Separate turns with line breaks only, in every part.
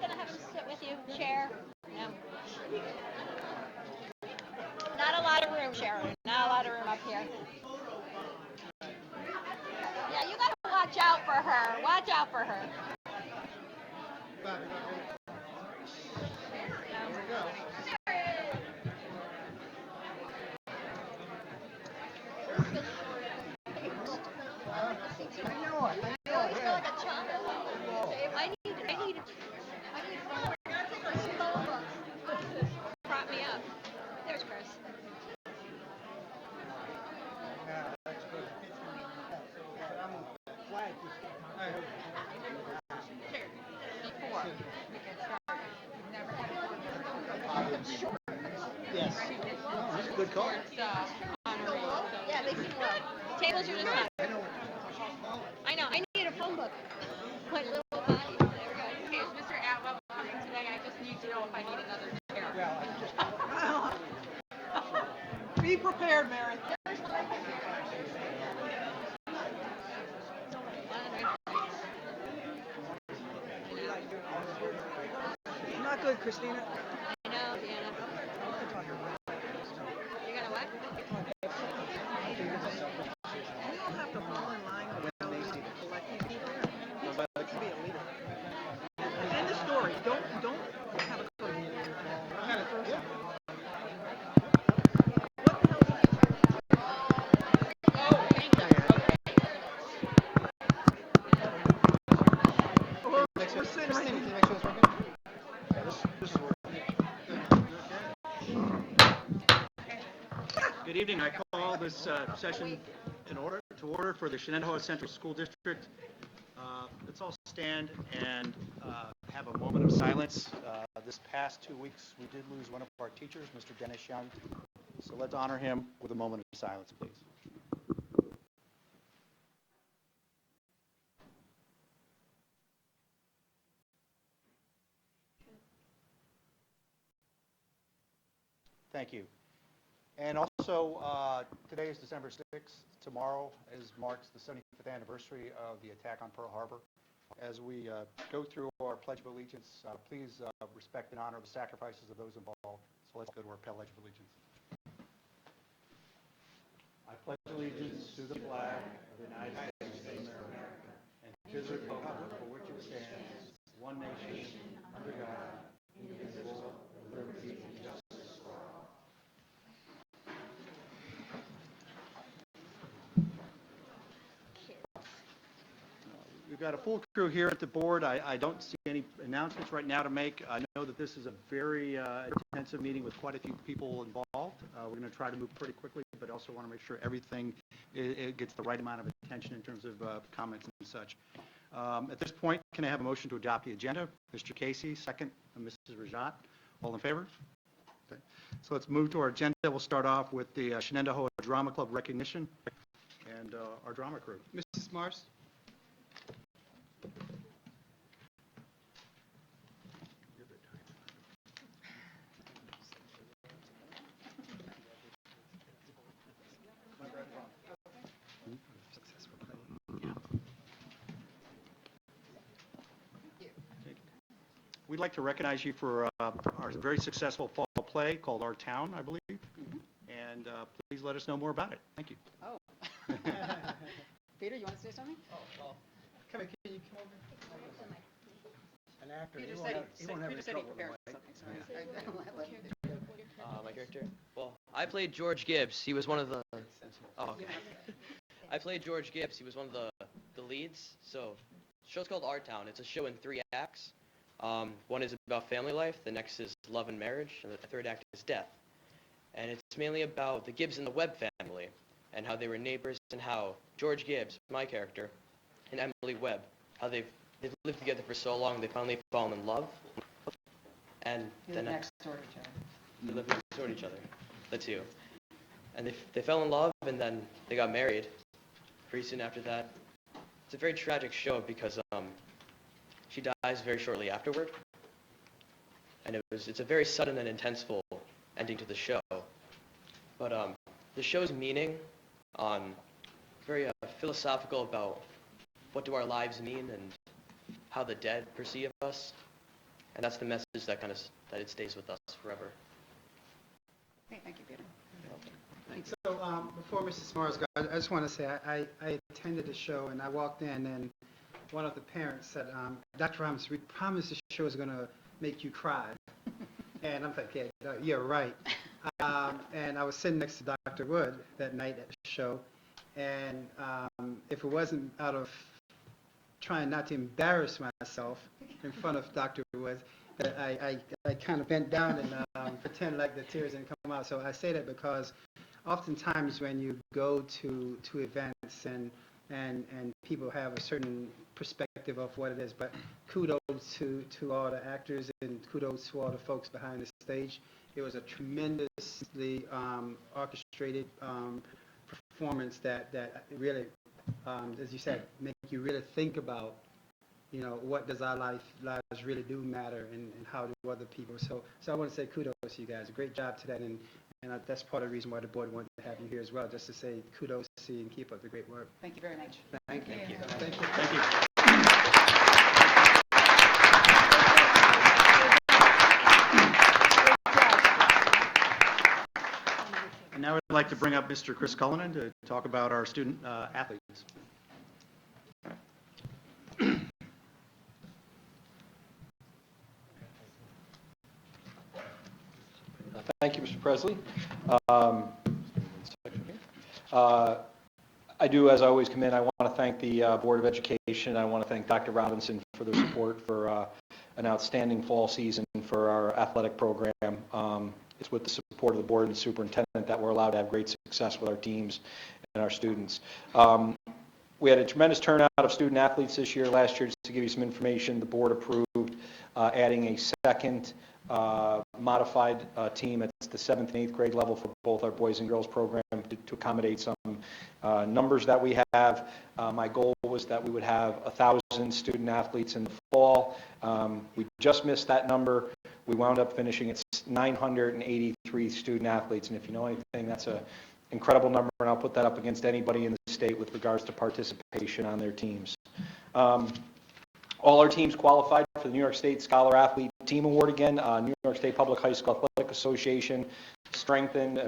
gonna have him sit with you? Chair? No. Not a lot of room, Sharon. Not a lot of room up here. Yeah, you gotta watch out for her. Watch out for her. Prop me up. There's Chris. Before we get started, we've never had
Yes. Oh, that's a good call.
Yeah, they seem well. Tables are just not. I know. I need a phone book. Like little body. There we go.
Okay, is Mr. Atwell coming today? I just need to know if I need another chair.
Be prepared, Mary. Not good, Christina.
I know, Deanna. You're gonna what?
We all have to fall in line with collecting people. To be a leader. End the story. Don't have a code. What the hell is that?
Oh, thank you.
We're sitting right
Can you
here.
make sure it's working? Yeah, this is working.
Good evening. I call this session to order for the Shenendehowa Central School District. Let's all stand and have a moment of silence. This past 2 weeks, we did lose one of our teachers, Mr. Dennis Young. So let's honor him with a moment of silence, please. Thank you. And also, today is December 6th. Tomorrow marks the 75th anniversary of the attack on Pearl Harbor. As we go through our Pledge of Allegiance, please respect and honor the sacrifices of those involved. So let's go to our Pledge of Allegiance. I pledge allegiance to the flag of the United States of America and to the republic for which it stands, one nation, under God, indivisible, with liberty and justice for all. We've got a full crew here at the board. I don't see any announcements right now to make. I know that this is a very intensive meeting with quite a few people involved. We're going to try to move pretty quickly, but also want to make sure everything it gets the right amount of attention in terms of comments and such. At this point, can I have a motion to adopt the agenda? Mr. Casey, second, and Mrs. Rajat. All in favor? Okay. So let's move to our agenda. We'll start off with the Shenendehowa Drama Club recognition and our drama crew.
Mrs. Mars?
We'd like to recognize you for our very successful fall play called Our Town, I believe. And please let us know more about it. Thank you.
Oh. Peter, you want to say something?
Can you come over? An actor.
Peter
He
said
won't have
Peter
any
said he
trouble with the
prepared
mic.
something.
My character? Well, I played George Gibbs. He was one of the... Oh, okay. I played George Gibbs. He was one of the leads. So, the show's called Our Town. It's a show in 3 acts. One is about family life, the next is love and marriage, and the third act is death. And it's mainly about the Gibbs and the Webb family, and how they were neighbors, and how George Gibbs, my character, and Emily Webb, how they've lived together for so long, they finally fallen in love. And
They live next door to each other.
They live next door to each other, the two. And they fell in love, and then they got married pretty soon after that. It's a very tragic show because she dies very shortly afterward. And it's a very sudden and intenseful ending to the show. But the show's meaning very philosophical about what do our lives mean and how the dead perceive us. and that's the message that that it stays with us forever.
Okay, thank you, Peter.
So, before Mrs. Morris goes, I just want to say, I attended the show, and I walked in, and one of the parents said, Dr. Ramos, we promised the show is going to make you cry. And I'm thinking, yeah, you're right. And I was sitting next to Dr. Wood that night at the show, and if it wasn't out of trying not to embarrass myself in front of Dr. Wood, that I kind of bent down and pretend like the tears didn't come out. So I say that because oftentimes when you go to events and people have a certain perspective of what it is, but kudos to all the actors and kudos to all the folks behind the stage. It was a tremendously orchestrated performance that really, as you said, make you really think about, what does our lives really do matter, and how do other people. So I want to say kudos to you guys. Great job to that, and that's part of the reason why the board wanted to have you here as well, just to say kudos to you and keep up the great work.
Thank you very much.
Thank you.
Thank you. And now I'd like to bring up Mr. Chris Cullinan to talk about our student athletes.
Thank you, Mr. Presley. I do, as I always come in, I want to thank the Board of Education. I want to thank Dr. Robinson for their support for an outstanding fall season for our athletic program. It's with the support of the board and superintendent that we're allowed to have great success with our teams and our students. We had a tremendous turnout of student athletes this year. Last year, just to give you some information, the board approved adding a second modified team at the 7th and 8th grade level for both our boys and girls program to accommodate some numbers that we have. My goal was that we would have 1,000 student athletes in the fall. We just missed that number. We wound up finishing at 983 student athletes, and if you know anything, that's an incredible number, and I'll put that up against anybody in the state with regards to participation on their teams. All our teams qualified for the New York State Scholar Athlete Team Award again. New York State Public High School Athletic Association tightened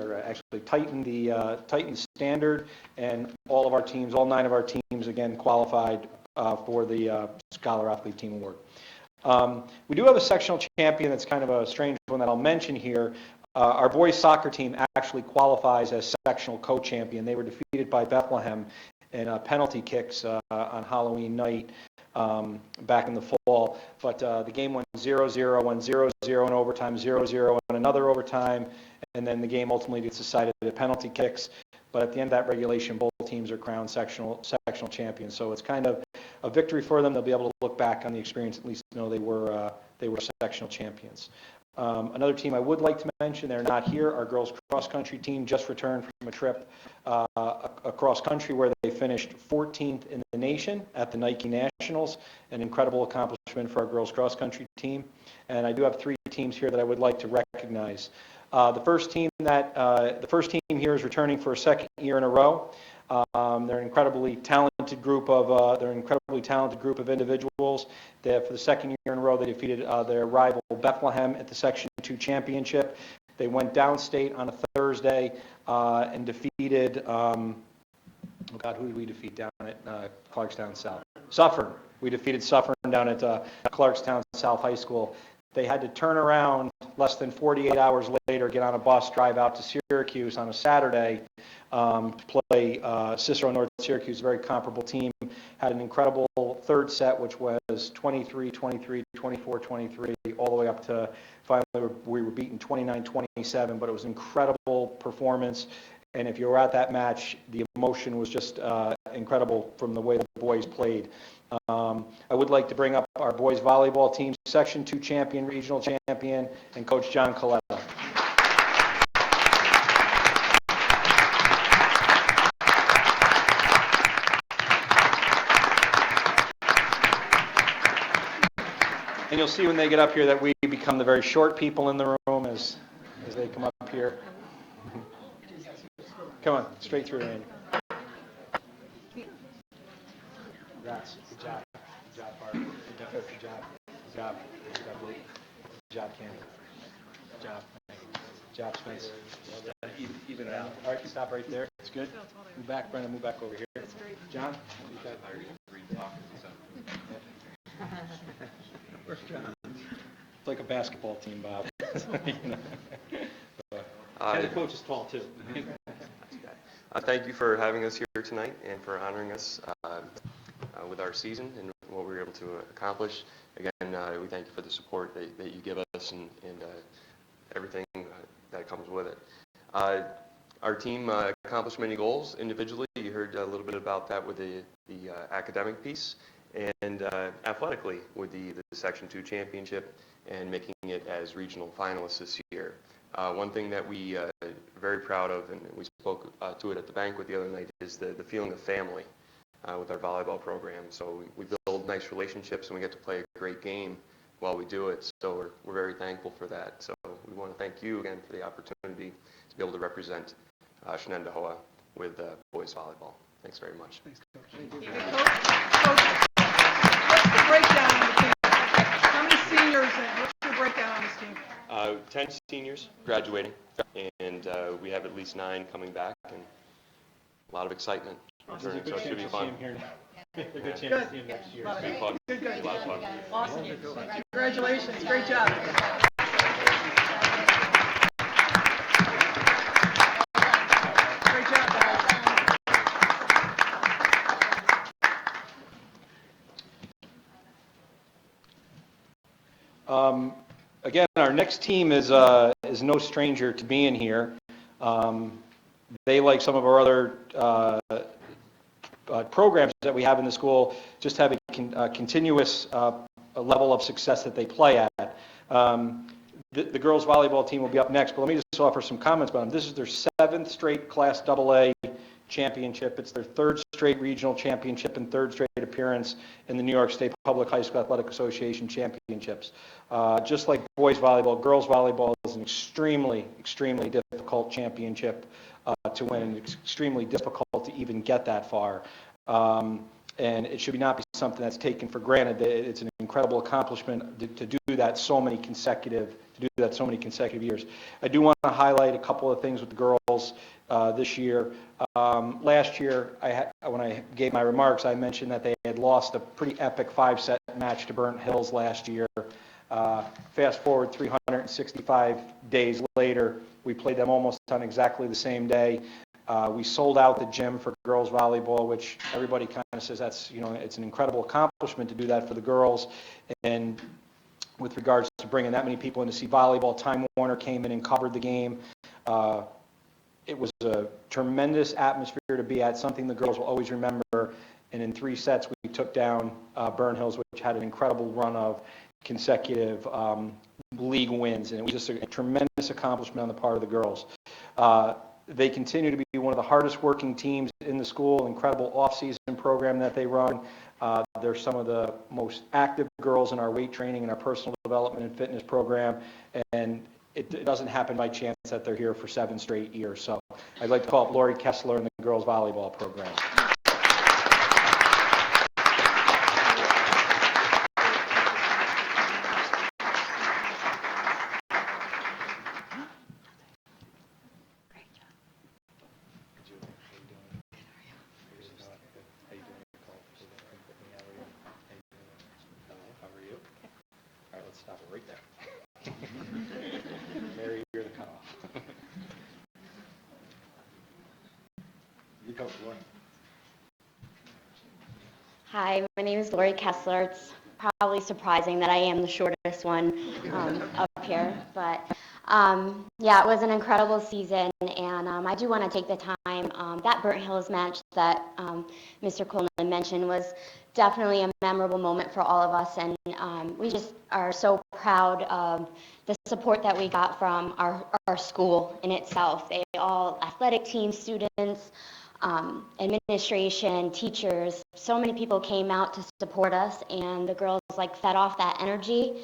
the standard, and all of our teams, all 9 of our teams, again qualified for the Scholar Athlete Team Award. We do have a sectional champion that's kind of a strange one that I'll mention here. Our boys soccer team actually qualifies as sectional co-champion. They were defeated by Bethlehem in penalty kicks on Halloween night. Back in the fall, but the game went 0-0, went 0-0 in overtime, 0-0 in another overtime, and then the game ultimately gets decided at penalty kicks. But at the end of that regulation, both teams are crowned sectional champions. So it's kind of a victory for them. They'll be able to look back on the experience, at least know they were sectional champions. Another team I would like to mention, they're not here, our girls cross country team just returned from a trip across country where they finished 14th in the nation at the Nike Nationals, an incredible accomplishment for our girls cross country team. And I do have 3 teams here that I would like to recognize. The first team here is returning for a second year in a row. They're an incredibly talented group of individuals. For the second year in a row, they defeated their rival Bethlehem at the Section 2 championship. They went downstate on a Thursday and defeated. Who did we defeat down at Clarkstown South? Suffern. We defeated Suffern down at Clarkstown South High School. They had to turn around less than 48 hours later, get on a bus, drive out to Syracuse on a Saturday to play Cicero North Syracuse, a very comparable team. Had an incredible third set, which was 23-23, 24-23, all the way up to finally we were beaten 29-27, but it was an incredible performance. And if you were at that match, the emotion was just incredible from the way the boys played. I would like to bring up our boys volleyball team, Section 2 champion, regional champion, and Coach John Coletta. And you'll see when they get up here that we become the very short people in the room as they come up here. Come on, straight through, Randy. Congrats. Good job. Good job, Bart. Good job. Good job. Good job. job, Kenny. Good job. Good job, Spencer. Even it out. All right, stop right there. It's good. Move back, Brenda, move back over here. John?
Where's John?
It's like a basketball team, Bob. And the coach is tall, too.
Thank you for having us here tonight and for honoring us with our season and what we were able to accomplish. Again, we thank you for the support that you give us and everything that comes with it. Our team accomplished many goals individually. You heard a little bit about that with the academic piece, and athletically with the Section 2 championship and making it as regional finalists this year. One thing that we are very proud of, and we spoke to it at the banquet the other night, is the feeling of family with our volleyball program. So we build nice relationships and we get to play a great game while we do it. So we're very thankful for that. So we want to thank you again for the opportunity to be able to represent Shenendehowa with boys volleyball. Thanks very much.
Thanks, Coach.
Coach, what's the breakdown on the team? How many seniors and what's the breakdown on this team?
10 seniors graduating, and we have at least 9 coming back, and a lot of excitement returning, so it should be fun.
There's a good chance to see him next year.
It'll be fun.
Good,
A lot of fun.
Awesome. Congratulations. Great job. Great job, guys.
Again, our next team is no stranger to being here. They, like some of our other programs that we have in the school, just have a continuous level of success that they play at. The girls volleyball team will be up next, but let me just offer some comments about them. This is their 7th straight Class AA championship. It's their 3rd straight regional championship and 3rd straight appearance in the New York State Public High School Athletic Association championships. Just like boys volleyball, girls volleyball is an extremely, extremely difficult championship to win, and extremely difficult to even get that far. And it should not be something that's taken for granted. It's an incredible accomplishment to do that so many consecutive years. I do want to highlight a couple of things with the girls this year. Last year, when I gave my remarks, I mentioned that they had lost a pretty epic 5-set match to Burnt Hills last year. Fast forward 365 days later, we played them almost on exactly the same day. We sold out the gym for girls volleyball, which everybody kind of says that's, it's an incredible accomplishment to do that for the girls. And with regards to bringing that many people in to see volleyball, Time Warner came in and covered the game. It was a tremendous atmosphere to be at, something the girls will always remember. And in 3 sets, we took down Burnt Hills, which had an incredible run of consecutive league wins. And it was just a tremendous accomplishment on the part of the girls. They continue to be one of the hardest working teams in the school, incredible off-season program that they run. They're some of the most active girls in our weight training and our personal development and fitness program, and it doesn't happen by chance that they're here for 7 straight years. So I'd like to call up Lori Kessler and the girls volleyball program. Stop it right there. Mary, you're the cutoff. You coach, Lauren.
Hi, my name is Lori Kessler. It's probably surprising that I am the shortest one up here, but yeah, it was an incredible season, and I do want to take the time. That Burnt Hills match that Mr. Coleman mentioned was definitely a memorable moment for all of us, and we just are so proud of the support that we got from our school in itself. They all, athletic team, students, administration, teachers, so many people came out to support us, and the girls fed off that energy,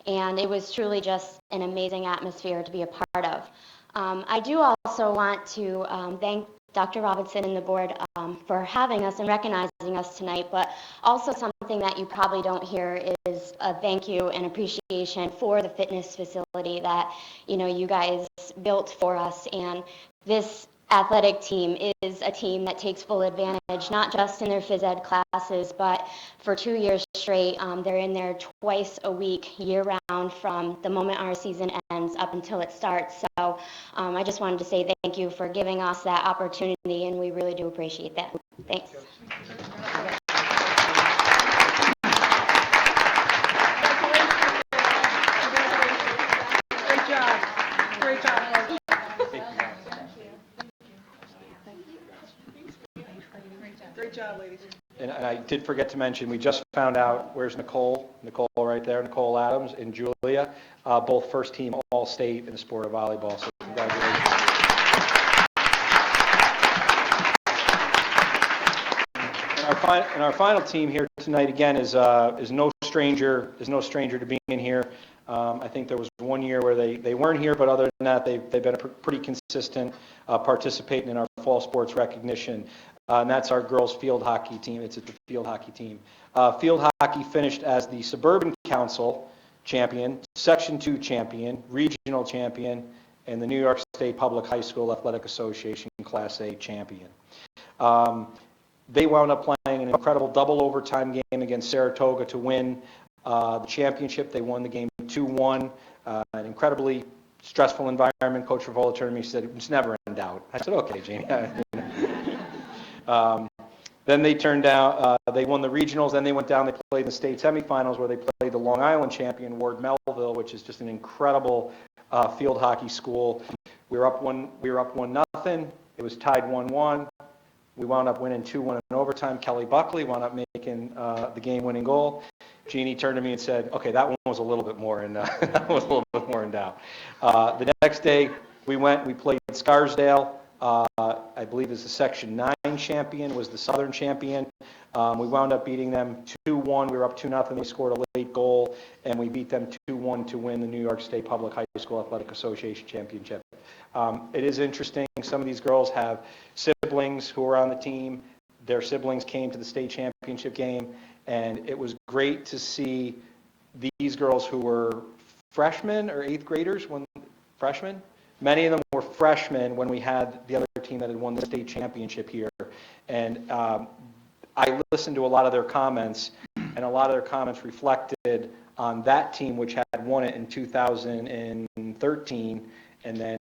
and it was truly just an amazing atmosphere to be a part of. I do also want to thank Dr. Robinson and the board for having us and recognizing us tonight, but also something that you probably don't hear is is a thank you and appreciation for the fitness facility that, you guys built for us. And this athletic team is a team that takes full advantage, not just in their phys ed classes, but for 2 years straight. They're in there twice a week, year round, from the moment our season ends up until it starts. So I just wanted to say thank you for giving us that opportunity, and we really do appreciate that. Thanks.
Great job. Great job. Great job, ladies.
And I did forget to mention, we just found out, where's Nicole? Nicole right there, Nicole Adams and Julia, both first team All-State in the sport of volleyball, so congratulations. And our final team here tonight, again, is no stranger to being here. I think there was one year where they weren't here, but other than that, they've been pretty consistent participating in our fall sports recognition. And that's our girls field hockey team. It's the field hockey team. Field hockey finished as the Suburban Council champion, Section 2 champion, regional champion, and the New York State Public High School Athletic Association Class A champion. They wound up playing an incredible double overtime game against Saratoga to win the championship. They won the game 2-1. An incredibly stressful environment. Coach Ravola turned to me and said, "It's never in doubt." I said, "Okay, Jamie." Then they turned down, they won the regionals, then they went down, they played in the state semifinals where they played the Long Island champion, Ward Melville, which is just an incredible field hockey school. We were up 1-0. It was tied 1-1. We wound up winning 2-1 in overtime. Kelly Buckley wound up making the game-winning goal. Jeannie turned to me and said, "Okay, that one was a little bit more in doubt." The next day, we played Scarsdale. I believe is the Section 9 champion, was the Southern champion. We wound up beating them 2-1. We were up 2-0. They scored a late goal, and we beat them 2-1 to win the New York State Public High School Athletic Association Championship. It is interesting. Some of these girls have siblings who are on the team. Their siblings came to the state championship game, and it was great to see these girls who were freshmen or eighth graders freshmen? Many of them were freshmen when we had the other team that had won the state championship here. And I listened to a lot of their comments, and a lot of their comments reflected on that team, which had won it in 2013, and then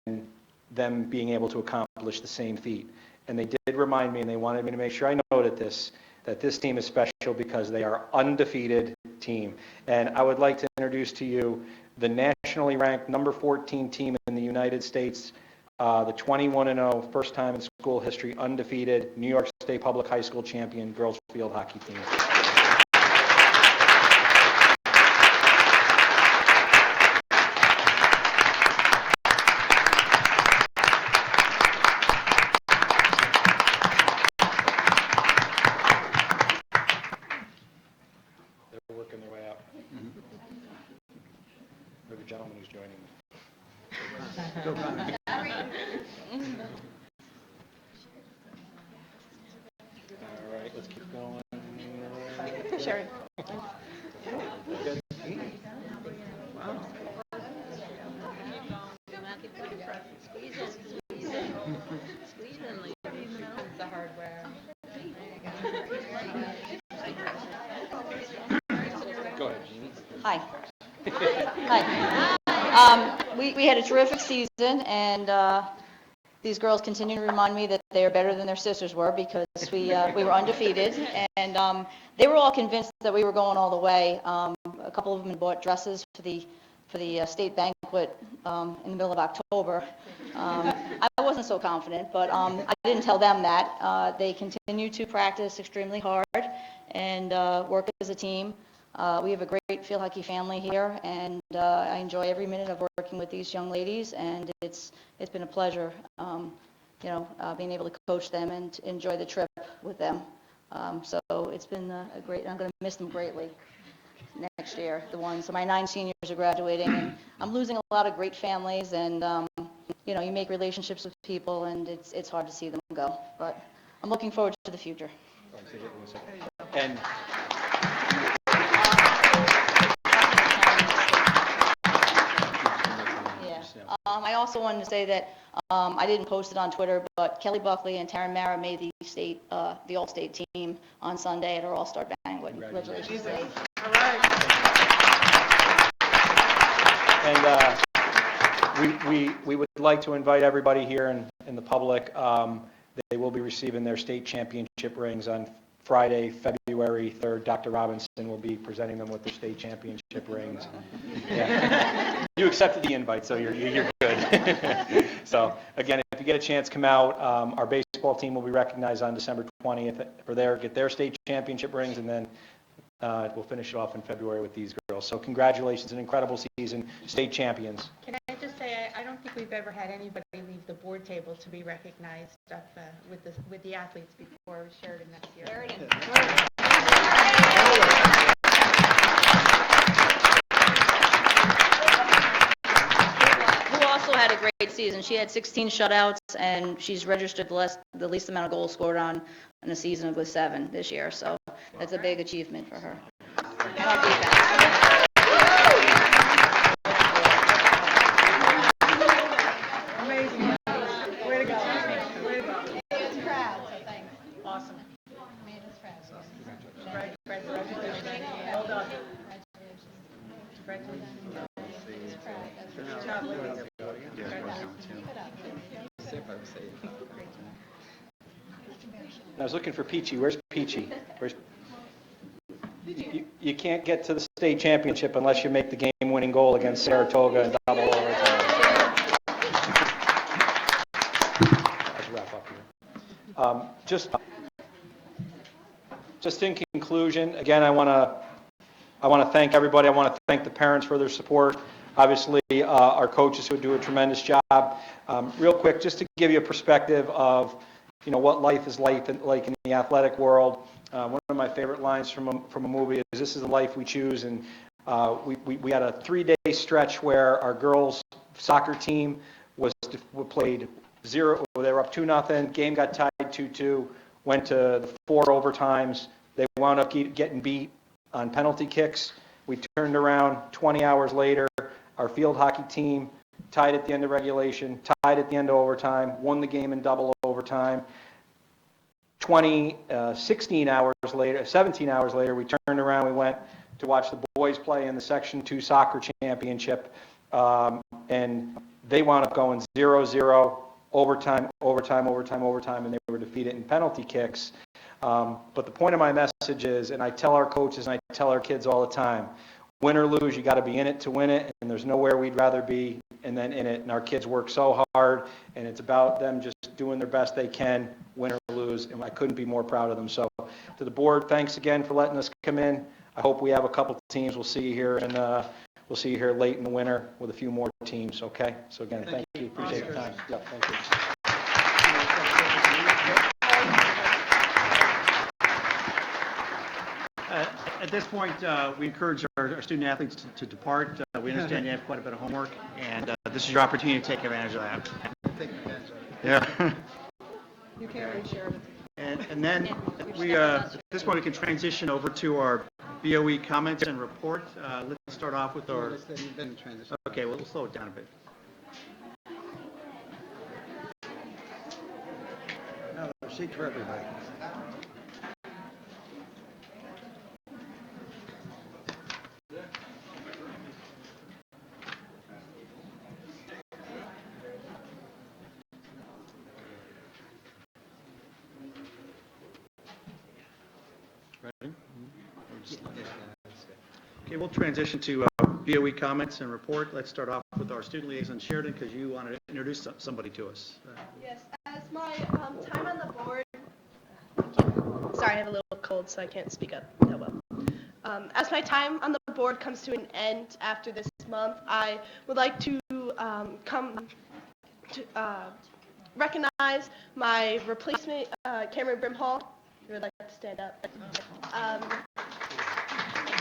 them being able to accomplish the same feat. And they did remind me, and they wanted me to make sure I noted this, that this team is special because they are undefeated team. And I would like to introduce to you the nationally ranked number 14 team in the United States, the 21-0, first time in school history, undefeated, New York State Public High School champion girls field hockey team. They're working their way up. There's a gentleman who's joining me. All right, let's keep going.
Sherry.
The hardware.
Go ahead, Jeannie.
Hi. Hi. We had a terrific season, and these girls continue to remind me that they are better than their sisters were because we were undefeated, and they were all convinced that we were going all the way. A couple of them had bought dresses for the state banquet in the middle of October. I wasn't so confident, but I didn't tell them that. They continue to practice extremely hard and work as a team. We have a great field hockey family here, and I enjoy every minute of working with these young ladies, and it's been a pleasure, being able to coach them and enjoy the trip with them. So it's been a great. I'm going to miss them greatly next year. So my 9 seniors are graduating, and I'm losing a lot of great families, and you make relationships with people, and it's hard to see them go. But I'm looking forward to the future.
And
I also wanted to say that I didn't post it on Twitter, but Kelly Buckley and Taryn Mara made the All-State team on Sunday at our All-Star banquet. Congratulations.
All right.
And we would like to invite everybody here in the public. They will be receiving their state championship rings on Friday, February 3rd. Dr. Robinson will be presenting them with their state championship rings. Yeah. You accepted the invite, so you're good. So again, if you get a chance, come out. Our baseball team will be recognized on December 20th get their state championship rings, and then we'll finish it off in February with these girls. So congratulations, an incredible season, state champions.
Can I just say, I don't think we've ever had anybody leave the board table to be recognized up, with the athletes before Sheridan next year.
There it is.
Who also had a great season. She had 16 shutouts, and she's registered the least amount of goals scored in a season with 7 this year. So that's a big achievement for her. And our defense.
Amazing. Way to go. Way to go.
It's proud, so thanks.
Awesome.
Amanda's proud.
Congratulations. Well done.
Good
job, ladies.
I was looking for Peachy. Where's Peachy? You can't get to the state championship unless you make the game-winning goal against Saratoga in double overtime. Let's wrap up here. Just in conclusion, again, I want to thank everybody. I want to thank the parents for their support. Obviously, our coaches who do a tremendous job. Real quick, just to give you a perspective of what life is like in the athletic world. One of my favorite lines from a movie is, "This is the life we choose." And we had a 3-day stretch where our girls' soccer team played 0. They were up 2-0. Game got tied 2-2. Went to the 4 overtimes. They wound up getting beat on penalty kicks. We turned around 20 hours later. Our field hockey team tied at the end of regulation, tied at the end of overtime, won the game in double overtime. 17 hours later, we turned around, we went to watch the boys play in the Section 2 soccer championship, and they wound up going 0-0, overtime, and they were defeated in penalty kicks. But the point of my message is, and I tell our coaches and I tell our kids all the time, win or lose, you got to be in it to win it, and there's nowhere we'd rather be than in it. And our kids work so hard, and it's about them just doing their best they can, win or lose, and I couldn't be more proud of them. So to the board, thanks again for letting us come in. I hope we have a couple teams. We'll see you here, and we'll see you here late in the winter with a few more teams, okay? So again, thank you. Appreciate your time. Yeah, thank you.
At this point, we encourage our student athletes to depart. We understand you have quite a bit of homework, and this is your opportunity to take advantage of that.
Take advantage of it.
Yeah.
You can't reach Sheridan.
And then at this point, we can transition over to our BOE comments and report. Let's start off with our...
Then transition.
Okay, we'll slow it down a bit.
No, sheet for everybody.
Ready? Okay, we'll transition to BOE comments and report. Let's start off with our student liaison, Sheridan, because you wanted to introduce somebody to us.
Yes, as my time on the board, sorry, I have a little cold, so I can't speak up that well. As my time on the board comes to an end after this month, I would like to recognize my replacement, Cameron Brimhall. If you would like to stand up.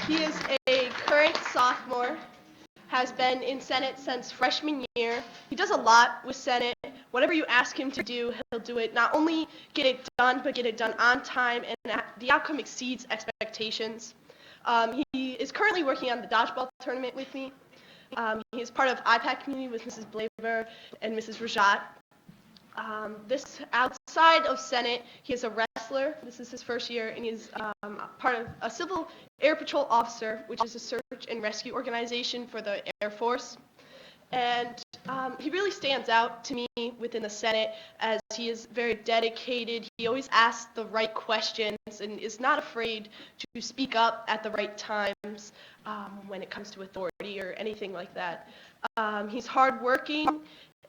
He is a current sophomore, has been in Senate since freshman year. He does a lot with Senate. Whatever you ask him to do, he'll do it. Not only get it done, but get it done on time, and the outcome exceeds expectations. He is currently working on the dodgeball tournament with me. He's part of IPAC community with Mrs. Blaber and Mrs. Rajat. This outside of Senate, he is a wrestler. This is his first year, and he's part of a Civil Air Patrol officer, which is a search and rescue organization for the Air Force. And he really stands out to me within the Senate as he is very dedicated. He always asks the right questions and is not afraid to speak up at the right times when it comes to authority or anything like that. He's hardworking,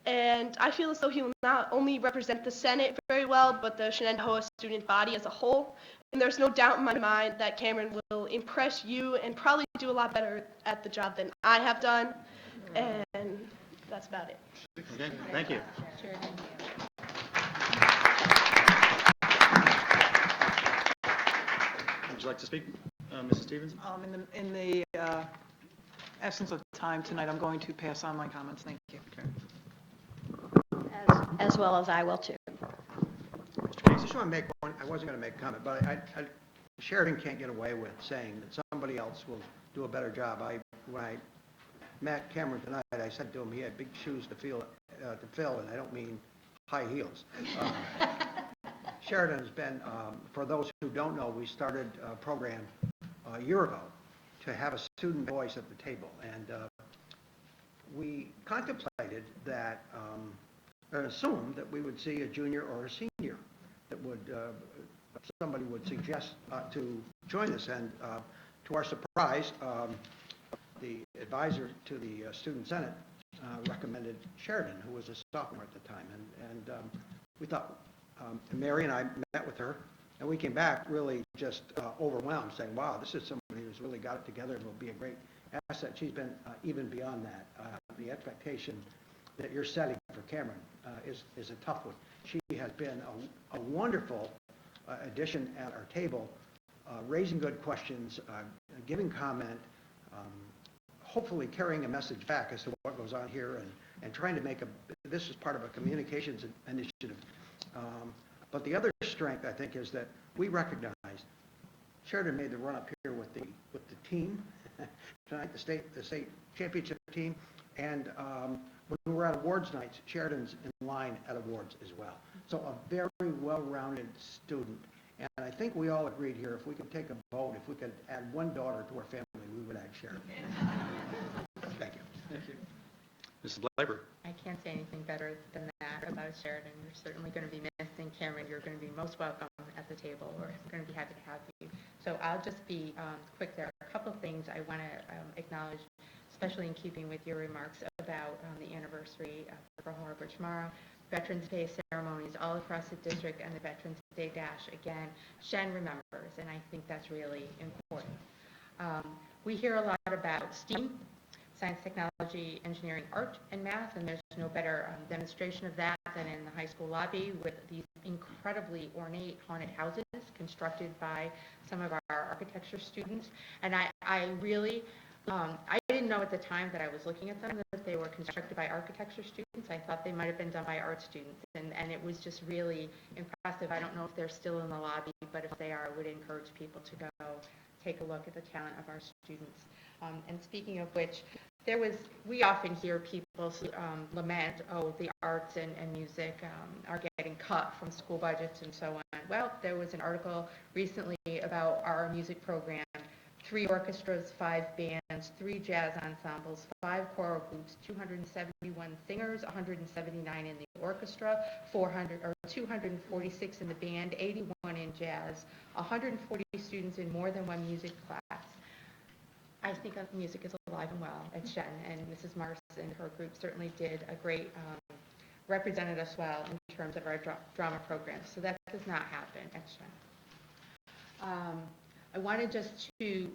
and I feel as though he will not only represent the Senate very well, but the Shenendehowa student body as a whole. And there's no doubt in my mind that Cameron will impress you and probably do a lot better at the job than I have done. And that's about it.
Okay, thank you. Would you like to speak, Mrs. Stevens?
In the essence of time tonight, I'm going to pass on my comments. Thank you.
Okay.
As well as I will too.
I just want to make one, I wasn't going to make a comment, but Sheridan can't get away with saying that somebody else will do a better job. When I met Cameron tonight, I said to him he had big shoes to fill, and I don't mean high heels. Sheridan has been, for those who don't know, we started a program a year ago to have a student voice at the table, and we contemplated that, or assumed that we would see a junior or a senior that would, somebody would suggest to join us, and to our surprise, the advisor to the Student Senate recommended Sheridan, who was a sophomore at the time, and we thought, Mary and I met with her, and we came back really just overwhelmed, saying, wow, this is somebody who's really got it together and will be a great asset. She's been even beyond that. The expectation that you're setting for Cameron is a tough one. She has been a wonderful addition at our table, raising good questions, giving comment, hopefully carrying a message back as to what goes on here, and trying to make this is part of a communications initiative. But the other strength, I think, is that we recognize Sheridan made the run up here with the team tonight, the state championship team, and when we're at awards nights, Sheridan's in line at awards as well. So a very well-rounded student. And I think we all agreed here, if we could take a vote, if we could add one daughter to our family, we would add Sheridan. Thank you.
Thank you. Mrs. Blaber.
I can't say anything better than that about Sheridan. You're certainly going to be missing Cameron. You're going to be most welcome at the table. We're going to be happy to have you. So I'll just be quick there. A couple of things I want to acknowledge, especially in keeping with your remarks about the anniversary of Pearl Harbor tomorrow. Veterans Day ceremonies all across the district, and the Veterans Day Dash. Again, Shen remembers, and I think that's really important. We hear a lot about STEAM, science, technology, engineering, art, and math, and there's no better demonstration of that than in the high school lobby with these incredibly ornate haunted houses constructed by some of our architecture students. And I really, I didn't know at the time that I was looking at them that they were constructed by architecture students. I thought they might have been done by art students, and it was just really impressive. I don't know if they're still in the lobby, but if they are, I would encourage people to go take a look at the talent of our students. And speaking of which, we often hear people lament, oh, the arts and music are getting cut from school budgets and so on. Well, there was an article recently about our music program: 3 orchestras, 5 bands, 3 jazz ensembles, 5 choral groups, 271 singers, 179 in the orchestra, 246 in the band, 81 in jazz, 140 students in more than one music class. I think music is alive and well at Shen, and Mrs. Mars and her group certainly did a great, represented us well in terms of our drama programs. So that does not happen at Shen. I wanted just to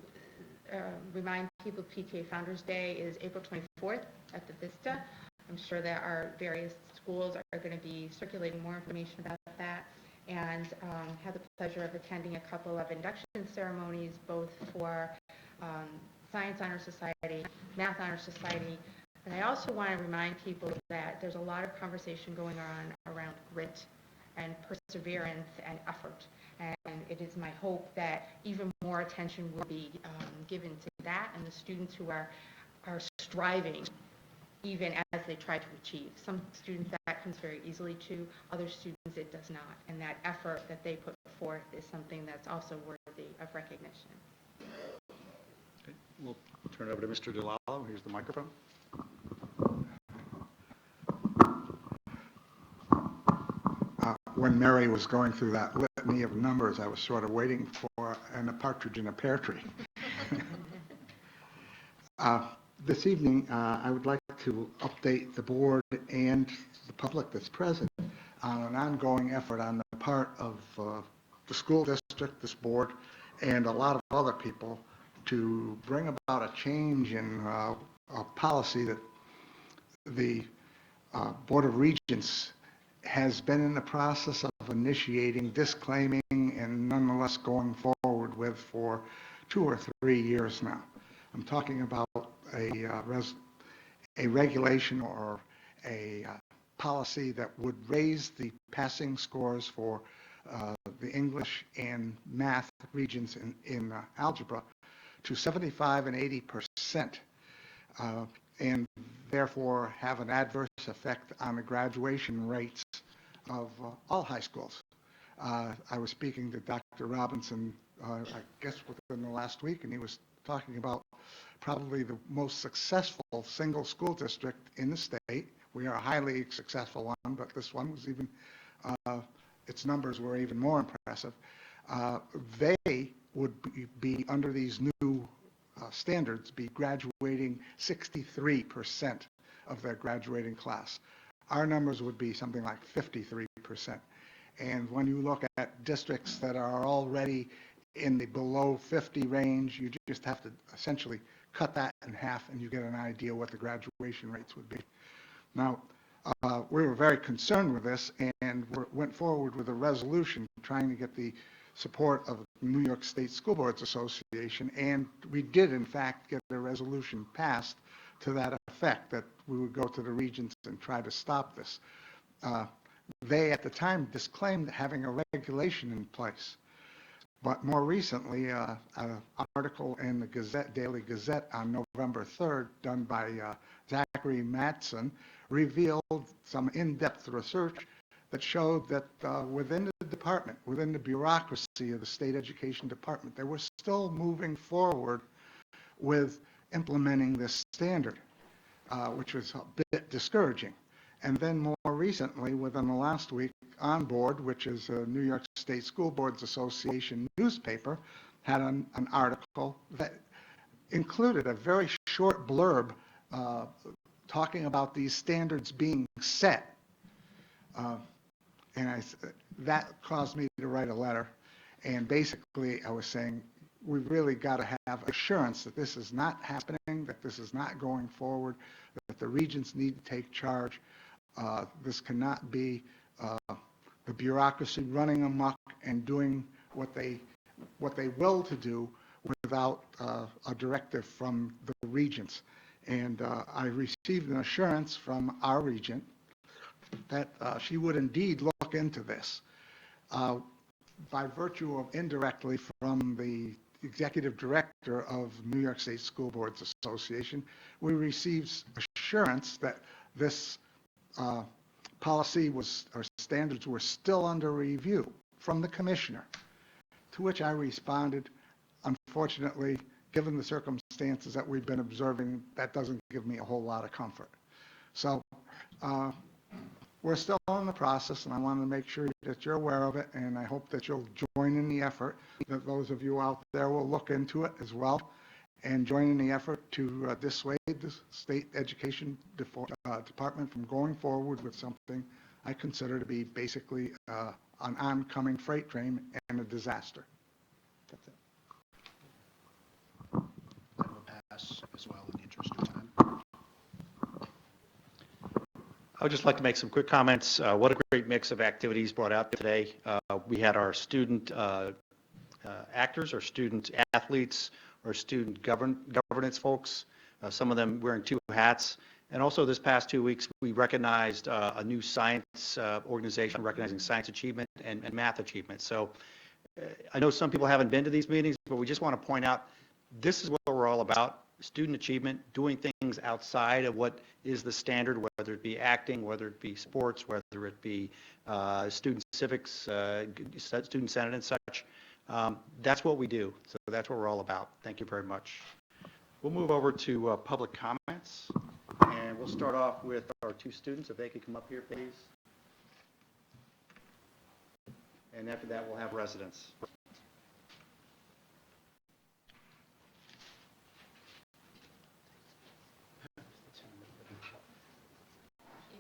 remind people PTA Founders Day is April 24th at the Vista. I'm sure that our various schools are going to be circulating more information about that, and had the pleasure of attending a couple of induction ceremonies, both for Science Honor Society, Math Honor Society. And I also want to remind people that there's a lot of conversation going on around grit and perseverance and effort. And it is my hope that even more attention will be given to that, and the students who are striving even as they try to achieve. Some students that comes very easily to, other students it does not. And that effort that they put forth is something that's also worthy of recognition.
Okay, we'll turn it over to Mr. DeLallo. Here's the microphone.
When Mary was going through that litany of numbers, I was sort of waiting for a partridge in a pear tree. This evening, I would like to update the board and the public that's present on an ongoing effort on the part of the school district, this board, and a lot of other people to bring about a change in a policy that the Board of Regents has been in the process of initiating, disclaiming, and nonetheless going forward with for 2 or 3 years now. I'm talking about a regulation or a policy that would raise the passing scores for the English and math regions in algebra to 75 and 80%, and therefore have an adverse effect on the graduation rates of all high schools. I was speaking to Dr. Robinson, I guess within the last week, and he was talking about probably the most successful single school district in the state. We are a highly successful one, but this one was even, its numbers were even more impressive. They would be under these new standards, be graduating 63% of their graduating class. Our numbers would be something like 53%. And when you look at districts that are already in the below 50 range, you just have to essentially cut that in half and you get an idea what the graduation rates would be. Now, we were very concerned with this and went forward with a resolution trying to get the support of the New York State School Boards Association, and we did in fact get a resolution passed to that effect, that we would go to the regents and try to stop this. They at the time disclaimed having a regulation in place. But more recently, an article in the Gazette, Daily Gazette on November 3rd, done by Zachary Matson, revealed some in-depth research that showed that within the department, within the bureaucracy of the state education department, they were still moving forward with implementing this standard, which was a bit discouraging. And then more recently, within the last week, On Board, which is a New York State School Boards Association newspaper, had an article that included a very short blurb talking about these standards being set. And that caused me to write a letter. And basically, I was saying, we've really got to have assurance that this is not happening, that this is not going forward, that the regents need to take charge. This cannot be the bureaucracy running amok and doing what they will to do without a directive from the regents. And I received an assurance from our regent that she would indeed look into this. By virtue of indirectly from the executive director of New York State School Boards Association, we received assurance that this policy or standards were still under review from the commissioner, to which I responded, unfortunately, given the circumstances that we've been observing, that doesn't give me a whole lot of comfort. So we're still in the process, and I want to make sure that you're aware of it, and I hope that you'll join in the effort, that those of you out there will look into it as well, and join in the effort to dissuade the state education department from going forward with something I consider to be basically an oncoming freight train and a disaster. That's it.
That will pass as well in the interest of time.
I would just like to make some quick comments. What a great mix of activities brought out today. We had our student actors, our student athletes, our student governance folks, some of them wearing 2 hats. And also this past 2 weeks, we recognized a new science organization recognizing science achievement and math achievement. So I know some people haven't been to these meetings, but we just want to point out this is what we're all about, student achievement, doing things things outside of what is the standard, whether it be acting, whether it be sports, whether it be student civics, student senate and such. That's what we do. So that's what we're all about. Thank you very much. We'll move over to public comments, and we'll start off with our two students, if they could come up here, please. And after that, we'll have residents.
If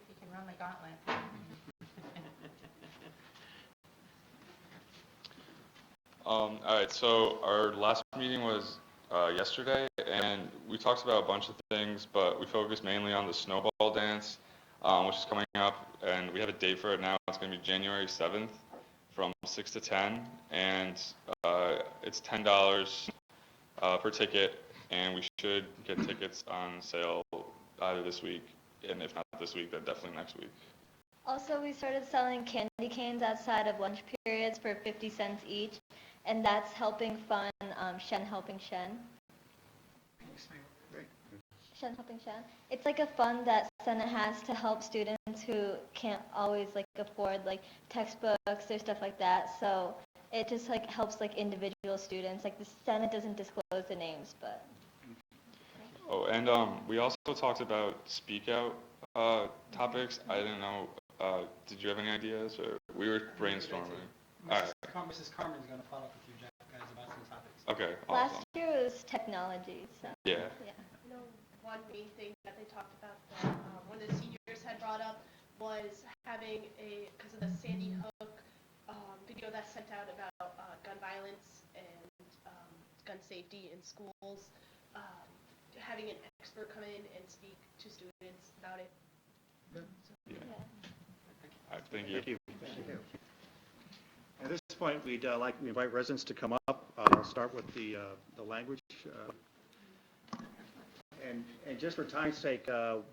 you can run the gauntlet.
All right, so our last meeting was yesterday, and we talked about a bunch of things, but we focused mainly on the snowball dance, which is coming up, and we have a date for it now. It's going to be January 7th from 6 to 10, and it's $10 per ticket, and we should get tickets on sale either this week, and if not this week, then definitely next week.
Also, we started selling candy canes outside of lunch periods for 50 cents each, and that's helping fund Shen Helping Shen. Shen Helping Shen. It's like a fund that Senate has to help students who can't always afford textbooks or stuff like that. So it just helps individual students. The Senate doesn't disclose the names, but.
Oh, and we also talked about speak out topics. I didn't know, did you have any ideas? Or we were brainstorming. All right.
Mrs. Carmen's going to follow up with you guys about some topics.
Okay,
Last
awesome.
year was technology, so.
Yeah.
You know, one main thing that they talked about that one of the seniors had brought up was having because of the Sandy Hook video that sent out about gun violence and gun safety in schools, having an expert come in and speak to students about it.
Yeah. All right, thank you.
Thank you. At this point, we'd like to invite residents to come up. I'll start with the language. And just for time's sake,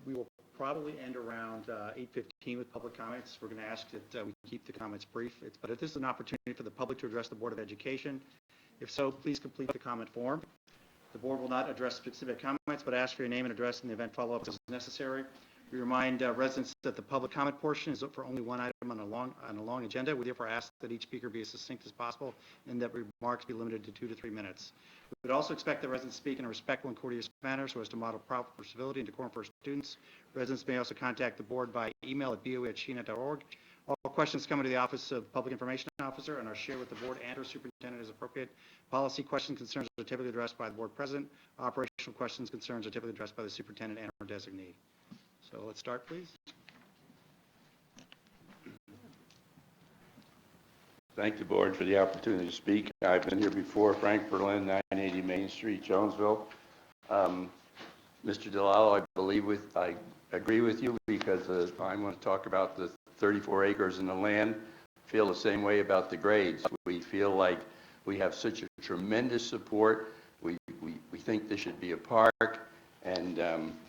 we will probably end around 8:15 with public comments. We're going to ask that we keep the comments brief. But this is an opportunity for the public to address the Board of Education. If so, please complete the comment form. The board will not address specific comments, but ask for your name and address in the event follow-up is necessary. We remind residents that the public comment portion is for only one item on a long agenda. We therefore ask that each speaker be as succinct as possible and that remarks be limited to 2 to 3 minutes. We would also expect that residents speak in a respectful and courteous manner so as to model proper civility and decorum for students. Residents may also contact the board by email at boe@shenet.org. All questions come to the Office of Public Information Officer and are shared with the board and or superintendent as appropriate. Policy questions, concerns are typically addressed by the board president. Operational questions, concerns are typically addressed by the superintendent and or designee. So let's start, please.
Thank the board for the opportunity to speak. I've been here before, Frank Berlin, 980 Main Street, Jonesville. Mr. DeLallo, I agree with you because I want to talk about the 34 acres in the land. Feel the same way about the grades. We feel like we have such a tremendous support. We think this should be a park, and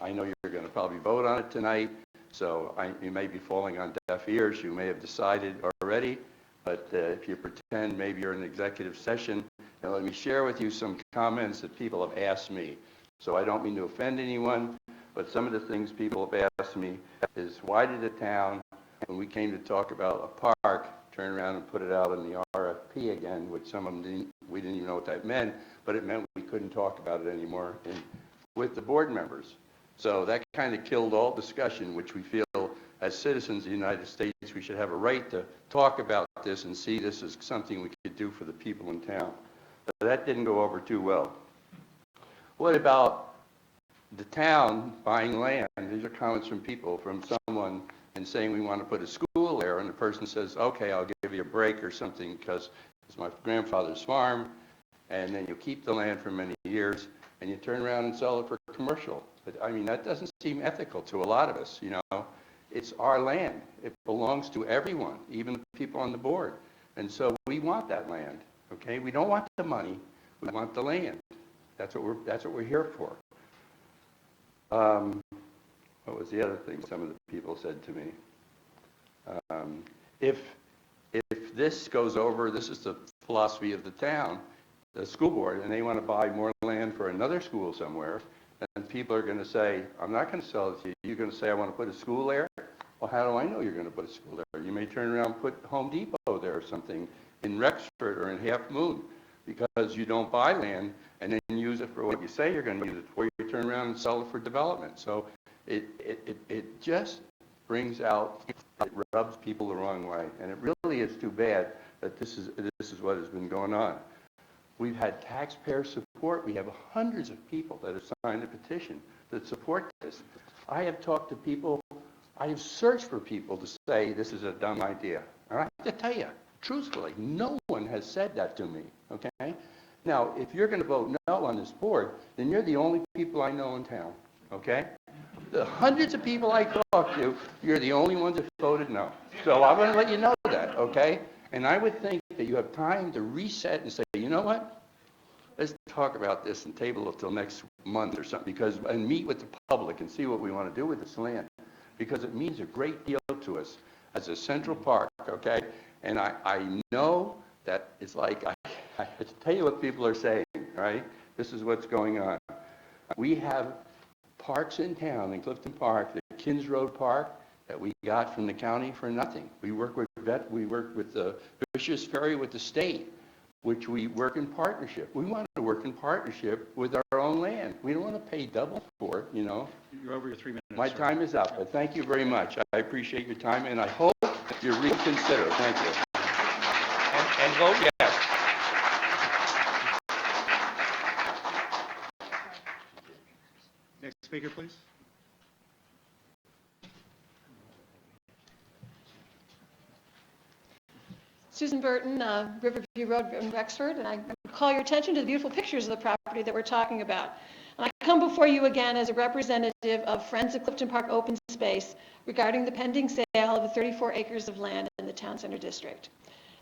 I know you're going to probably vote on it tonight, so you may be falling on deaf ears. You may have decided already, but if you pretend maybe you're in an executive session, and let me share with you some comments that people have asked me. So I don't mean to offend anyone, but some of the things people have asked me is, why did the town, when we came to talk about a park, turn around and put it out in the RFP again, which some of them we didn't even know what that meant, but it meant we couldn't talk about it anymore with the board members. So that kind of killed all discussion, which we feel as citizens of the United States, we should have a right to talk about this and see this as something we could do for the people in town. But that didn't go over too well. What about the town buying land? These are comments from people, from someone, and saying we want to put a school there, and the person says, okay, I'll give you a break or something because it's my grandfather's farm, and then you keep the land for many years, and you turn around and sell it for commercial. But, I mean, that doesn't seem ethical to a lot of us, you know. It's our land. It belongs to everyone, even the people on the board. And so we want that land, okay? We don't want the money. We want the land. That's what we're here for. What was the other thing some of the people said to me? If this goes over, this is the philosophy of the town, the school board, and they want to buy more land for another school somewhere, and people are going to say, I'm not going to sell it to you. You're going to say, I want to put a school there. Well, how do I know you're going to put a school there? You may turn around and put Home Depot there or something in Rexford or in Half Moon because you don't buy land and then use it for what you say you're going to use it for. You turn around and sell it for development. So it just brings out, it rubs people the wrong way. And it really is too bad that this is what has been going on. We've had taxpayer support. We have hundreds of people that have signed a petition that support this. I have talked to people, I have searched for people to say this is a dumb idea. And I have to tell you, truthfully, no one has said that to me, okay? Now, if you're going to vote no on this board, then you're the only people I know in town, okay? The hundreds of people I talk to, you're the only ones that voted no. So I'm going to let you know that, okay? And I would think that you have time to reset and say, you know what? Let's talk about this and table it till next month or something, and meet with the public and see what we want to do with this land, because it means a great deal to us as a central park, okay? And I know that it's like, I have to tell you what people are saying, right? This is what's going on. We have parks in town, in Clifton Park, the Kins Road Park, that we got from the county for nothing. We work with the Fisher's Ferry with the state, which we work in partnership. We want to work in partnership with our own land. We don't want to pay double for it, you know.
You're over your 3 minutes.
My time is up, but thank you very much. I appreciate your time, and I hope you reconsider. Thank you.
And vote yes.
Next speaker, please.
Susan Burton, Riverview Road in Rexford, and I call your attention to the beautiful pictures of the property that we're talking about. And I come before you again as a representative of Friends of Clifton Park Open Space regarding the pending sale of the 34 acres of land in the Town Center District.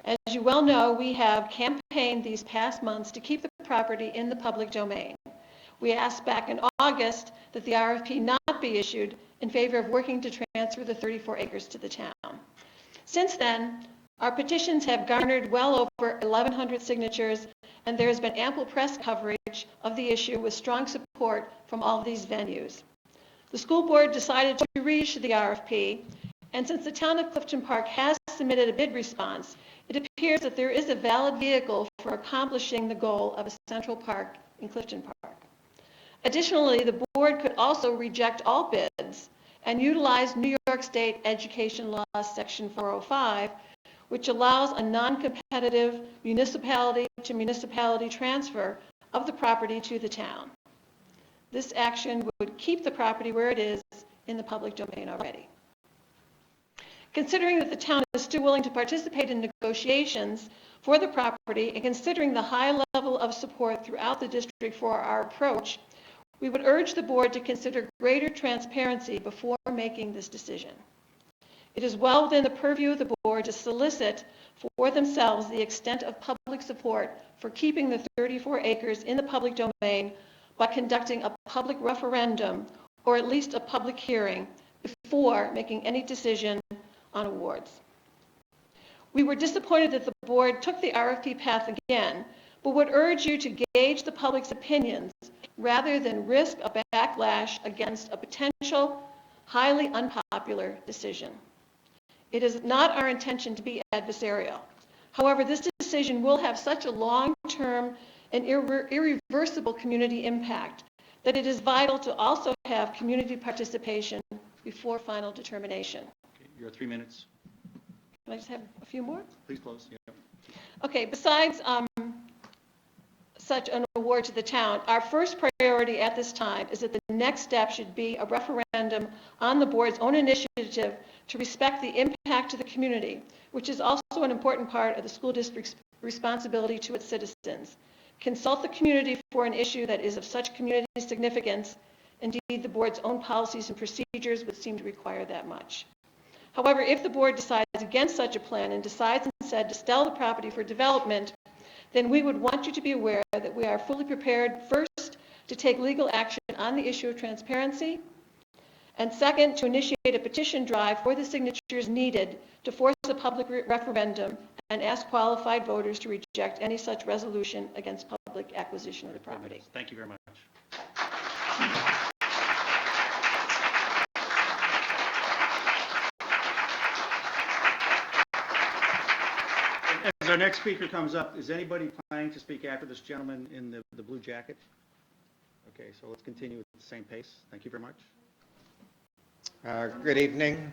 As you well know, we have campaigned these past months to keep the property in the public domain. We asked back in August that the RFP not be issued in favor of working to transfer the 34 acres to the town. Since then, our petitions have garnered well over 1,100 signatures, and there has been ample press coverage of the issue with strong support from all of these venues. The school board decided to reissue the RFP, and since the town of Clifton Park has submitted a bid response, it appears that there is a valid vehicle for accomplishing the goal of a central park in Clifton Park. Additionally, the board could also reject all bids and utilize New York State Education Law Section 405, which allows a non-competitive municipality-to-municipality transfer of the property to the town. This action would keep the property where it is in the public domain already. Considering that the town is still willing to participate in negotiations for the property and considering the high level of support throughout the district for our approach, we would urge the board to consider greater transparency before making this decision. It is well within the purview of the board to solicit for themselves the extent of public support for keeping the 34 acres in the public domain by conducting a public referendum or at least a public hearing before making any decision on awards. We were disappointed that the board took the RFP path again, but would urge you to gauge the public's opinions rather than risk a backlash against a potential highly unpopular decision. It is not our intention to be adversarial. However, this decision will have such a long-term and irreversible community impact that it is vital to also have community participation before final determination.
Okay, you're 3 minutes.
Can I just have a few more?
Please close. Yeah.
Okay, besides such an award to the town, our first priority at this time is that the next step should be a referendum on the board's own initiative to respect the impact to the community, which is also an important part of the school district's responsibility to its citizens. Consult the community for an issue that is of such community significance. Indeed, the board's own policies and procedures would seem to require that much. However, if the board decides against such a plan and decides instead to sell the property for development, then we would want you to be aware that we are fully prepared, first, to take legal action on the issue of transparency, and second, to initiate a petition drive for the signatures needed to force a public referendum and ask qualified voters to reject any such resolution against public acquisition of the property.
Thank you very much. our next speaker comes up, is anybody planning to speak after this gentleman in the blue jacket? Okay, so let's continue at the same pace. Thank you very much.
Good evening,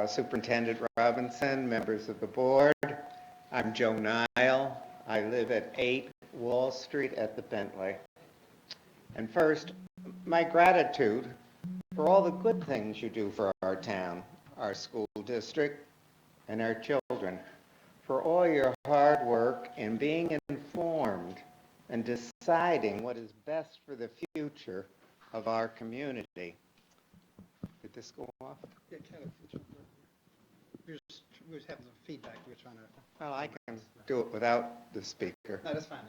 Superintendent Robinson, members of the board. I'm Joe Nile. I live at 8 Wall Street at the Bentley. And first, my gratitude for all the good things you do for our town, our school district, and our children, for all your hard work in being informed and deciding what is best for the future of our community. Did this go off?
Yeah, kind of. We were having some feedback. We were trying to.
Well, I can do it without the speaker.
No, that's fine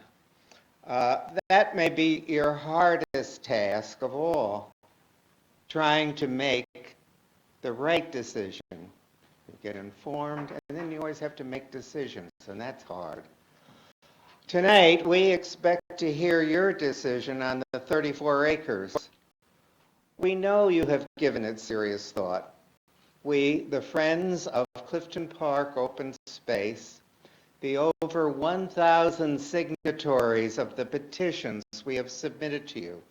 now.
That may be your hardest task of all, trying to make the right decision. You get informed, and then you always have to make decisions, and that's hard. Tonight, we expect to hear your decision on the 34 acres. We know you have given it serious thought. We, the Friends of Clifton Park Open Space, the over 1,000 signatories of the petitions we have submitted to you,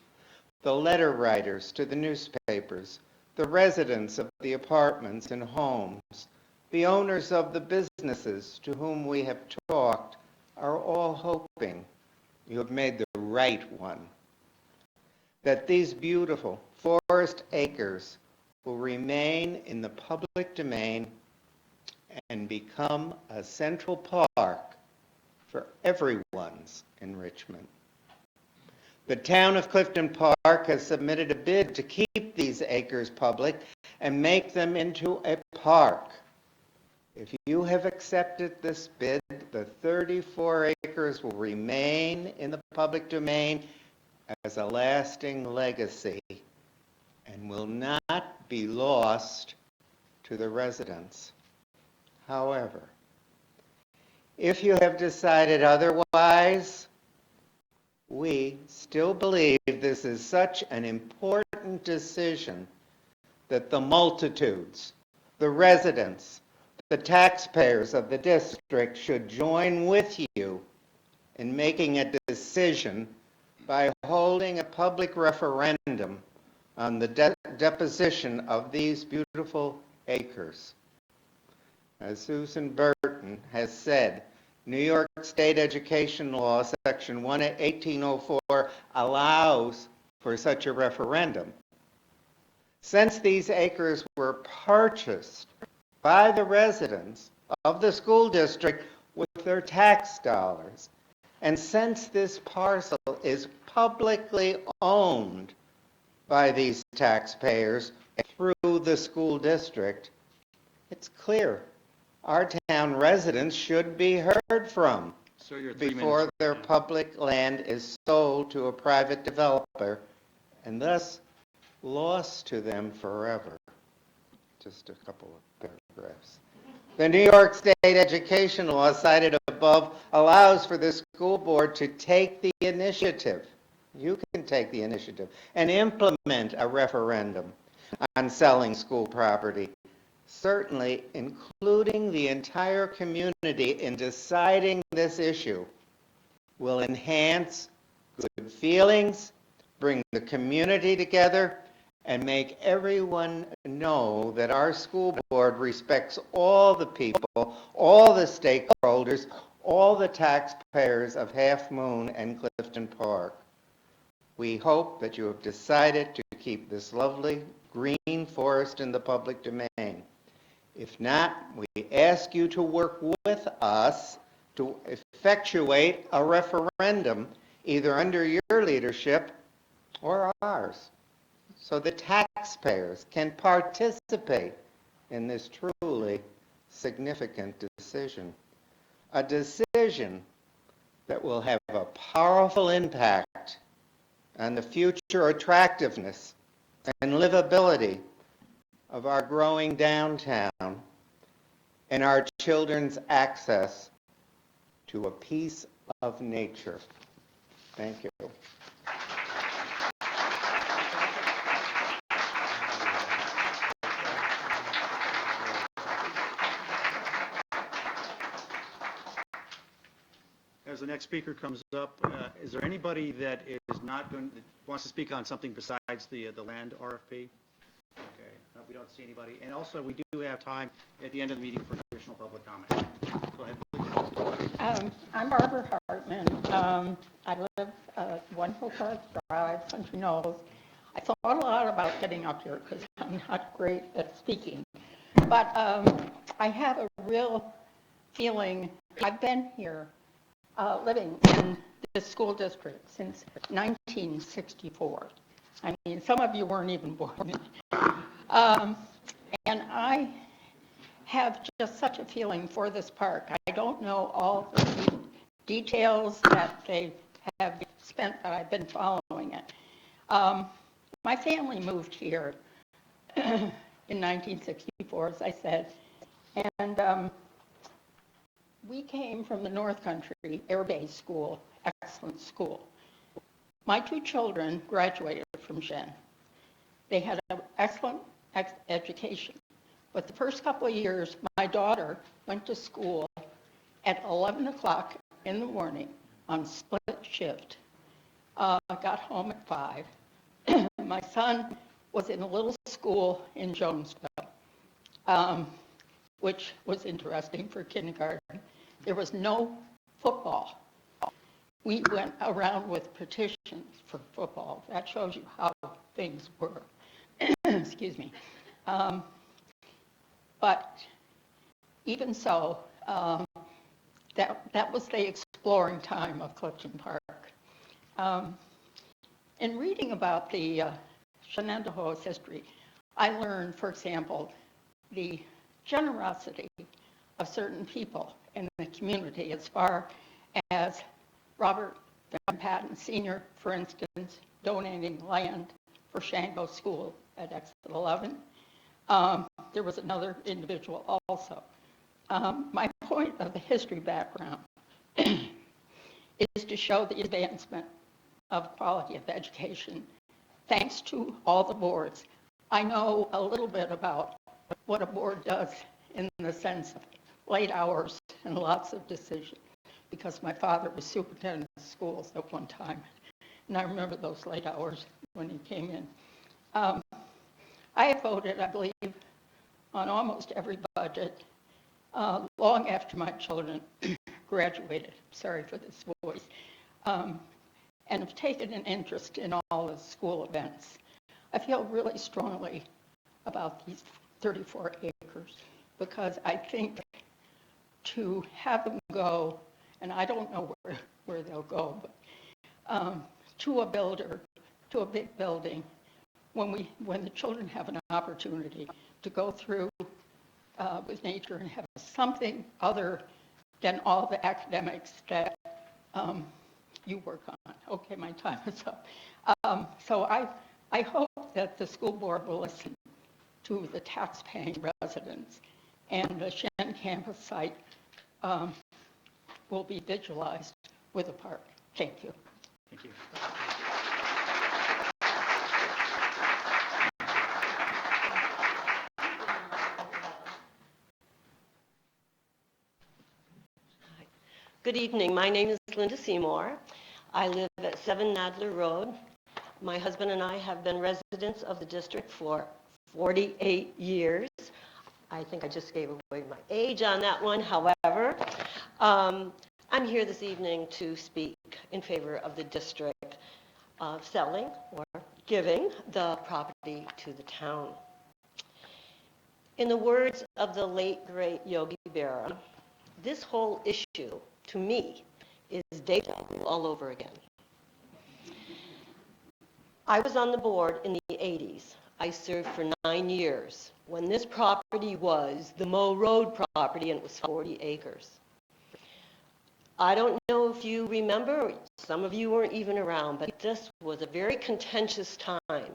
the letter writers to the newspapers, the residents of the apartments and homes, the owners of the businesses to whom we have talked, are all hoping you have made the right one. That these beautiful forest acres will remain in the public domain and become a central park for everyone's enrichment. The town of Clifton Park has submitted a bid to keep these acres public and make them into a park. If you have accepted this bid, the 34 acres will remain in the public domain as a lasting legacy and will not be lost to the residents. However, if you have decided otherwise, we still believe this is such an important decision that the multitudes, the residents, the taxpayers of the district should join with you in making a decision by holding a public referendum on the deposition of these beautiful acres. As Susan Burton has said, New York State Education Law, Section 1804, allows for such a referendum. Since these acres were purchased by the residents of the school district with their tax dollars, and since this parcel is publicly owned by these taxpayers through the school district, it's clear our town residents should be heard from
So you're 3
before
minutes.
their public land is sold to a private developer and thus lost to them forever. Just a couple of paragraphs. The New York State Education Law cited above allows for the school board to take the initiative. You can take the initiative and implement a referendum on selling school property, certainly including the entire community in deciding this issue will enhance good feelings, bring the community together, and make everyone know that our school board respects all the people, all the stakeholders, all the taxpayers of Half Moon and Clifton Park. We hope that you have decided to keep this lovely green forest in the public domain. If not, we ask you to work with us to effectuate a referendum, either under your leadership or ours, so the taxpayers can participate in this truly significant decision. A decision that will have a powerful impact on the future attractiveness and livability of our growing downtown and our children's access to a piece of nature. Thank you.
as the next speaker comes up, is there anybody that is not going, that wants to speak on something besides the land RFP? Okay, we don't see anybody. And also, we do have time at the end of the meeting for additional public comment. Go ahead, please.
I'm Barbara Hartman. I live at 1 Hillcrest Drive, Country Knolls. I thought a lot about getting up here because I'm not great at speaking. But I have a real feeling. I've been here living in this school district since 1964. I mean, some of you weren't even born. And I have just such a feeling for this park. I don't know all the details that they have spent, but I've been following it. My family moved here in 1964, as I said, and we came from the North Country Air Base School, excellent school. My 2 children graduated from Shen. They had an excellent education, but the first couple of years, my daughter went to school at 11 o'clock in the morning on split shift. Got home at 5. My son was in a little school in Jonesville, which was interesting for kindergarten. There was no football. We went around with petitions for football. That shows you how things were. Excuse me. But even so, that was the exploring time of Clifton Park. In reading about the Shenendehowa's history, I learned, for example, the generosity of certain people in the community as far as Robert Van Patten Sr., for instance, donating land for Shango School at Exit 11. There was another individual also. My point of the history background is to show the advancement of quality of education thanks to all the boards. I know a little bit about what a board does in the sense of late hours and lots of decisions, because my father was superintendent of schools at one time, and I remember those late hours when he came in. I have voted, I believe, on almost every budget long after my children graduated. Sorry for this voice. And have taken an interest in all the school events. I feel really strongly about these 34 acres because I think to have them go, and I don't know where they'll go, but to a builder, to a big building, when the children have an opportunity to go through with nature and have something other than all the academics that you work on. Okay, my time is up. So I hope that the school board will listen to the tax-paying residents and the Shen campus site will be visualized with a park. Thank you.
Thank you.
Good evening. My name is Linda Seymour. I live at 7 Nadler Road. My husband and I have been residents of the district for 48 years. I think I just gave away my age on that one. However, I'm here this evening to speak in favor of the district selling or giving the property to the town. In the words of the late, great Yogi Berra, this whole issue, to me, is deja vu all over again. I was on the board in the 80s. I served for 9 years when this property was the Moe Road property, and it was 40 acres. I don't know if you remember, some of you weren't even around, but this was a very contentious time,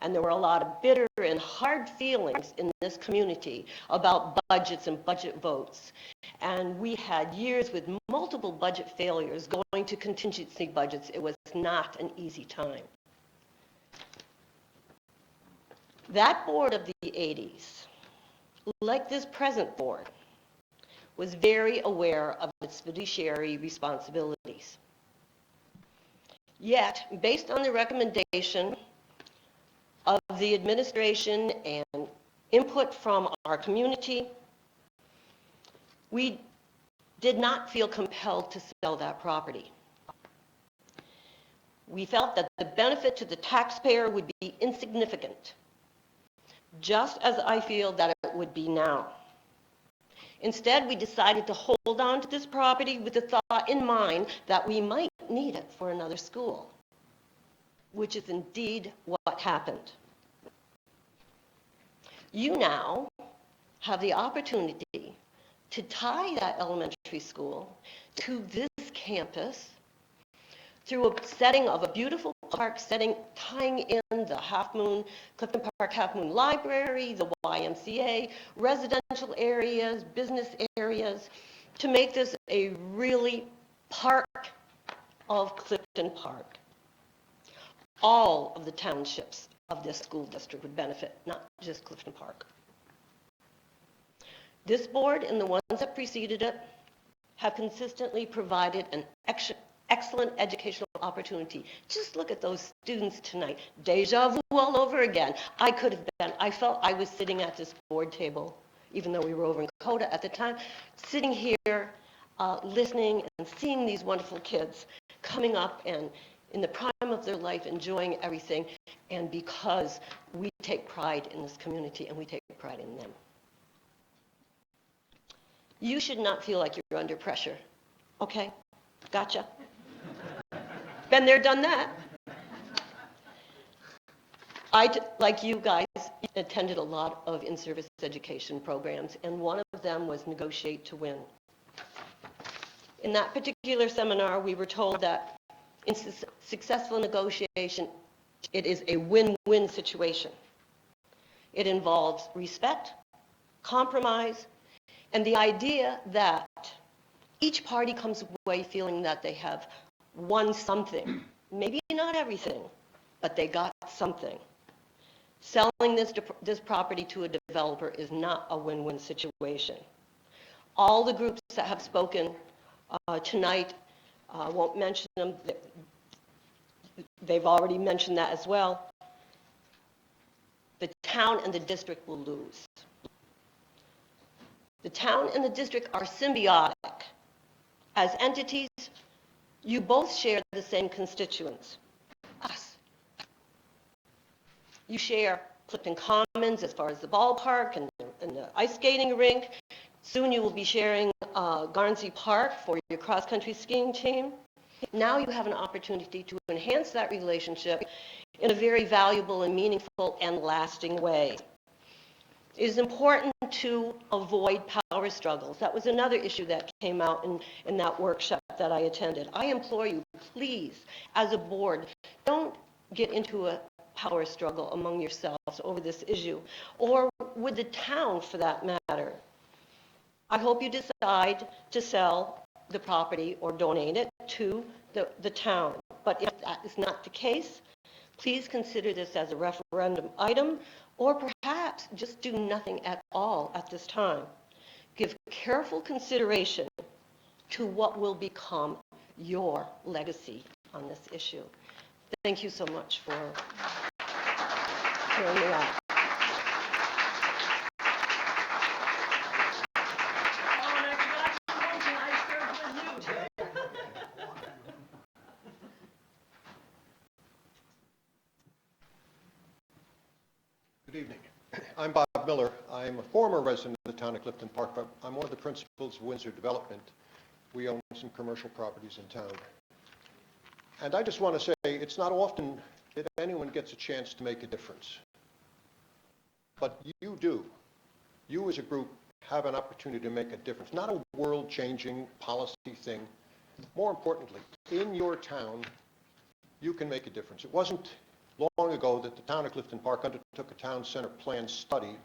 and there were a lot of bitter and hard feelings in this community about budgets and budget votes. And we had years with multiple budget failures going to contingency budgets. It was not an easy time. That board of the 80s, like this present board, was very aware of the its fiduciary responsibilities. Yet, based on the recommendation of the administration and input from our community, we did not feel compelled to sell that property. We felt that the benefit to the taxpayer would be insignificant, just as I feel that it would be now. Instead, we decided to hold on to this property with the thought in mind that we might need it for another school, which is indeed what happened. You now have the opportunity to tie that elementary school to this campus through a setting of a beautiful park setting, tying in the Half Moon, Clifton Park Half Moon Library, the YMCA, residential areas, business areas, to make this a really park of Clifton Park. All of the townships of this school district would benefit, not just Clifton Park. This board and the ones that preceded it have consistently provided an excellent educational opportunity. Just look at those students tonight. Deja vu all over again. I felt I was sitting at this board table, even though we were over in Dakota at the time, sitting here listening and seeing these wonderful kids coming up and in the prime of their life enjoying everything, and because we take pride in this community and we take pride in them. You should not feel like you're under pressure, okay? Gotcha. Been there, done that. Like you guys, attended a lot of in-service education programs, and one of them was Negotiate to Win. In that particular seminar, we were told that in successful negotiation, it is a win-win situation. It involves respect, compromise, and the idea that each party comes away feeling that they have won something. Maybe not everything, but they got something. Selling this property to a developer is not a win-win situation. All the groups that have spoken tonight, won't mention them. They've already mentioned that as well. The town and the district will lose. The town and the district are symbiotic. As entities, you both share the same constituents, us. You share Clifton Commons as far as the ballpark and the ice skating rink. Soon you will be sharing Garnsey Park for your cross-country skiing team. Now you have an opportunity to enhance that relationship in a very valuable and meaningful and lasting way. It is important to avoid power struggles. That was another issue that came out in that workshop that I attended. I implore you, please, as a board, don't get into a power struggle among yourselves over this issue, or with the town for that matter. I hope you decide to sell the property or donate it to the town. But if that is not the case, please consider this as a referendum item, or perhaps just do nothing at all at this time. Give careful consideration to what will become your legacy on this issue. Thank you so much for hearing me out.
Good evening. I'm Bob Miller. I'm a former resident of the town of Clifton Park, but I'm one of the principals of Windsor Development. We own some commercial properties in town. And I just want to say, it's not often that anyone gets a chance to make a difference. But you do. You as a group have an opportunity to make a difference. Not a world-changing policy thing. More importantly, in your town, you can make a difference. It wasn't long ago that the town of Clifton Park undertook a town center plan study,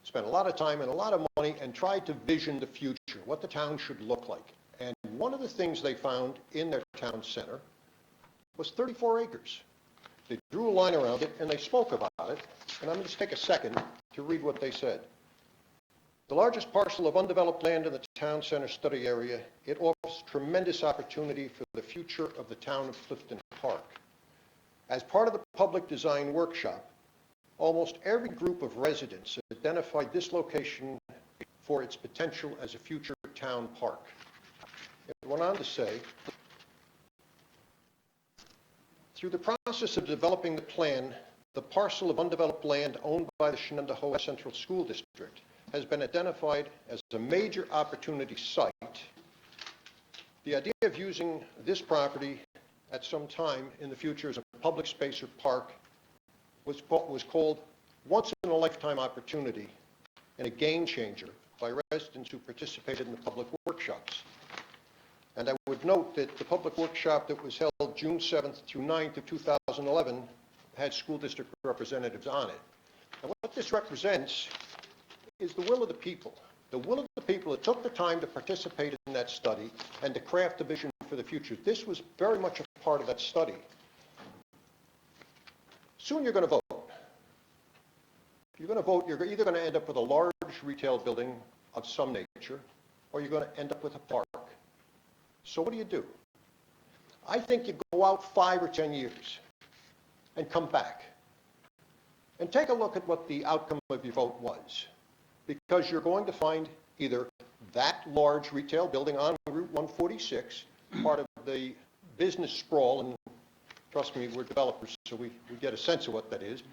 spent a lot of time and a lot of money, and tried to vision the future, what the town should look like. And one of the things they found in their town center was 34 acres. They drew a line around it and they spoke about it, and I'm going to just take a second to read what they said. The largest parcel of undeveloped land in the town center study area, it offers tremendous opportunity for the future of the town of Clifton Park. As part of the public design workshop, almost every group of residents identified this location for its potential as a future town park. It went on to say, through the process of developing the plan, the parcel of undeveloped land owned by the Shenendehowa Central School District has been identified as a major opportunity site. The idea of using this property at some time in the future as a public space or park was called once-in-a-lifetime opportunity and a game changer by residents who participated in the public workshops. And I would note that the public workshop that was held June 7th through 9th of 2011 had school district representatives on it. And what this represents is the will of the people. The will of the people that took the time to participate in that study and to craft a vision for the future. This was very much a part of that study. Soon you're going to vote. You're going to vote, you're either going to end up with a large retail building of some nature, or you're going to end up with a park. So what do? I think you go out 5 or 10 years and come back and take a look at what the outcome of your vote was. Because you're going to find either that large retail building on Route 146, part of the business sprawl, and trust me, we're developers, so we get a sense of what that is.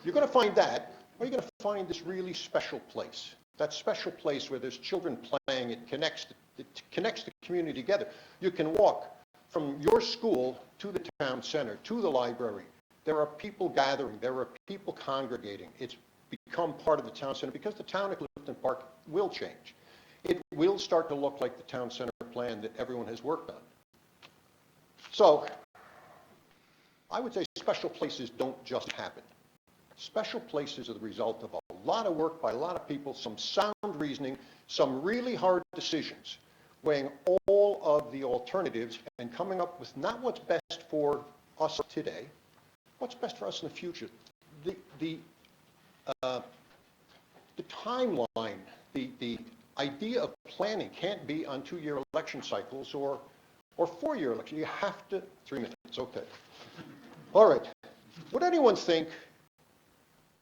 You're going to find that, or you're going to find this really special place. That special place where there's children playing, it connects the community together. You can walk from your school to the town center, to the library. There are people gathering, there are people congregating. It's become part of the town center because the town of Clifton Park will change. It will start to look like the town center plan that everyone has worked on. So, I would say special places don't just happen. Special places are the result of a lot of work by a lot of people, some sound reasoning, some really hard decisions, weighing all of the alternatives and coming up with not what's best for us today, what's best for us in the future. The timeline, the idea of planning can't be on 2-year election cycles or 4-year elections. You have to, 3 minutes, okay. All right. Would anyone think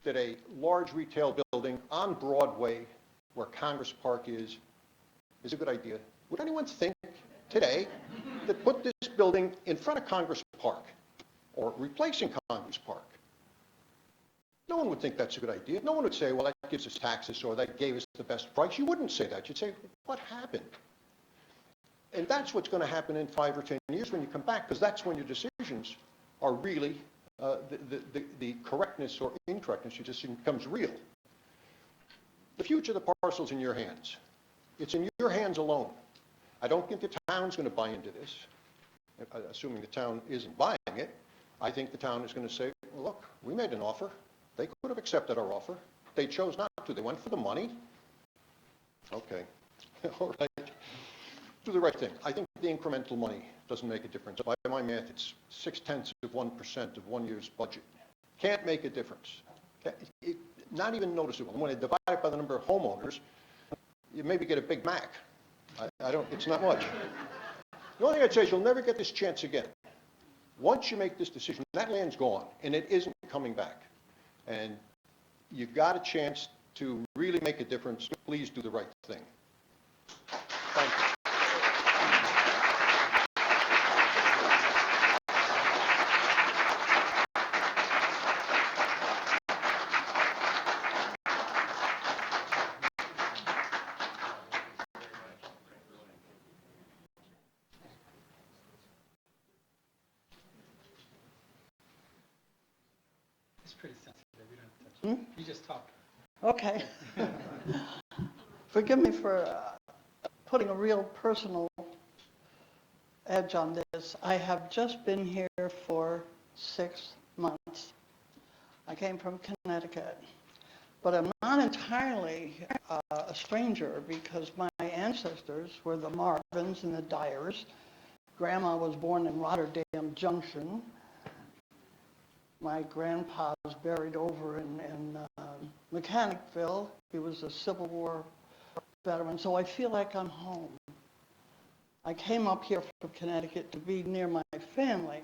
that a large retail building on Broadway, where Congress Park is a good idea? Would anyone think today that put this building in front of Congress Park or replacing Congress Park? No one would think that's a good idea. No one would say, well, that gives us taxes or that gave us the best price. You wouldn't say that. You'd say, what happened? And that's what's going to happen in 5 or 10 years when you come back, because that's when your decisions are really the correctness or incorrectness, your decision becomes real. The future of the parcel's in your hands. It's in your hands alone. I don't think the town's going to buy into this, assuming the town isn't buying it. I think the town is going to say, well, look, we made an offer. They could have accepted our offer. They chose not to. They went for the money. Okay. All right. Do the right thing. I think the incremental money doesn't make a difference. By my math, it's 0.6% of 1 year's budget. Can't make a difference. Not even noticeable. When I divide it by the number of homeowners, you maybe get a Big Mac. It's not much. The only thing I'd say is you'll never get this chance again. Once you make this decision, that land's gone, and it isn't coming back. And you've got a chance to really make a difference. Please do the right thing. Thank you.
It's pretty sensitive. We don't touch it. You just talk.
Okay. Forgive me for putting a real personal edge on this. I have just been here for 6 months. I came from Connecticut, but I'm not entirely a stranger because my ancestors were the Marvins and the Dyers. Grandma was born in Rotterdam Junction. My grandpa was buried over in Mechanicville. He was a Civil War veteran, so I feel like I'm home. I came up here from Connecticut to be near my family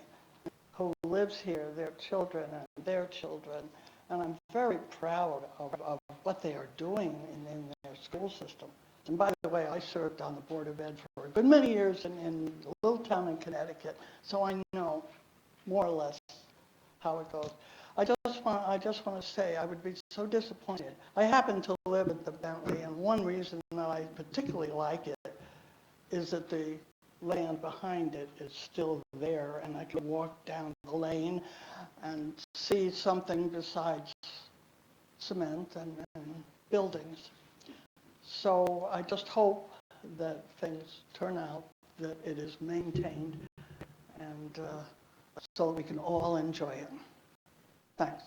who lives here, their children and their children, and I'm very proud of what they are doing in their school system. And by the way, I served on the Board of Ed for a good many years in a little town in Connecticut, so I know more or less how it goes. I just want to say I would be so disappointed. I happen to live at the Bentley, and one reason that I particularly like it is that the land behind it is still there, and I can walk down the lane and see something besides cement and buildings. So I just hope that things turn out, that it is maintained, and so that we can all enjoy it. Thanks.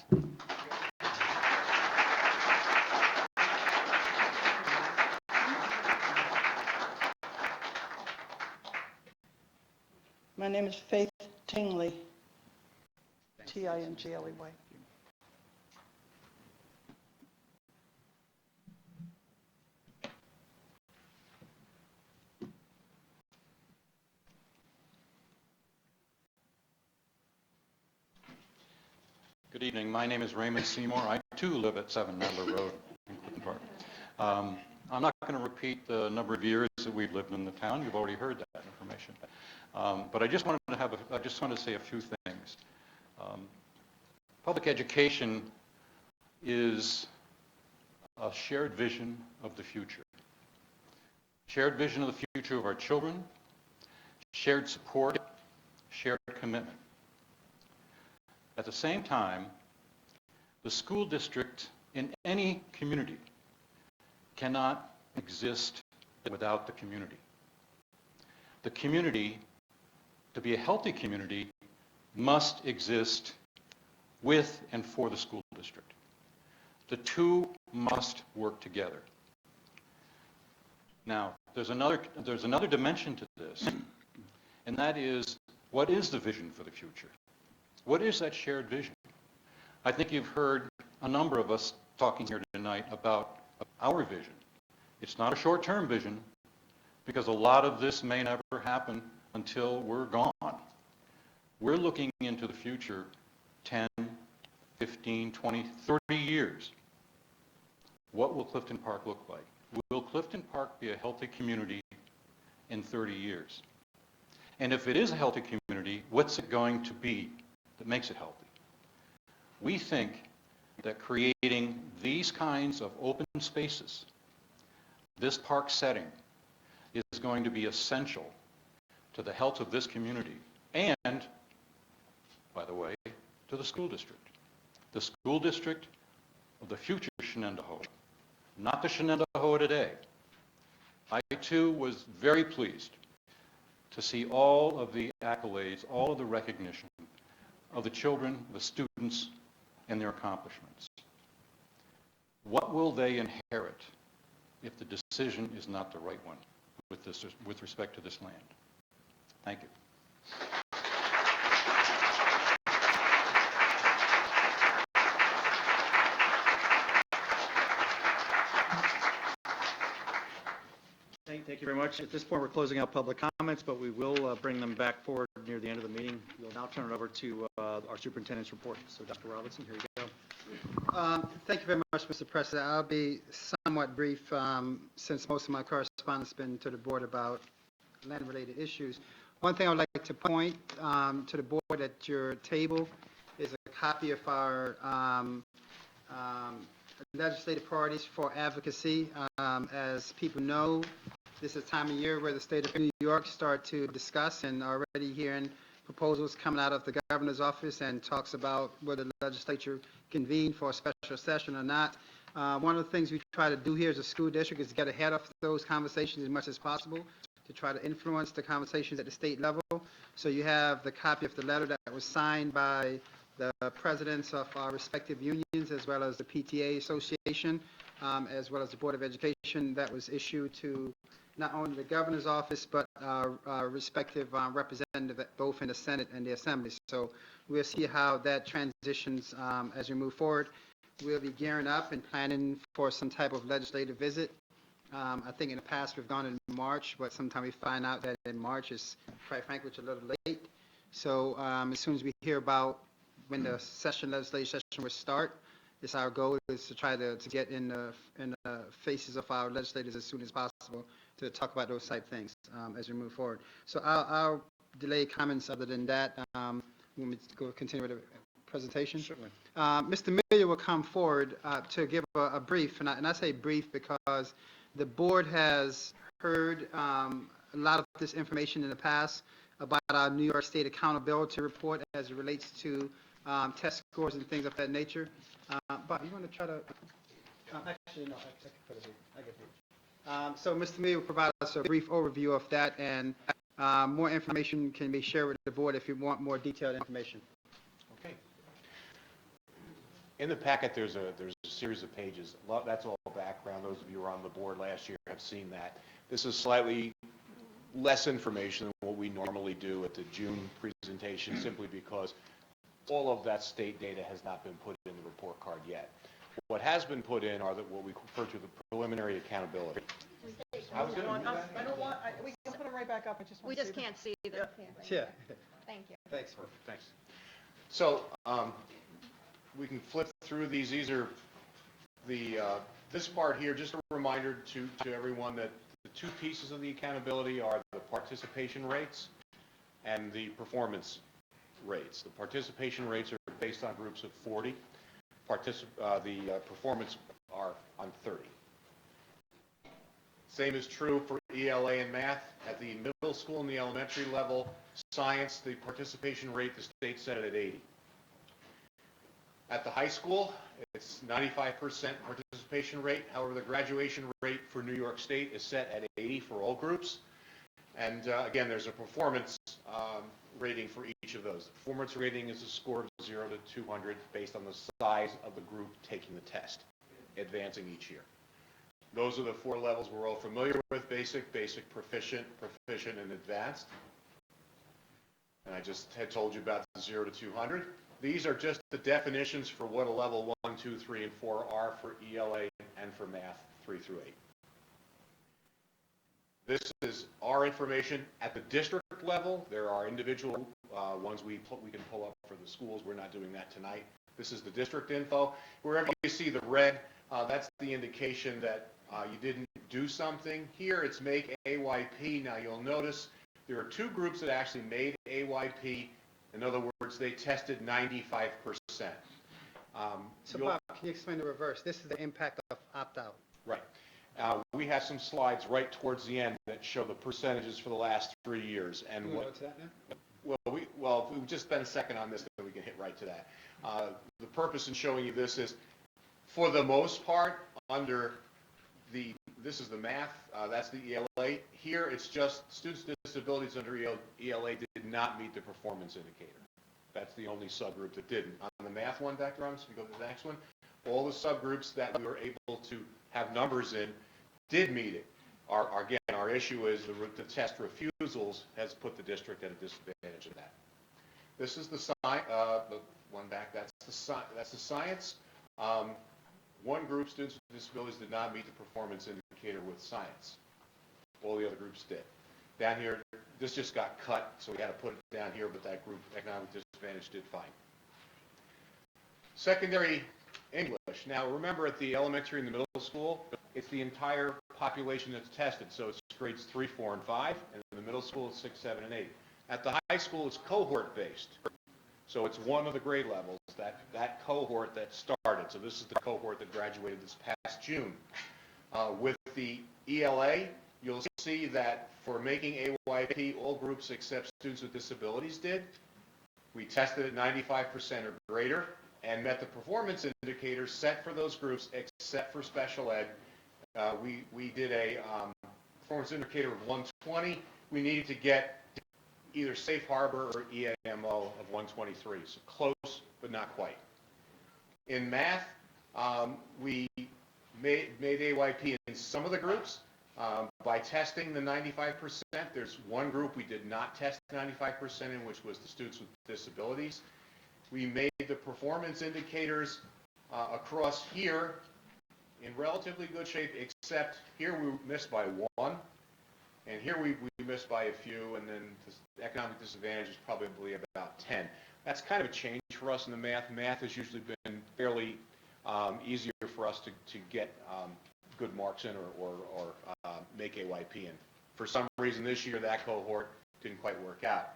My name is Faith Tingley, Tingley.
Good evening. My name is Raymond Seymour. I too live at 7 Nadler Road in Clifton Park. I'm not going to repeat the number of years that we've lived in the town. You've already heard that information. But I just want to say a few things. Public education is a shared vision of the future. Shared vision of the future of our children, shared support, shared commitment. At the same time, the school district in any community cannot exist without the community. The community, to be a healthy community, must exist with and for the school district. The two must work together. Now, there's another dimension to this, and that is, what is the vision for the future? What is that shared vision? I think you've heard a number of us talking here tonight about our vision. It's not a short-term vision, because a lot of this may never happen until we're gone. We're looking into the future 10, 15, 20, 30 years. What will Clifton Park look like? Will Clifton Park be a healthy community in 30 years? And if it is a healthy community, what's it going to be that makes it healthy? We think that creating these kinds of open spaces, this park setting, is going to be essential to the health of this community and, by the way, to the school district. The school district of the future Shenendehowa, not the Shenendehowa today. I, too, was very pleased to see all of the accolades, all of the recognition of the children, the students, and their accomplishments. What will they inherit if the decision is not the right one with respect to this land? Thank you.
Thank you very much. At this point, we're closing out public comments, but we will bring them back forward near the end of the meeting. We'll now turn it over to our superintendent's report. So, Dr. Robinson, here you go.
Thank you very much, Mr. President. I'll be somewhat brief since most of my correspondence has been to the board about land-related issues. One thing I would like to point to the board at your table is a copy of our legislative priorities for advocacy. As people know, this is a time of year where the state of New York start to discuss and already hearing proposals coming out of the governor's office and talks about whether the legislature convene for a special session or not. One of the things we try to do here as a school district is get ahead of those conversations as much as possible to try to influence the conversations at the state level. So you have the copy of the letter that was signed by the presidents of our respective unions, as well as the PTA Association, as well as the Board of Education, that was issued to not only the governor's office, but our respective representatives, both in the Senate and the Assembly. So we'll see how that transitions as we move forward. We'll be gearing up and planning for some type of legislative visit I think in the past we've gone in March, but sometimes we find out that in March is, quite frankly, it's a little late. So as soon as we hear about when the legislative session will start, it's our goal is to try to get in the faces of our legislators as soon as possible to talk about those type things as we move forward. So I'll delay comments other than that. When we go continue with the presentation.
Certainly.
Mr. Miller will come forward to give a brief, and I say brief because the board has heard a lot of this information in the past about our New York State accountability report as it relates to test scores and things of that nature. Bob, you want to try to? Actually, no, I can put it here. I get it. So Mr. Miller will provide us a brief overview of that, and more information can be shared with the board if you want more detailed information.
Okay. In the packet, there's a series of pages. That's all background. Those of you who were on the board last year have seen that. This is slightly less information than what we normally do at the June presentation, simply because all of that state data has not been put in the report card yet. What has been put in are what we refer to the preliminary accountability.
I don't want, we can put them right back up. I just want
We
to
just
see them.
can't see them.
Yeah.
Thank you.
Thanks.
Thanks. So we can flip through these. These are this part here, just a reminder to everyone that the two pieces of the accountability are the participation rates and the performance rates. The participation rates are based on groups of 40. The performance are on 30. Same is true for ELA and math. At the middle school and the elementary level, science, the participation rate, the state set it at 80. At the high school, it's 95% participation rate. However, the graduation rate for New York State is set at 80 for all groups. And again, there's a performance rating for each of those. The performance rating is a score of 0 to 200 based on the size of the group taking the test, advancing each year. Those are the four levels we're all familiar with: basic, proficient, and advanced. And I just had told you about the 0 to 200. These are just the definitions for what a level 1, 2, 3, and 4 are for ELA and for math 3 through 8. This is our information at the district level. There are individual ones we can pull up for the schools. We're not doing that tonight. This is the district info. Wherever you see the red, that's the indication that you didn't do something. Here it's make AYP. Now you'll notice there are two groups that actually made AYP. In other words, they tested 95%.
So Bob, can you explain the reverse? This is the impact of opt-out.
Right. We have some slides right towards the end that show the percentages for the last 3 years. And
Can we go to that now?
Well, if we just spend a second on this, then we can hit right to that. The purpose in showing you this is, for the most part, this is the math, that's the ELA. Here, it's just students with disabilities under ELA did not meet the performance indicator. That's the only subgroup that didn't. On the math one, Dr. Ramos, if you go to the next one, all the subgroups that we were able to have numbers in did meet it. Our issue is the test refusals has put the district at a disadvantage of that. This is the one back. That's the science. One group, students with disabilities, did not meet the performance indicator with science. All the other groups did. Down here, this just got cut, so we had to put it down here, but that group, economic disadvantage, did fine. Secondary English. Now, remember, at the elementary and the middle school, it's the entire population that's tested. So it's grades 3, 4, and 5, and in the middle school, it's 6, 7, and 8. At the high school, it's cohort-based. So it's one of the grade levels, that cohort that started. So this is the cohort that graduated this past June. With the ELA, you'll see that for making AYP, all groups except students with disabilities did. We tested at 95% or greater and met the performance indicators set for those groups except for special ed. We did a performance indicator of 120. We needed to get either Safe Harbor or EAMO of 123, so close but not quite. In math, we made AYP in some of the groups by testing the 95%. There's one group we did not test 95% in, which was the students with disabilities. We made the performance indicators across here in relatively good shape, except here we missed by one, and here we missed by a few, and then the economic disadvantage is probably about 10. That's kind of a change for us in the math. Math has usually been fairly easier for us to get good marks in or make AYP in. For some reason this year that cohort didn't quite work out.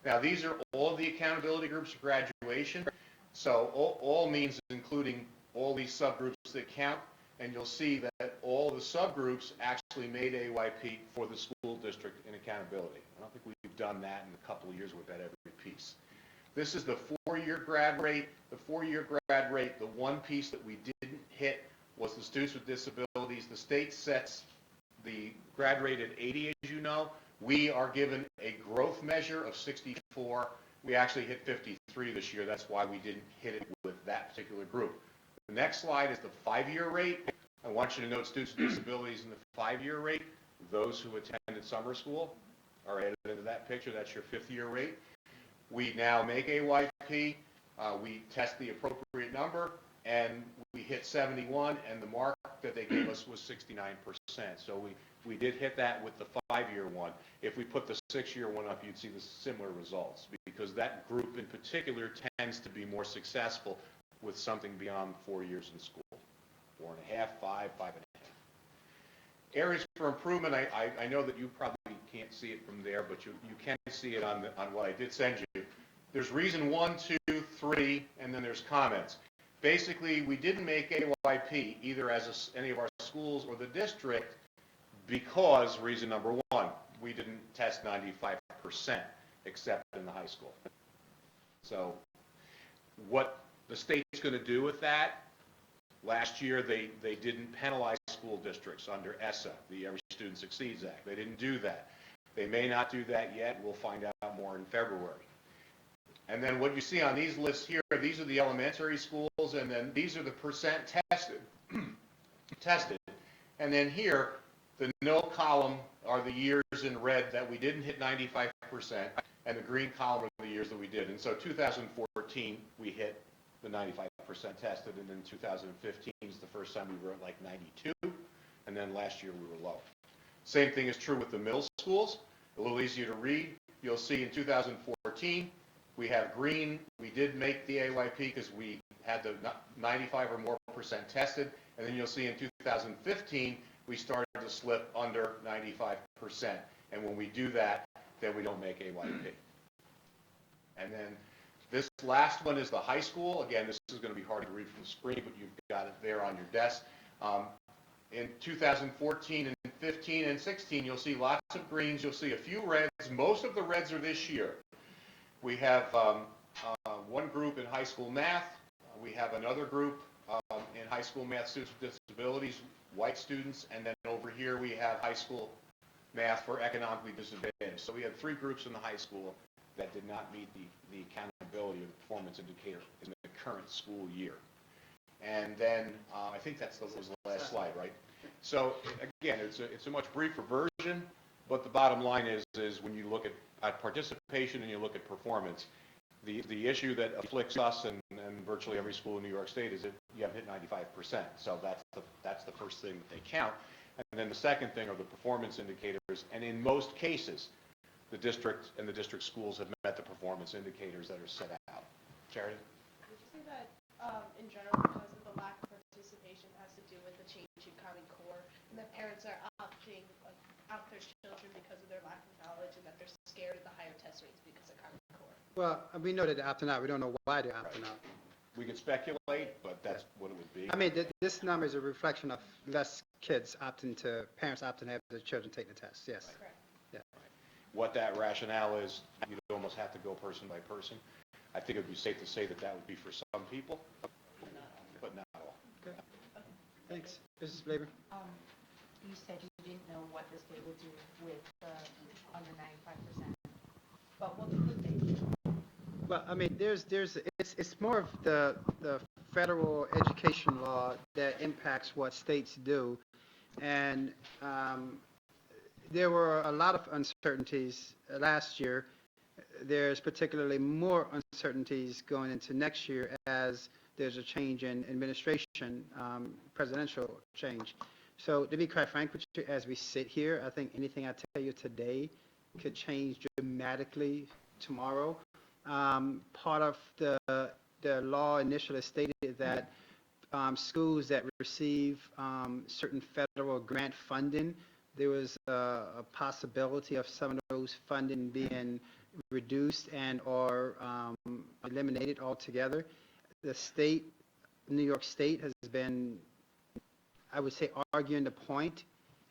Now these are all of the accountability groups for graduation, so all means including all these subgroups that count, and you'll see that all the subgroups actually made AYP for the school district in accountability. I don't think we've done that in a couple of years. We've had every piece. This is the 4-year grad rate. The 4-year grad rate, the one piece that we didn't hit was the students with disabilities. The state sets the grad rate at 80, as you know. We are given a growth measure of 64. We actually hit 53 this year. That's why we didn't hit it with that particular group. The next slide is the 5-year rate. I want you to note students with disabilities in the 5-year rate. Those who attended summer school are added into that picture. That's your 5th-year rate. We now make AYP. We test the appropriate number, and we hit 71, and the mark that they gave us was 69%. So we did hit that with the 5-year one. If we put the 6-year one up, you'd see the similar results, because that group in particular tends to be more successful with something beyond 4 years in school. 4.5, 5, 5.5. Areas for improvement, I know that you probably can't see it from there, but you can see it on what I did send you. There's reason 1, 2, 3, and then there's comments. Basically, we didn't make AYP either as any of our schools or the district because reason number 1, we didn't test 95% except in the high school. So what the state's going to do with that, last year they didn't penalize school districts under ESSA, the Every Student Succeeds Act. They didn't do that. They may not do that yet. We'll find out more in February. And then what you see on these lists here, these are the elementary schools, and then these are the percent tested. And then here, the no column are the years in red that we didn't hit 95%, and the green column are the years that we did. And so 2014, we hit the 95% tested, and then 2015 is the first time we were at like 92, and then last year we were low. Same thing is true with the middle schools. A little easier to read. You'll see in 2014, we have green. We did make the AYP because we had the 95 or more percent tested. And then you'll see in 2015, we started to slip under 95%. And when we do that, then we don't make AYP. And then this last one is the high school. Again, this is going to be hard to read from the screen, but you've got it there on your desk. In 2014 and 15 and 16, you'll see lots of greens. You'll see a few reds. Most of the reds are this year. We have one group in high school math. We have another group in high school math students with disabilities, white students, and then over here we have high school math for economically disadvantaged. So we had 3 groups in the high school that did not meet the accountability or the performance indicator in the current school year. And then I think that was the last slide, right? So again, it's a much briefer version, but the bottom line is when you look at participation and you look at performance, the issue that afflicts us and virtually every school in New York State is that you haven't hit 95%. So that's the first thing that they count. And then the second thing are the performance indicators. And in most cases, the district and the district schools have met the performance indicators that are set out. Charity?
Would you say that in general, because of the lack of participation, has to do with the change in Common Core, and that parents are opting out their children because of their lack of knowledge, and that they're scared of the higher test rates because of Common Core?
Well, we know that they're opting out. We don't know why they're opting out.
We could speculate, but that's what it would be.
I mean, this number is a reflection of less kids parents opting to have their children take the test, yes.
Correct.
Yeah.
What that rationale is, you'd almost have to go person by person. I think it would be safe to say that would be for some people, but not all.
Okay. Thanks. Mrs. Blaber?
You said you didn't know what the state would do with under 95%. But what could they do?
Well, I mean, it's more of the federal education law that impacts what states do, and there were a lot of uncertainties last year. There's particularly more uncertainties going into next year as there's a change in administration, presidential change. So to be quite frank with you, as we sit here, I think anything I tell you today could change dramatically tomorrow. Part of the law initially stated that schools that receive certain federal grant funding, there was a possibility of some of those funding being reduced and or eliminated altogether. The state, New York State, has been, I would say, arguing the point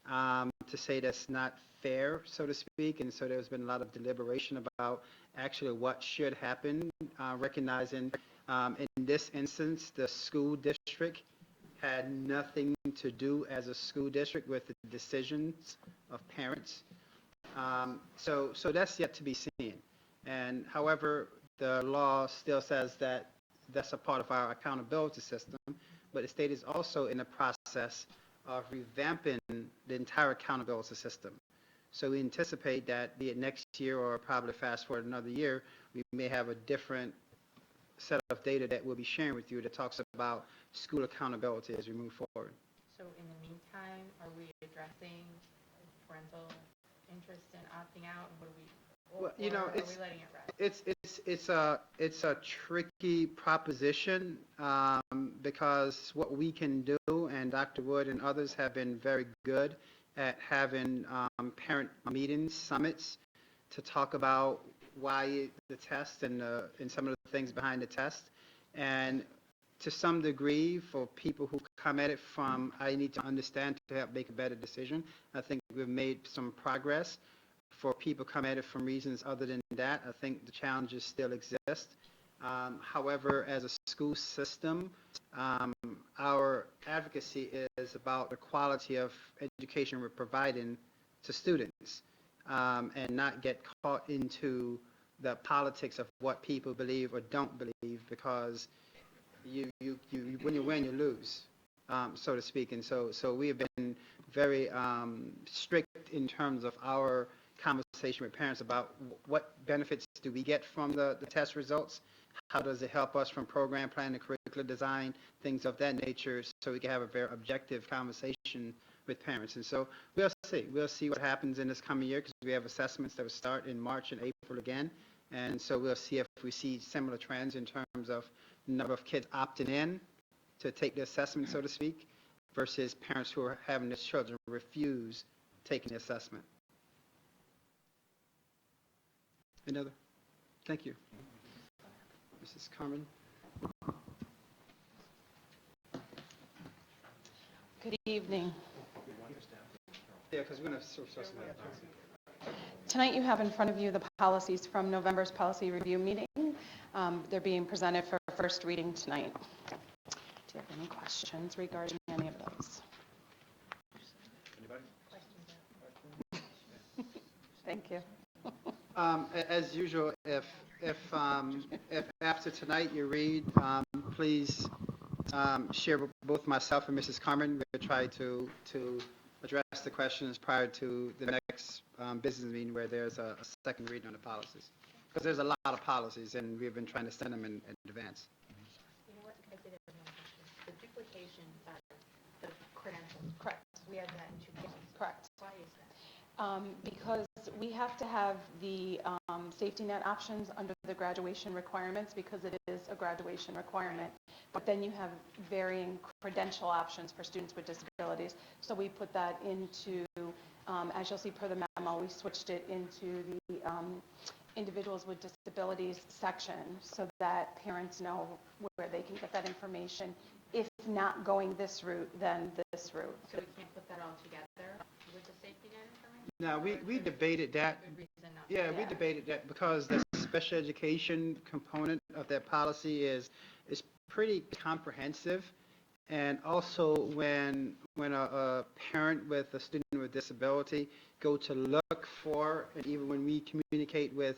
to say that's not fair, so to speak, and so there's been a lot of deliberation about actually what should happen, recognizing in this instance the school district had nothing to do as a school district with the decisions of parents. So that's yet to be seen. And however, the law still says that that's a part of our accountability system, but the state is also in the process of revamping the entire accountability system. So we anticipate that be it next year or probably fast forward another year, we may have a different set of data that we'll be sharing with you that talks about school accountability as we move forward.
So in the meantime, are we addressing parental interest in opting out? What are we,
Well, you know,
or are we letting it rest?
it's a tricky proposition because what we can do, and Dr. Wood and others have been very good at having parent meetings, summits, to talk about why the test and some of the things behind the test. And to some degree, for people who come at it from, I need to understand to help make a better decision, I think we've made some progress. For people come at it from reasons other than that, I think the challenges still exist. However, as a school system, our advocacy is about the quality of education we're providing to students and not get caught into the politics of what people believe or don't believe, because you when you win, you lose, so to speak. And so we have been very strict in terms of our conversation with parents about what benefits do we get from the test results, how does it help us from program planning, curricular design, things of that nature, so we can have a very objective conversation with parents. And so we'll see what happens in this coming year, because we have assessments that will start in March and April again. And so we'll see if we see similar trends in terms of number of kids opting in to take the assessment, so to speak, versus parents who are having their children refuse taking the assessment. Another? Thank you. Mrs. Carmen?
Good evening.
Yeah, because we're going to sort something out.
Tonight you have in front of you the policies from November's policy review meeting. They're being presented for first reading tonight. Do you have any questions regarding any of those?
Anybody?
Thank you.
As usual, if after tonight you read, please share with both myself and Mrs. Carmen. We'll try to address the questions prior to the next business meeting where there's a second reading on the policies. Because there's a lot of policies, and we've been trying to send them in advance.
You know what, I say that one question. The duplication of the credentials.
Correct.
We have that in 2 cases.
Correct.
Why is that?
Because we have to have the safety net options under the graduation requirements, because it is a graduation requirement. But then you have varying credential options for students with disabilities. So we put that into, as you'll see per the memo, we switched it into the individuals with disabilities section so that parents know where they can get that information. If not going this route, then this route.
So we can't put that all together with the safety net information?
Now, we debated that. Yeah, we debated that because the special education component of that policy is pretty comprehensive. And also when a parent with a student with disability go to look for, and even when we communicate with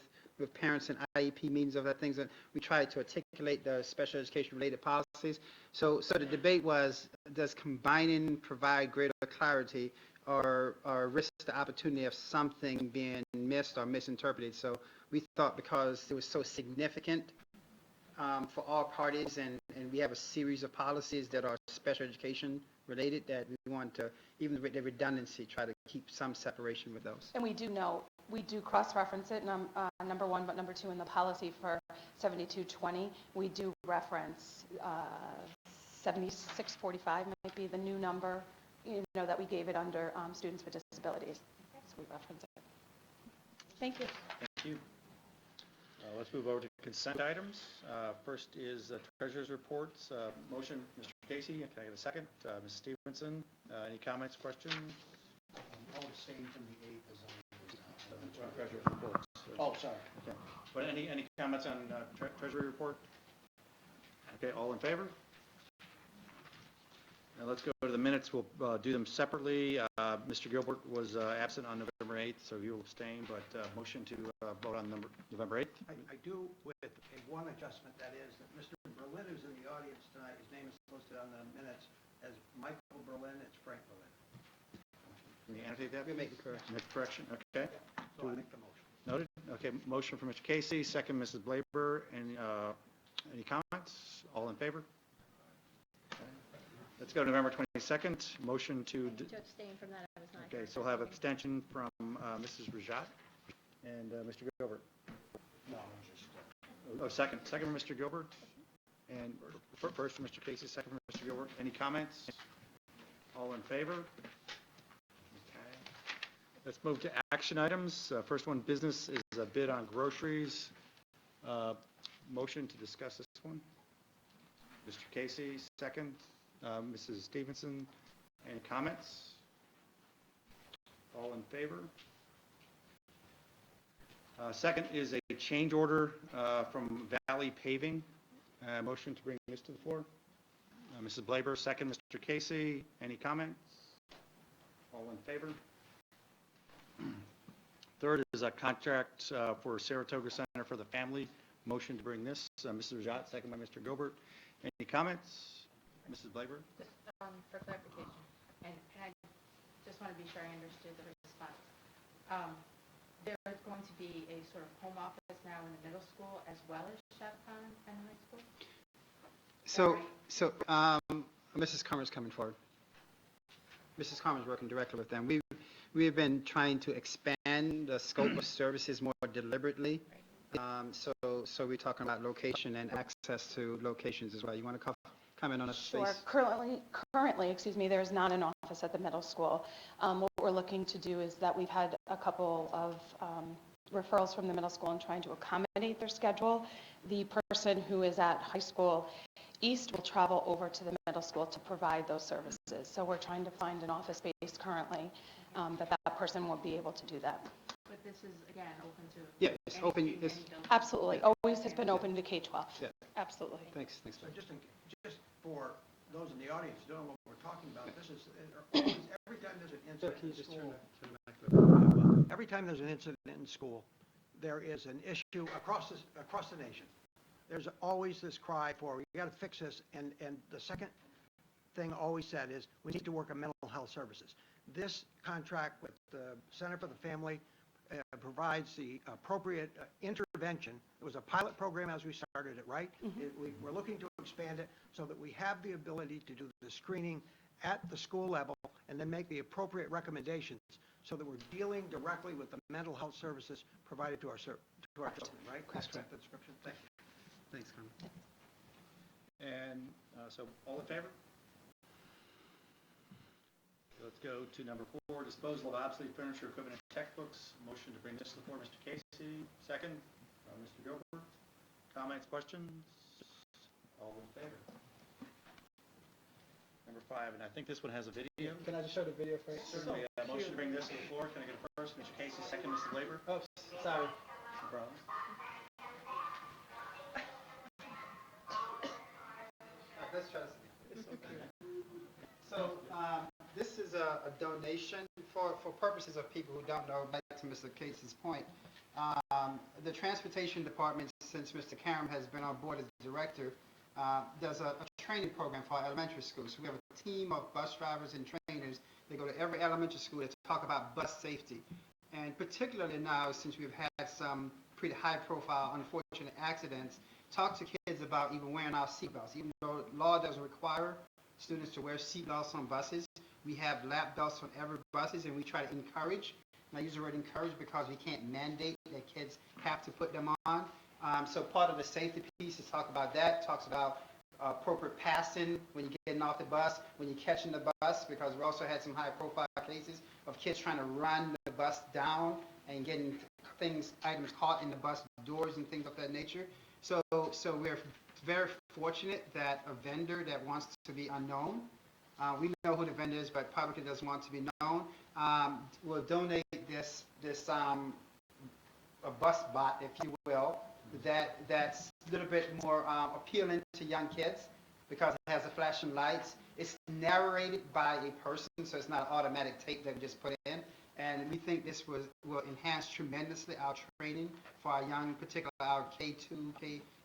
parents in IEP meetings of that things, and we try to articulate the special education related policies. So the debate was, does combining provide greater clarity or risk the opportunity of something being missed or misinterpreted? So we thought because it was so significant for all parties, and we have a series of policies that are special education related that we want to, even with the redundancy, try to keep some separation with those.
And we do cross-reference it, number one, but number two, in the policy for 7220, we do reference 7645 might be the new number, that we gave it under students with disabilities. So we reference it. Thank you.
Thank you. Let's move over to consent items. First is treasurer's reports. Motion, Mr. Casey, can I get a second? Ms. Stevenson, any comments, questions?
All the same from the 8th as I was.
Treasurer's reports.
Oh, sorry.
Okay. But any comments on treasury report? Okay, all in favor? Now let's go to the minutes. We'll do them separately. Mr. Gilbert was absent on November 8th, so he will abstain, but motion to vote on November 8th?
I do with one adjustment, that is that Mr. Berlin, who's in the audience tonight, his name is posted on the minutes as Michael Berlin, it's Frank Berlin.
Can you annotate that?
We'll make a correction.
Make a correction, okay.
So I make the motion.
Noted. Okay, motion from Mr. Casey, second Mrs. Blaber. Any comments? All in favor? Okay. Let's go to November 22nd. Motion to...
To abstain from that, I was not.
Okay, so we'll have abstention from Mrs. Rajat and Mr. Gilbert.
No,
Second from Mr. Gilbert. And first from Mr. Casey, second from Mr. Gilbert. Any comments? All in favor? Okay. Let's move to action items. First one, business, is a bid on groceries. Motion to discuss this one. Mr. Casey, second. Mrs. Stevenson, any comments? All in favor? Second is a change order from Valley Paving. Motion to bring this to the floor. Mrs. Blaber, second. Mr. Casey, any comments? All in favor? Third is a contract for Saratoga Center for the Family. Motion to bring this. Mrs. Rajat, second by Mr. Gilbert. Any comments? Mrs. Blaber?
Just for clarification, and I just want to be sure I understood the response. There's going to be a sort of home office now in the middle school as well as Chappaqua and high school?
So Mrs. Carmer's coming forward. Mrs. Carmer's working directly with them. We have been trying to expand the scope of services more deliberately. So we're talking about location and access to locations as well. You want to comment on that,
Sure.
please?
Currently, there is not an office at the middle school. What we're looking to do is that we've had a couple of referrals from the middle school and trying to accommodate their schedule. The person who is at high school east will travel over to the middle school to provide those services. So we're trying to find an office space currently that person will be able to do that.
But this is, again, open to...
Yeah, it's open.
Absolutely. Always has been open to K-12.
Yeah.
Absolutely.
Thanks.
So just for those in the audience who don't know what we're talking about, this is always, every time there's an incident
Can you
in
just
school,
turn the
every time there's an incident in school, there is an issue across the nation. There's always this cry for, we got to fix this, and the second thing always said is, we need to work on mental health services. This contract with the Center for the Family provides the appropriate intervention. It was a pilot program as we started it, right? We're looking to expand it so that we have the ability to do the screening at the school level and then make the appropriate recommendations so that we're dealing directly with the mental health services provided to our children, right? That's the description. Thank you.
Thanks, Carmen.
And so all in favor? Let's go to number 4, disposal of obsolete furniture, equipment, and textbooks. Motion to bring this to the floor, Mr. Casey. Second, Mr. Gilbert. Comments, questions? All in favor? Number 5, and I think this one has a video.
Can I just show the video first?
Certainly. Motion to bring this to the floor. Can I get a first? Mr. Casey, second, Mrs. Blaber.
Oh, sorry.
No problem.
Let's try to see. It's okay. So this is a donation for purposes of people who don't know, back to Mr. Casey's point. The Transportation Department, since Mr. Karam has been on board as director, does a training program for our elementary schools. So we have a team of bus drivers and trainers. They go to every elementary school to talk about bus safety. And particularly now, since we've had some pretty high-profile, unfortunate accidents, talk to kids about even wearing our seatbelts. Even though law doesn't require students to wear seatbelts on buses, we have lap belts on every buses, and we try to encourage. And I use the word encourage because we can't mandate that kids have to put them on. So part of the safety piece is talk about that, talks about appropriate passing when you're getting off the bus, when you're catching the bus, because we also had some high-profile cases of kids trying to run the bus down and getting items caught in the bus doors and things of that nature. So we're very fortunate that a vendor that wants to be unknown, we know who the vendor is, but publicly doesn't want to be known, will donate this a bus bot, if you will, that's a little bit more appealing to young kids because it has the flashing lights. It's narrated by a person, so it's not an automatic tape that we just put in. And we think this will enhance tremendously our training for our young, particularly our K2,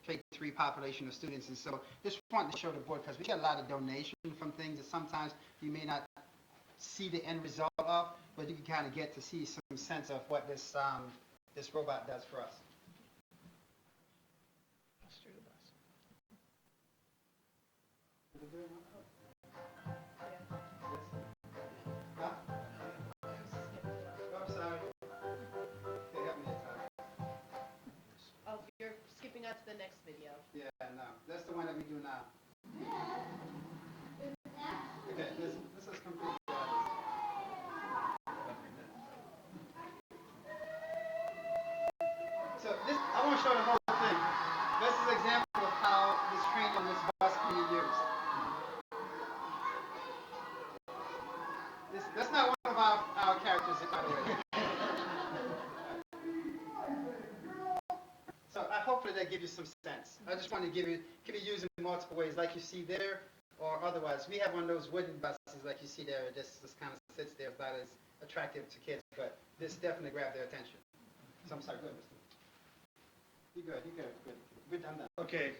K3 population of students. And so just wanted to show the board because we get a lot of donation from things that sometimes you may not see the end result of, but you can kind of get to see some sense of what this robot does for us. Huh? I'm sorry. Okay, help me this time.
Oh, you're skipping out to the next video.
Yeah, no. That's the one that we do now. Okay, this is completely So I want to show the whole thing. This is an example of how this training on this bus can be used. That's not one of our characters, by the way. So hopefully that gives you some sense. I just want to can be used in multiple ways, like you see there, or otherwise. We have one of those wooden buses like you see there. It just kind of sits there. It's not as attractive to kids, but this definitely grabbed their attention. So I'm sorry, go ahead, Mr. You good. Good, I'm done.
Okay,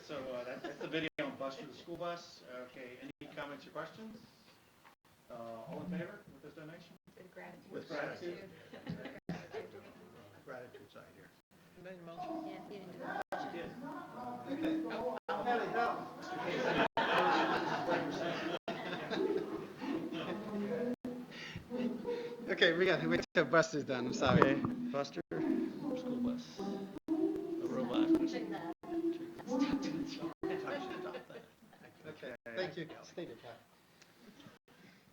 so that's the video on Bus for the School Bus. Okay, any comments or questions? All in favor with this donation?
With gratitude.
With gratitude?
Gratitude side here.
Yes, you didn't do that.
Okay. Kelly, help. Okay, we got to wait till Buster's done. I'm sorry.
Okay, Buster, school bus, a robot.
Okay, thank you. Stay there, Pat.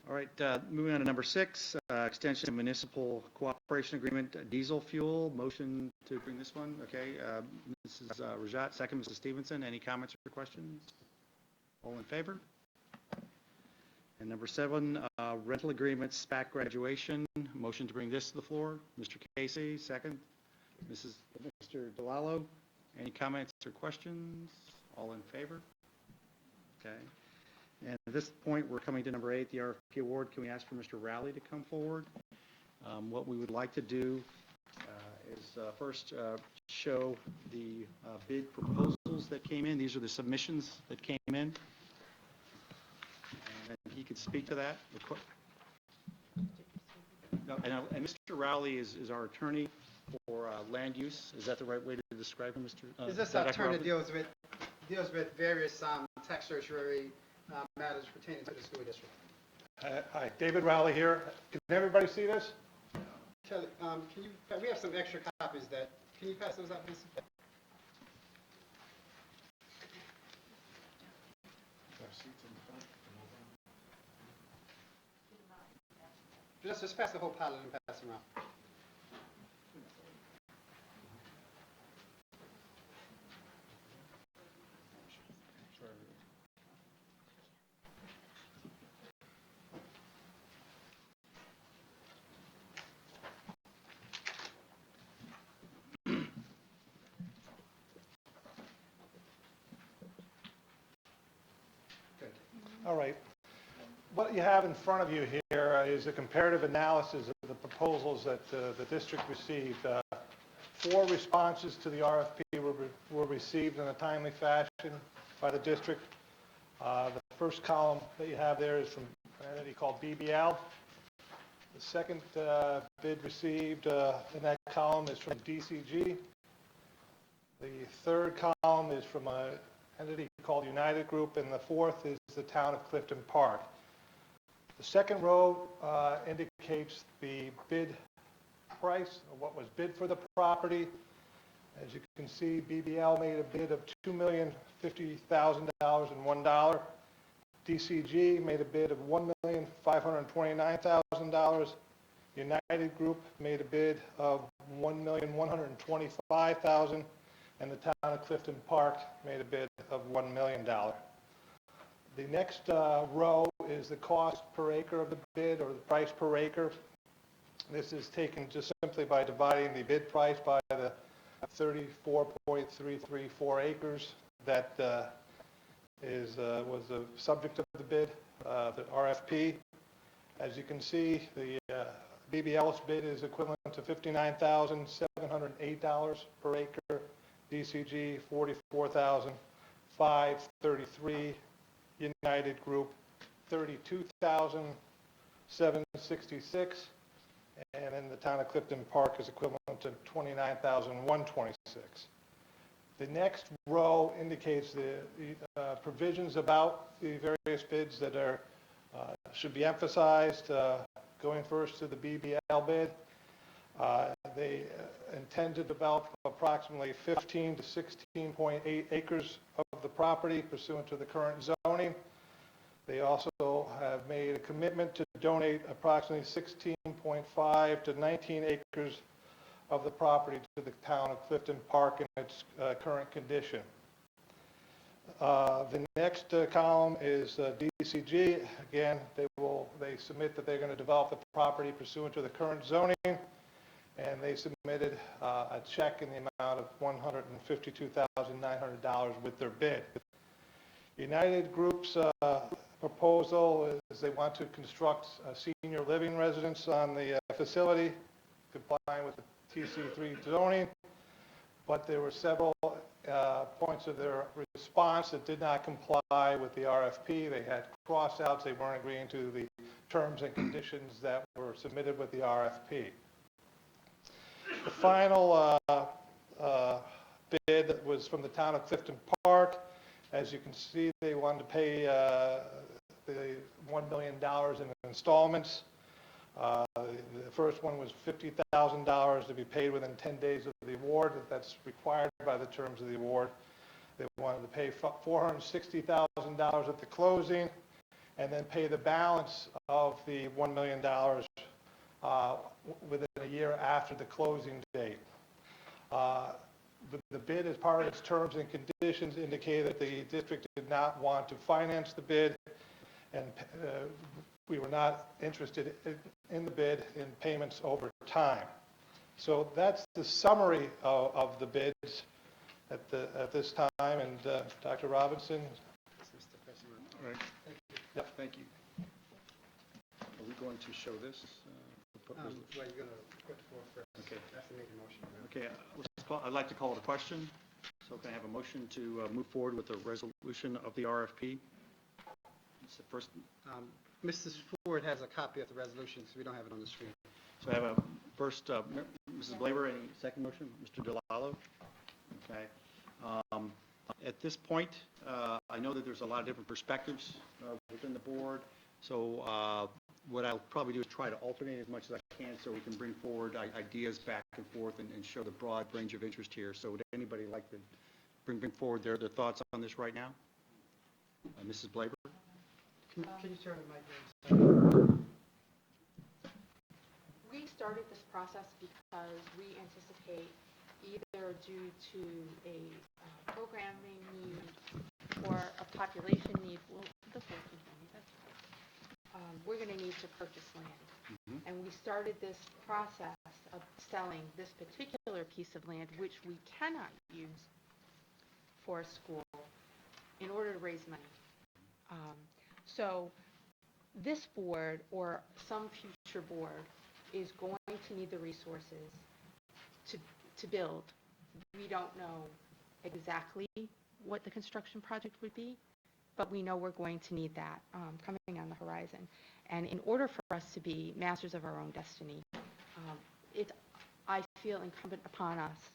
All right, moving on to number 6, extension of municipal cooperation agreement, diesel fuel. Motion to bring this one. Okay, Mrs. Rajat, second, Mrs. Stevenson. Any comments or questions? All in favor? And number 7, rental agreement, SPAC graduation. Motion to bring this to the floor. Mr. Casey, second. Mr. DeLallo. Any comments or questions? All in favor? Okay. And at this point, we're coming to number 8, the RFP award. Can we ask for Mr. Rowley to come forward? What we would like to do is first show the bid proposals that came in. These are the submissions that came in. And he could speak to that. And Mr. Rowley is our attorney for land use. Is that the right way to describe him, Mr.?
Is this attorney deals with various tax certiorari matters pertaining to the school district?
Hi, David Rowley here. Can everybody see this?
Kelly, we have some extra copies can you pass those out, please? Just pass the whole palette and pass them out.
All right. What you have in front of you here is a comparative analysis of the proposals that the district received. 4 responses to the RFP were received in a timely fashion by the district. The first column that you have there is from an entity called BBL. The second bid received in that column is from DCG.
The third column is from an entity called United Group, and the fourth is the town of Clifton Park. The second row indicates the bid price, or what was bid for the property. As you can see, BBL made a bid of $2,050,001. DCG made a bid of $1,529,000. United Group made a bid of $1,125,000, and the town of Clifton Park made a bid of $1 million. The next row is the cost per acre of the bid, or the price per acre. This is taken just simply by dividing the bid price by the 34.334 acres that was the subject of the bid, the RFP. As you can see, the BBL's bid is equivalent to $59,708 per acre. DCG $44,533. United Group $32,766. And then the town of Clifton Park is equivalent to $29,126. The next row indicates the provisions about the various bids that are should be emphasized. Going first to the BBL bid, they intend to develop approximately 15 to 16.8 acres of the property pursuant to the current zoning. They also have made a commitment to donate approximately 16.5 to 19 acres of the property to the town of Clifton Park in its current condition. The next column is DCG. Again, they submit that they're going to develop the property pursuant to the current zoning, and they submitted a check in the amount of $152,900 with their bid. United Group's proposal is they want to construct a senior living residence on the facility, complying with the TC3 zoning, but there were several points of their response that did not comply with the RFP. They had cross-outs. They weren't agreeing to the terms and conditions that were submitted with the RFP. The final bid was from the town of Clifton Park. As you can see, they wanted to pay the $1 million in installments. The first one was $50,000 to be paid within 10 days of the award. That's required by the terms of the award. They wanted to pay $460,000 at the closing, and then pay the balance of the $1 million within a year after the closing date. The bid, as part of its terms and conditions, indicated that the district did not want to finance the bid, and we were not interested in the bid in payments over time. So that's the summary of the bids at this time. And Dr. Robinson.
All right. Yep, thank you. Are we going to show this?
Well, you're going to put forth first.
Okay.
I have to make a motion.
Okay, I'd like to call it a question. So can I have a motion to move forward with the resolution of the RFP? It's the first.
Mrs. Ford has a copy of the resolution, so we don't have it on the screen.
So I have a first, Mrs. Blaber, any second motion? Mr. DeLallo? Okay. At this point, I know that there's a lot of different perspectives within the board. So what I'll probably do is try to alternate as much as I can so we can bring forward ideas back and forth and show the broad range of interest here. So would anybody like to bring forward their thoughts on this right now? Mrs. Blaber?
Can you turn the mic on?
We started this process because we anticipate, either due to a programming need or a population need, we're going to need to purchase land. And we started this process of selling this particular piece of land, which we cannot use for a school, in order to raise money. So this board, or some future board, is going to need the resources to build. We don't know exactly what the construction project would be, but we know we're going to need that coming on the horizon. And in order for us to be masters of our own destiny, I feel incumbent upon us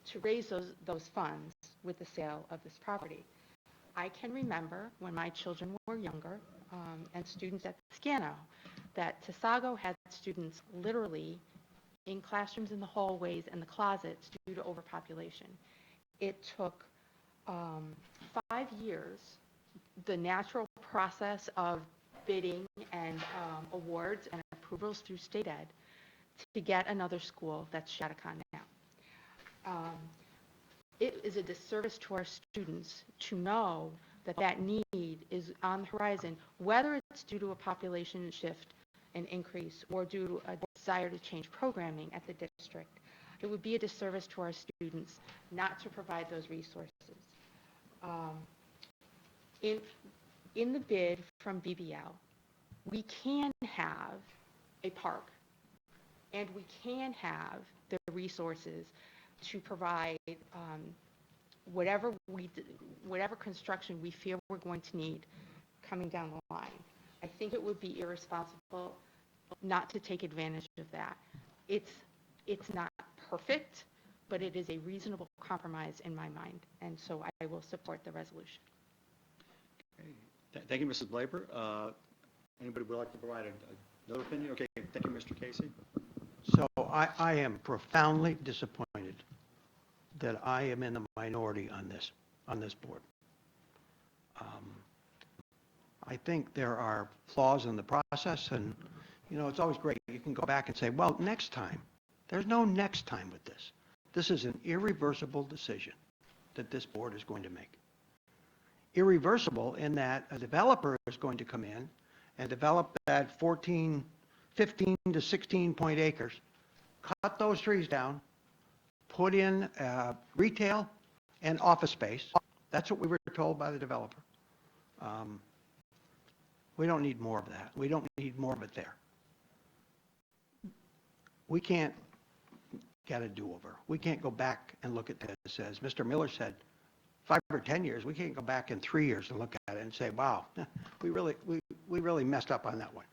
to raise those funds with the sale of this property. I can remember when my children were younger and students at Scano that Tasago had students literally in classrooms in the hallways and the closets due to overpopulation. It took 5 years, the natural process of bidding and awards and approvals through state ed to get another school that's Shattuckon now. It is a disservice to our students to know that that need is on the horizon, whether it's due to a population shift, an increase, or due to a desire to change programming at the district. It would be a disservice to our students not to provide those resources. In the bid from BBL, we can have a park, and we can have the resources to provide whatever construction we feel we're going to need coming down the line. I think it would be irresponsible not to take advantage of that. It's not perfect, but it is a reasonable compromise in my mind, and so I will support the resolution.
Thank you, Mrs. Blaber. Anybody would like to provide another opinion? Okay, thank you, Mr. Casey.
So I am profoundly disappointed that I am in the minority on this board. I think there are flaws in the process, and it's always great. You can go back and say, well, next time. There's no next time with this. This is an irreversible decision that this board is going to make. Irreversible in that a developer is going to come in and develop that 15 to 16 point acres, cut those trees down, put in retail and office space. That's what we were told by the developer. We don't need more of that. We don't need more of it there. We can't get a do-over. We can't go back and look at this, as Mr. Miller said, 5 or 10 years. We can't go back in 3 years and look at it and say, wow, we really messed up on that one.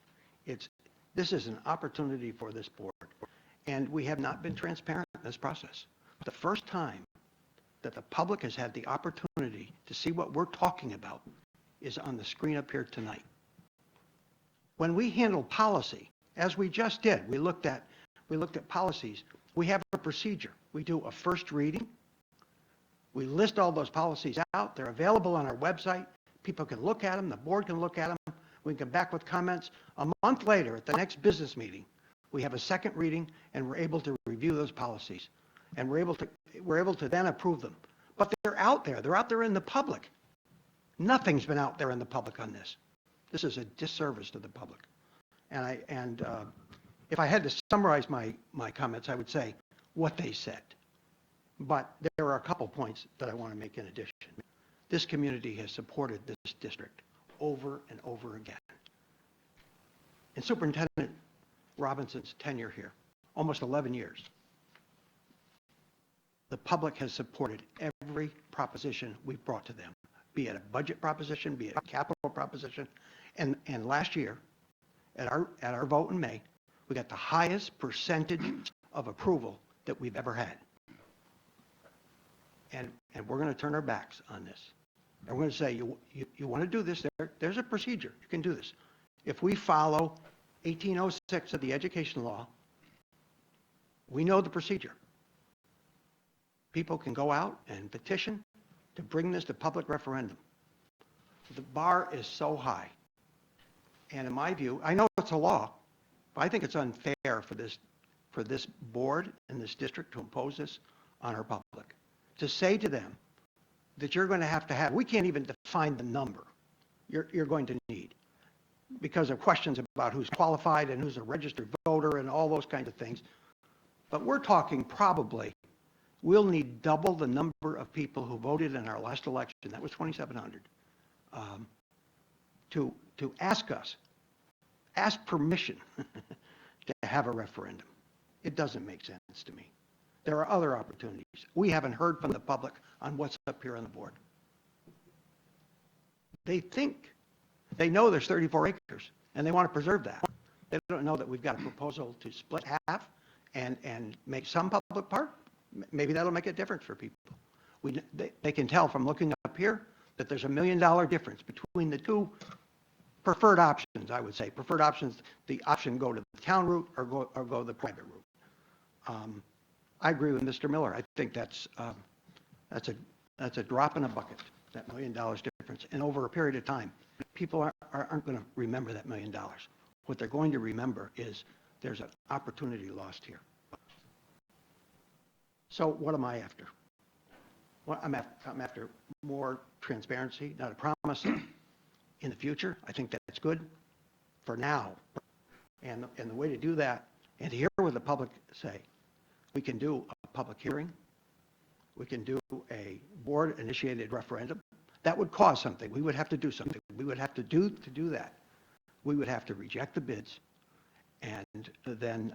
This is an opportunity for this board, and we have not been transparent in this process. The first time that the public has had the opportunity to see what we're talking about is on the screen up here tonight. When we handle policy, as we just did, we looked at policies. We have a procedure. We do a first reading. We list all those policies out. They're available on our website. People can look at them. The board can look at them. We can come back with comments. A month later, at the next business meeting, we have a second reading, and we're able to review those policies. And we're able to then approve them. But they're out there. They're out there in the public. Nothing's been out there in the public on this. This is a disservice to the public. And if I had to summarize my comments, I would say what they said. But there are a couple points that I want to make in addition. This community has supported this district over and over again. In Superintendent Robinson's tenure here, almost 11 years, the public has supported every proposition we've brought to them, be it a budget proposition, be it a capital proposition. And last year, at our vote in May, we got the highest percentage of approval that we've ever had. And we're going to turn our backs on this. And we're going to say, you want to do this, there's a procedure. You can do this. If we follow 1806 of the education law, we know the procedure. People can go out and petition to bring this to public referendum. The bar is so high. And in my view, I know it's a law, but I think it's unfair for this board and this district to impose this on our public. To say to them that you're going to have, we can't even define the number you're going to need because of questions about who's qualified and who's a registered voter and all those kinds of things. But we're talking probably we'll need double the number of people who voted in our last election, that was 2,700, to ask permission to have a referendum. It doesn't make sense to me. There are other opportunities. We haven't heard from the public on what's up here on the board. They know there's 34 acres, and they want to preserve that. They don't know that we've got a proposal to split half and make some public park Maybe that'll make a difference for people. They can tell from looking up here that there's $1 million difference between the two preferred options, I would say. Preferred options, the option go to the town route or go the private route. I agree with Mr. Miller. I think that's a drop in a bucket, that $1 million difference. And over a period of time, people aren't going to remember that $1 million. What they're going to remember is there's an opportunity lost here. So what am I after? Well, I'm after more transparency, not a promise in the future. I think that's good for now. And the way to do that, and to hear what the public say, we can do a public hearing. We can do a board-initiated referendum. That would cost something. We would have to do something. We would have to do that. We would have to reject the bids and then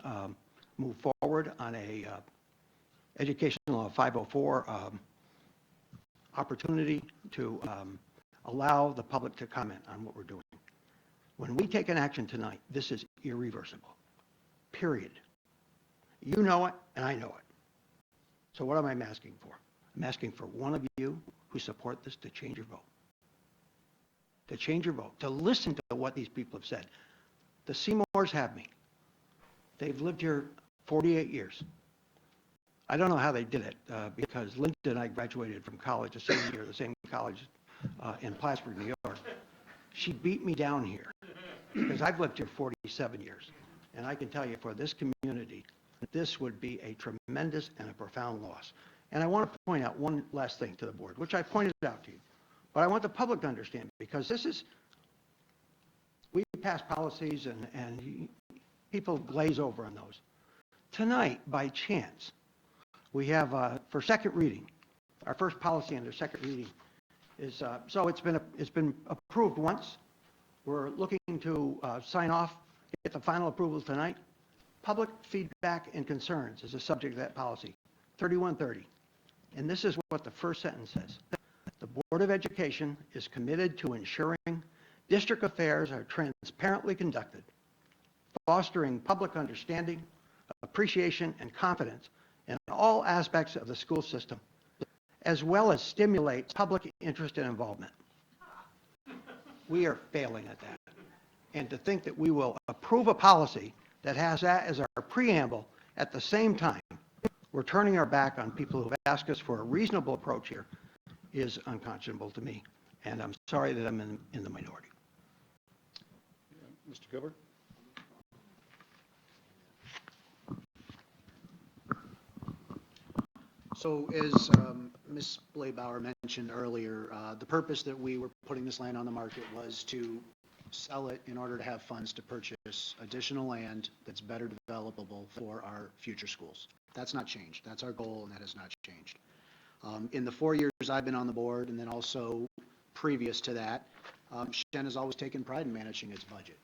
move forward on a educational law 504 opportunity to allow the public to comment on what we're doing. When we take an action tonight, this is irreversible, period. You know it, and I know it. So what am I asking for? I'm asking for one of you who support this to change your vote. To change your vote, to listen to what these people have said. The Seymours have me. They've lived here 48 years. I don't know how they did it, because Linda and I graduated from college the same year, the same college in Plattsburgh, New York. She beat me down here because I've lived here 47 years. And I can tell you, for this community, this would be a tremendous and a profound loss. And I want to point out one last thing to the board, which I pointed out to you. But I want the public to understand, because we pass policies and people glaze over on those. Tonight, by chance, we have, for second reading, our first policy under second reading is, so it's been approved once. We're looking to sign off, get the final approval tonight. Public feedback and concerns is the subject of that policy, 3130. And this is what the first sentence says. The Board of Education is committed to ensuring district affairs are transparently conducted, fostering public understanding, appreciation, and confidence in all aspects of the school system, as well as stimulate public interest and involvement. We are failing at that. And to think that we will approve a policy that has that as our preamble at the same time, we're turning our back on people who have asked us for a reasonable approach here, is unconscionable to me. And I'm sorry that I'm in the minority.
Mr. Gilbert?
So as Ms. Blaibauer mentioned earlier, the purpose that we were putting this land on the market was to sell it in order to have funds to purchase additional land that's better developable for our future schools. That's not changed. That's our goal, and that has not changed. In the 4 years I've been on the board, and then also previous to that, Shen has always taken pride in managing its budget.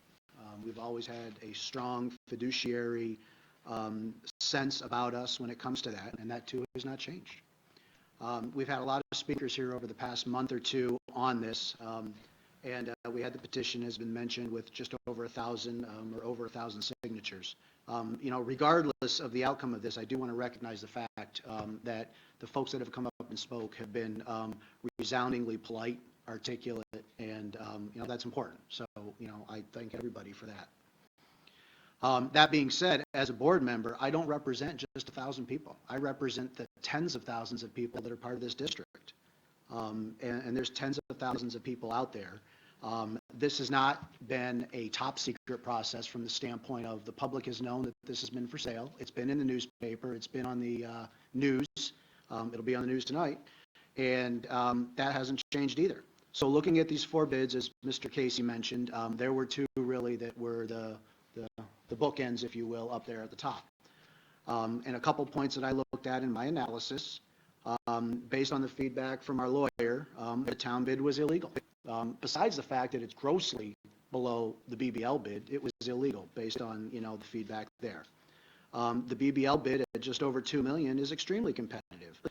We've always had a strong fiduciary sense about us when it comes to that, and that too has not changed. We've had a lot of speakers here over the past month or two on this, and we had the petition, has been mentioned, with just over 1,000 or over 1,000 signatures. Regardless of the outcome of this, I do want to recognize the fact that the folks that have come up and spoke have been resoundingly polite, articulate, and that's important. So I thank everybody for that. That being said, as a board member, I don't represent just 1,000 people. I represent the tens of thousands of people that are part of this district. And there's tens of thousands of people out there. This has not been a top secret process from the standpoint of the public has known that this has been for sale. It's been in the newspaper. It's been on the news. It'll be on the news tonight. And that hasn't changed either. So looking at these 4 bids, as Mr. Casey mentioned, there were 2 really that were the bookends, if you will, up there at the top. And a couple points that I looked at in my analysis, based on the feedback from our lawyer, the town bid was illegal. Besides the fact that it's grossly below the BBL bid, it was illegal based on, the feedback there. The BBL bid at just over $2 million is extremely competitive.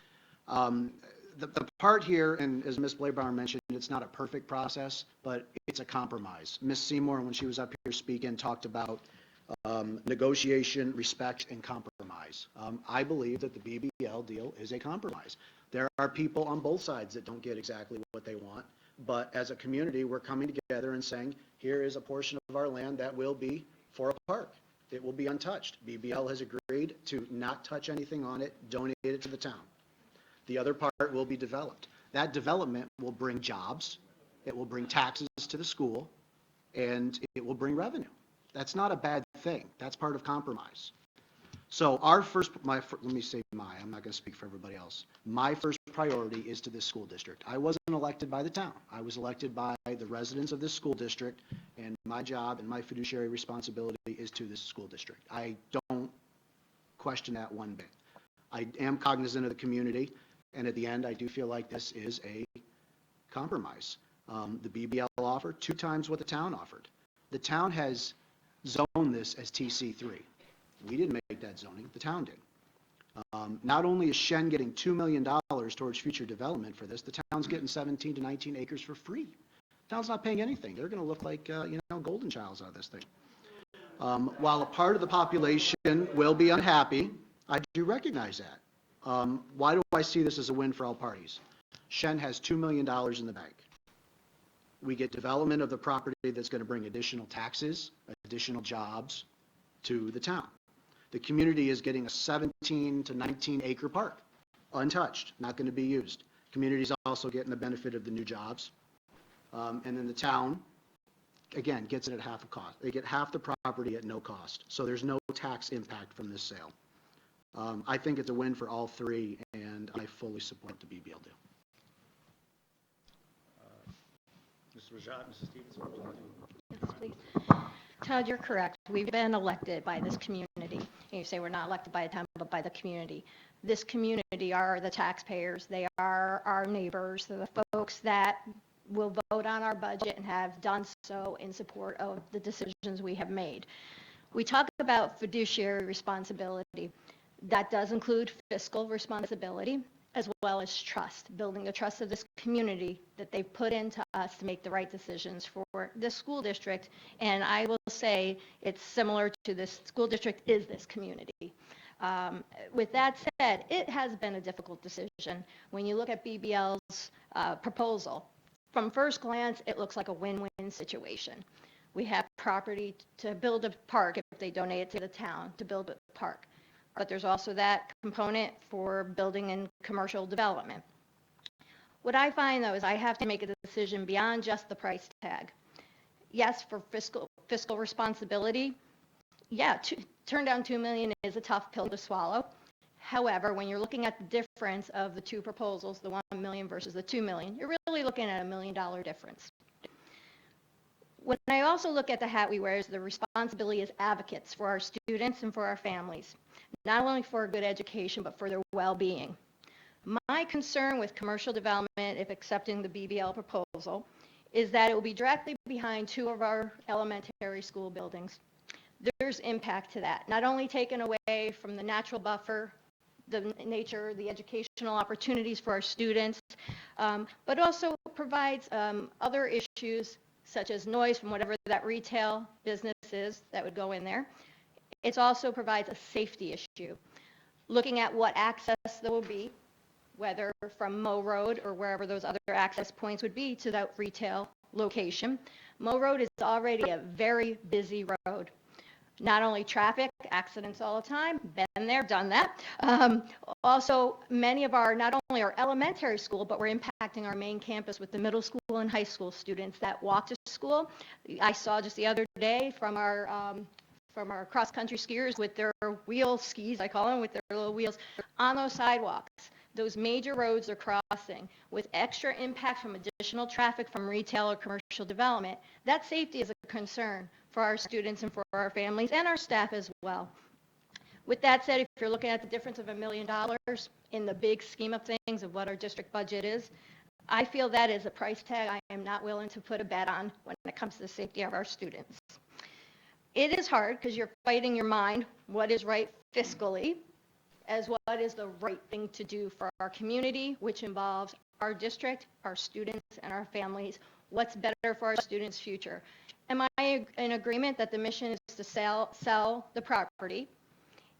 The part here, and as Ms. Blaibauer mentioned, it's not a perfect process, but it's a compromise. Ms. Seymour, when she was up here speaking, talked about negotiation, respect, and compromise. I believe that the BBL BBL deal is a compromise. There are people on both sides that don't get exactly what they want, but as a community, we're coming together and saying, here is a portion of our land that will be for a park. It will be untouched. BBL has agreed to not touch anything on it, donate it to the town. The other part will be developed. That development will bring jobs, it will bring taxes to the school, and it will bring revenue. That's not a bad thing. That's part of compromise. So I'm not going to speak for everybody else. My first priority is to this school district. I wasn't elected by the town. I was elected by the residents of this school district, and my job and my fiduciary responsibility is to this school district. I don't question that one bit. I am cognizant of the community, and at the end, I do feel like this is a compromise. The BBL offer 2 times what the town offered. The town has zoned this as TC3. We didn't make that zoning, the town did. Not only is Shen getting $2 million towards future development for this, the town's getting 17 to 19 acres for free. The town's not paying anything. They're going to look like, golden childs out of this thing. While a part of the population will be unhappy, I do recognize that. Why do I see this as a win for all parties? Shen has $2 million in the bank. We get development of the property that's going to bring additional taxes, additional jobs to the town. The community is getting a 17 to 19 acre park, untouched, not going to be used. Community's also getting the benefit of the new jobs. And then the town, again, gets it at half the cost. They get half the property at no cost. So there's no tax impact from this sale. I think it's a win for all three, and I fully support the BBL deal.
Mr. Rajat, Mrs. Stevenson.
Yes, please. Todd, you're correct. We've been elected by this community. And you say we're not elected by the town, but by the community. This community are the taxpayers. They are our neighbors. They're the folks that will vote on our budget and have done so in support of the decisions we have made. We talk about fiduciary responsibility. That does include fiscal responsibility as well as trust, building the trust of this community that they've put into us to make the right decisions for the school district. And I will say it's similar to this school district is this community. With that said, it has been a difficult decision. When you look at BBL's proposal, from first glance, it looks like a win-win situation. We have property to build a park if they donate it to the town to build a park. But there's also that component for building and commercial development. What I find, though, is I have to make a decision beyond just the price tag. Yes, for fiscal responsibility, yeah, turn down $2 million is a tough pill to swallow. However, when you're looking at the difference of the two proposals, the $1 million versus the $2 million, you're really looking at $1 million difference. When I also look at the hat we wear is the responsibility as advocates for our students and for our families, not only for a good education, but for their well-being. My concern with commercial development, if accepting the BBL proposal, is that it will be directly behind 2 of our elementary school buildings. There's impact to that, not only taken away from the natural buffer, the nature, the educational opportunities for our students, but also provides other issues such as noise from whatever that retail business is that would go in there. It also provides a safety issue. Looking at what access there will be, whether from Moe Road or wherever those other access points would be to that retail location. Moe Road is already a very busy road. Not only traffic, accidents all the time, been there, done that. Also, many of our, not only our elementary school, but we're impacting our main campus with the middle school and high school students that walk to school. I saw just the other day from our cross-country skiers with their wheel skis, I call them, with their little wheels, on those sidewalks. Those major roads are crossing with extra impact from additional traffic from retail or commercial development. That safety is a concern for our students and for our families and our staff as well. With that said, if you're looking at the difference of $1 million in the big scheme of things of what our district budget is, I feel that is a price tag I am not willing to put a bet on when it comes to the safety of our students. It is hard because you're fighting your mind, what is right fiscally, as what is the right thing to do for our community, which involves our district, our students, and our families. What's better for our students' future? Am I in agreement that the mission is to sell the property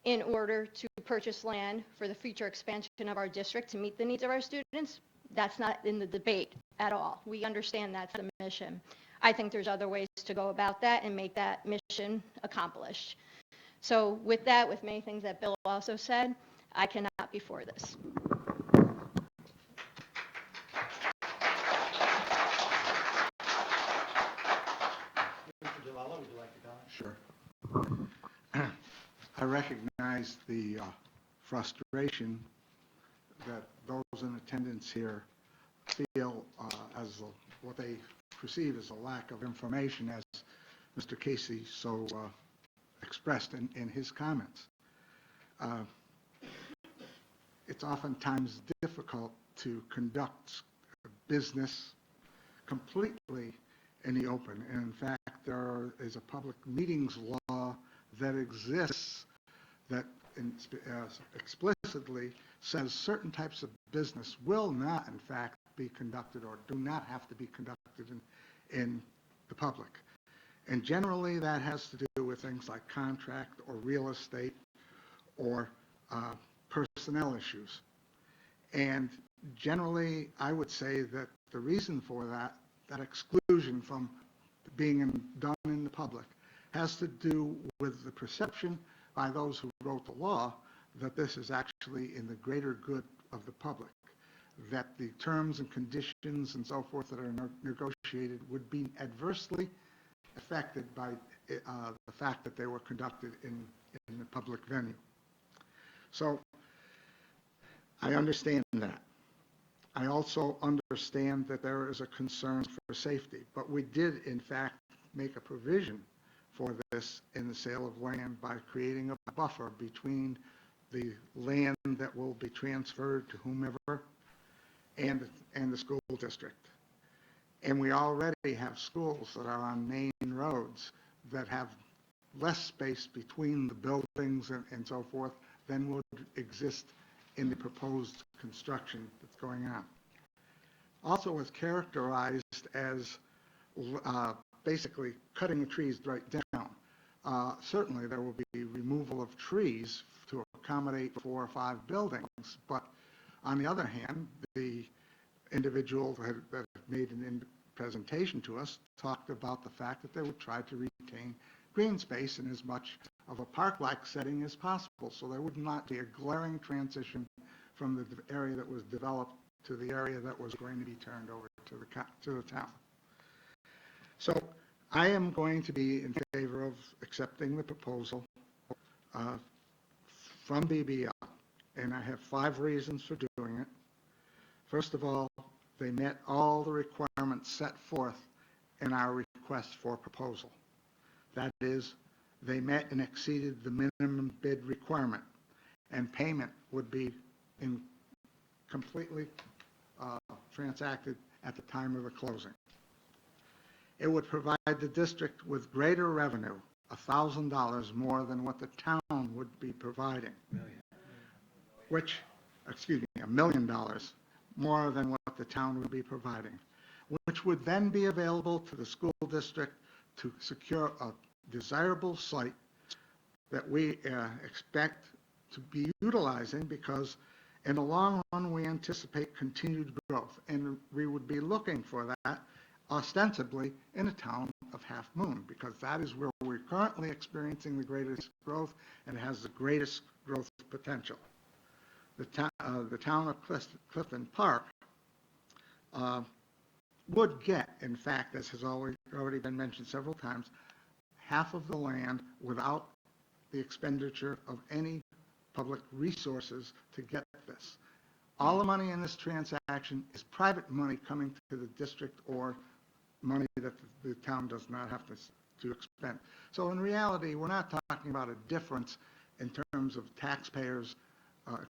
in order to purchase land for the future expansion of our district to meet the needs of our students. That's not in the debate at all. We understand that's the mission. I think there's other ways to go about that and make that mission accomplished. So with that, with many things that Bill also said, I cannot be for this.
Mr. DeLallo, would you like to comment?
Sure. I recognize the frustration that those in attendance here feel as what they perceive as a lack of information, as Mr. Casey so expressed in his comments. It's oftentimes difficult to conduct business completely in the open. And in fact, there is a public meetings law that exists that explicitly says certain types of business will not, in fact, be conducted or do not have to be conducted in the public. And generally, that has to do with things like contract or real estate or personnel issues. And generally, I would say that the reason for that exclusion from being done in the public has to do with the perception by those who wrote the law that this is actually in the greater good of the public, that the terms and conditions and so forth that are negotiated would be adversely affected by the fact that they were conducted in the public venue. So I understand that. I also understand that there is a concern for safety, but we did, in fact, make a provision for this in the sale of land by creating a buffer between the land that will be transferred to whomever and the school district. And we already have schools that are on main roads that have less space between the buildings and so forth than would exist in the proposed construction that's going on. Also, it's characterized as basically cutting the trees right down. Certainly, there will be removal of trees to accommodate 4 or 5 buildings, but on the other hand, the individual that made an presentation to us talked about the fact that they would try to retain green space in as much of a park-like setting as possible, so there would not be a glaring transition from the area that was developed to the area that was going to be turned over to the town. So I am going to be in favor of accepting the proposal from BBL, and I have 5 reasons for doing it. First of all, they met all the requirements set forth in our request for proposal. That is, they met and exceeded the minimum bid requirement, and payment would be completely transacted at the time of the closing. It would provide the district with greater revenue, $1,000 more than what the town would be providing. $1 million more than what the town would be providing, which would then be available to the school district to secure a desirable site that we expect to be utilizing, because in the long run we anticipate continued growth, and we would be looking for that ostensibly in a town of Half Moon, because that is where we're currently experiencing the greatest growth and has the greatest growth potential. The town of Clifton Park would get, in fact, as has already been mentioned several times, half of the land without the expenditure of any public resources to get this. All the money in this transaction is private money coming to the district, or money that the town does not have to expend. So in reality, we're not talking about a difference in terms of taxpayers'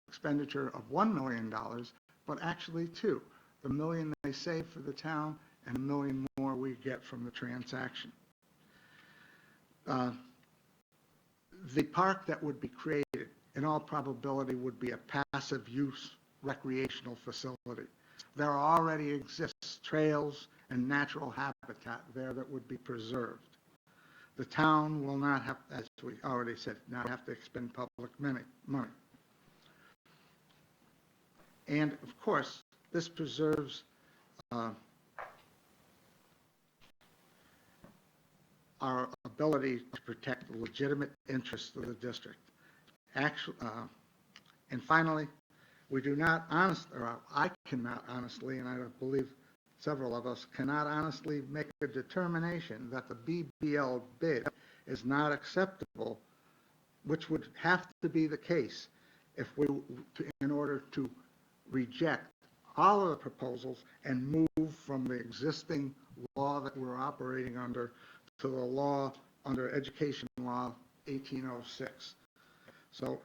expenditure of $1 million, but actually 2. The $1 million they save for the town and $1 million more we get from the transaction. The park that would be created, in all probability, would be a passive use recreational facility. There already exists trails and natural habitat there that would be preserved. The town will not have, as we already said, not have to expend public money. And of course, this preserves our ability to protect the legitimate interests of the district. And finally, we do not or I cannot honestly, and I believe several of us cannot honestly make a determination that the BBL bid is not acceptable, which would have to be the case in order to reject all of the proposals and move from the existing law that we're operating under to the law under Education Law 1806. So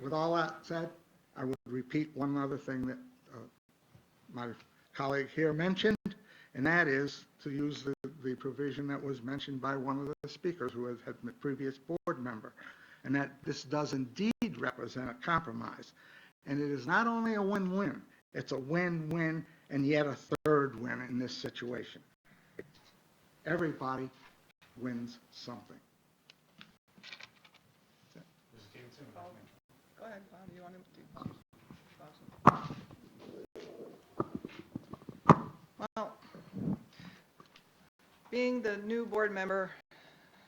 with all that said, I would repeat one other thing that my colleague here mentioned, and that is to use the provision that was mentioned by one of the speakers who had been a previous board member, and that this does indeed represent a compromise. And it is not only a win-win, it's a win-win and yet a third win in this situation. Everybody wins something.
Go ahead, Bob, you want to do? Well, being the new board member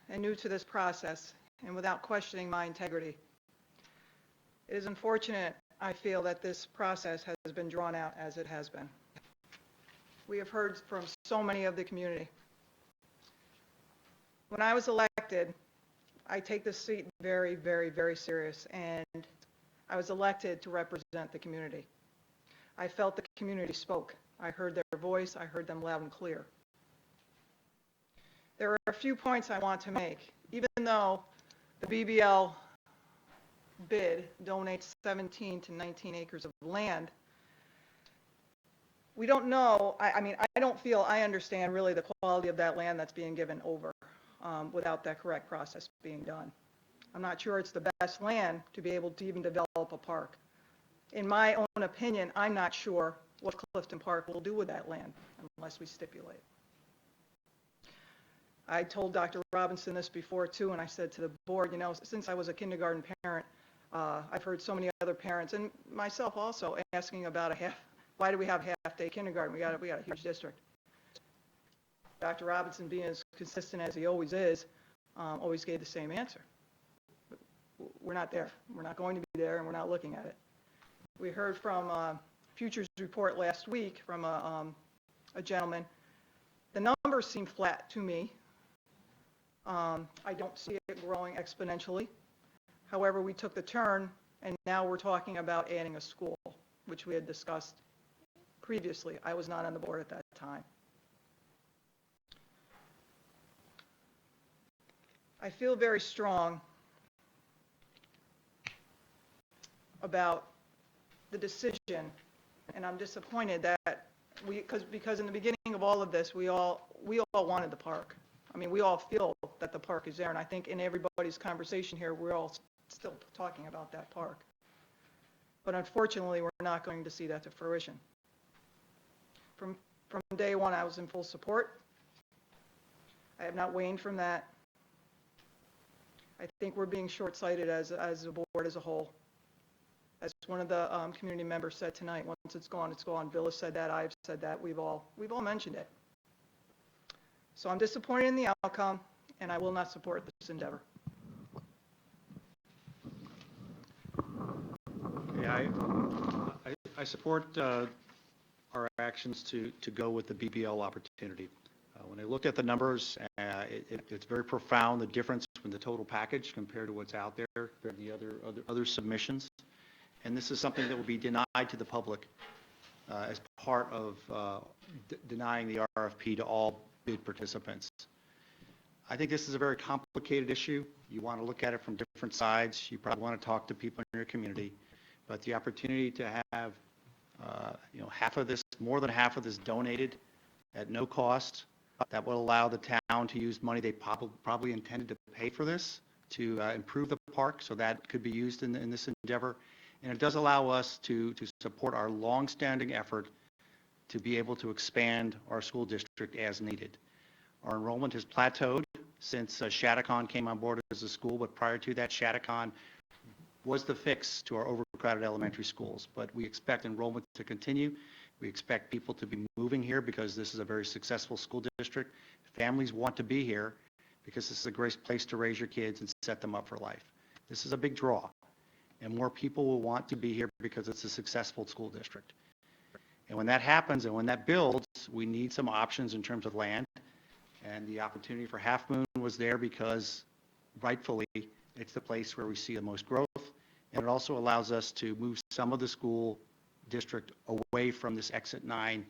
and new to this process, and without questioning my integrity, it is unfortunate, I feel, that this process has been drawn out as it has been. We have heard from so many of the community. When I was elected, I take this seat very, very, very serious, and I was elected to represent the community. I felt the community spoke. I heard their voice. I heard them loud and clear. There are a few points I want to make. Even though the BBL bid donates 17 to 19 acres of land, we don't know, I mean, I don't feel I understand really the quality of that land that's being given over without that correct process being done. I'm not sure it's the best land to be able to even develop a park. In my own opinion, I'm not sure what Clifton Park will do with that land unless we stipulate. I told Dr. Robinson this before too, and I said to the board, you know, since I was a kindergarten parent, I've heard so many other parents, and myself also, asking about why do we have half-day kindergarten? We got a huge district. Dr. Robinson, being as consistent as he always is, always gave the same answer. We're not there. We're not going to be there, and we're not looking at it. We heard from Futures report last week from a gentleman. The numbers seem flat to me. I don't see it growing exponentially. However, we took the turn, and now we're talking about adding a school, which we had discussed previously. I was not on the board at that time. I feel very strong about the decision, and I'm disappointed that because in the beginning of all of this, we all wanted the park. I mean, we all feel that the park is there, and I think in everybody's conversation here, we're all still talking about that park. But unfortunately, we're not going to see that to fruition. From day one, I was in full support. I have not waned from that. I think we're being short-sighted as a board as a whole. As one of the community members said tonight, once it's gone, it's gone. Bill has said that, I've said that, we've all mentioned it. So I'm disappointed in the outcome, and I will not support this endeavor.
Yeah, I support our actions to go with the BBL opportunity. When I looked at the numbers, it's very profound, the difference in the total package compared to what's out there, the other submissions. And this is something that will be denied to the public as part of denying the RFP to all bid participants. I think this is a very complicated issue. You want to look at it from different sides. You probably want to talk to people in your community. But the opportunity to have more than half of this donated at no cost, that will allow the town to use money they probably intended to pay for this to improve the park, so that could be used in this endeavor. And it does allow us to support our longstanding effort to be able to expand our school district as needed. Our enrollment has plateaued since Shattuckon came on board as a school, but prior to that, Shattuckon was the fix to our overcrowded elementary schools. But we expect enrollment to continue. We expect people to be moving here because this is a very successful school district. Families want to be here because this is a great place to raise your kids and set them up for life. This is a big draw, and more people will want to be here because it's a successful school district. And when that happens and when that builds, we need some options in terms of land, and the opportunity for Half Moon was there because rightfully it's the place where we see the most growth, and it also allows us to move some of the school district away from this exit 9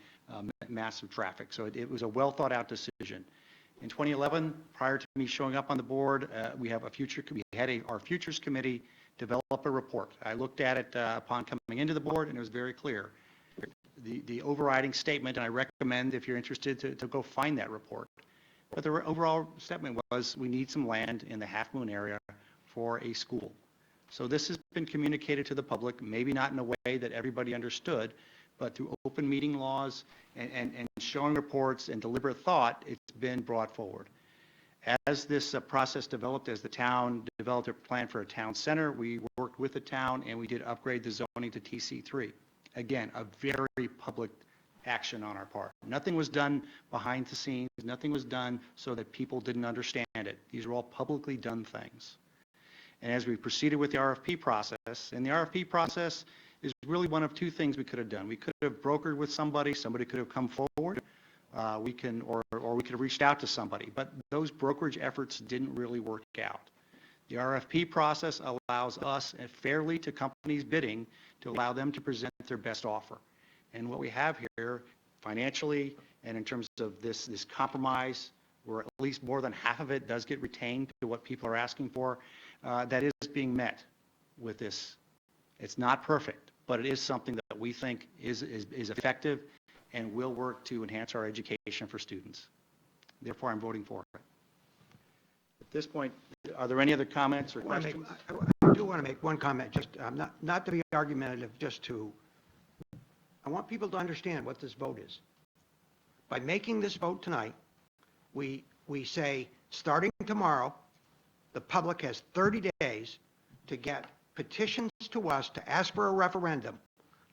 massive traffic. So it was a well thought out decision. In 2011, prior to me showing up on the board, we had our Futures Committee develop a report. I looked at it upon coming into the board, and it was very clear. The overriding statement, and I recommend if you're interested to go find that report, but the overall statement was we need some land in the Half Moon area for a school. So this has been communicated to the public, maybe not in a way that everybody understood, but through open meeting laws and showing reports and deliberate thought, it's been brought forward. As this process developed, as the town developed a plan for a town center, we worked with the town and we did upgrade the zoning to TC3. Again, a very public action on our part. Nothing was done behind the scenes. Nothing was done so that people didn't understand it. These are all publicly done things. And as we proceeded with the RFP process, and the RFP process is really one of two things we could have done. We could have brokered with somebody could have come forward, or we could have reached out to somebody, but those brokerage efforts didn't really work out. The RFP process allows us fairly to companies bidding to allow them to present their best offer. And what we have here financially and in terms of this compromise, where at least more than half of it does get retained to what people are asking for, that is being met with this. It's not perfect, but it is something that we think is effective and will work to enhance our education for students. Therefore, I'm voting for it. At this point, are there any other comments or questions?
I do want to make one comment, just not to be argumentative, I want people to understand what this vote is. By making this vote tonight, we say, starting tomorrow, the public has 30 days to get petitions to us to ask for a referendum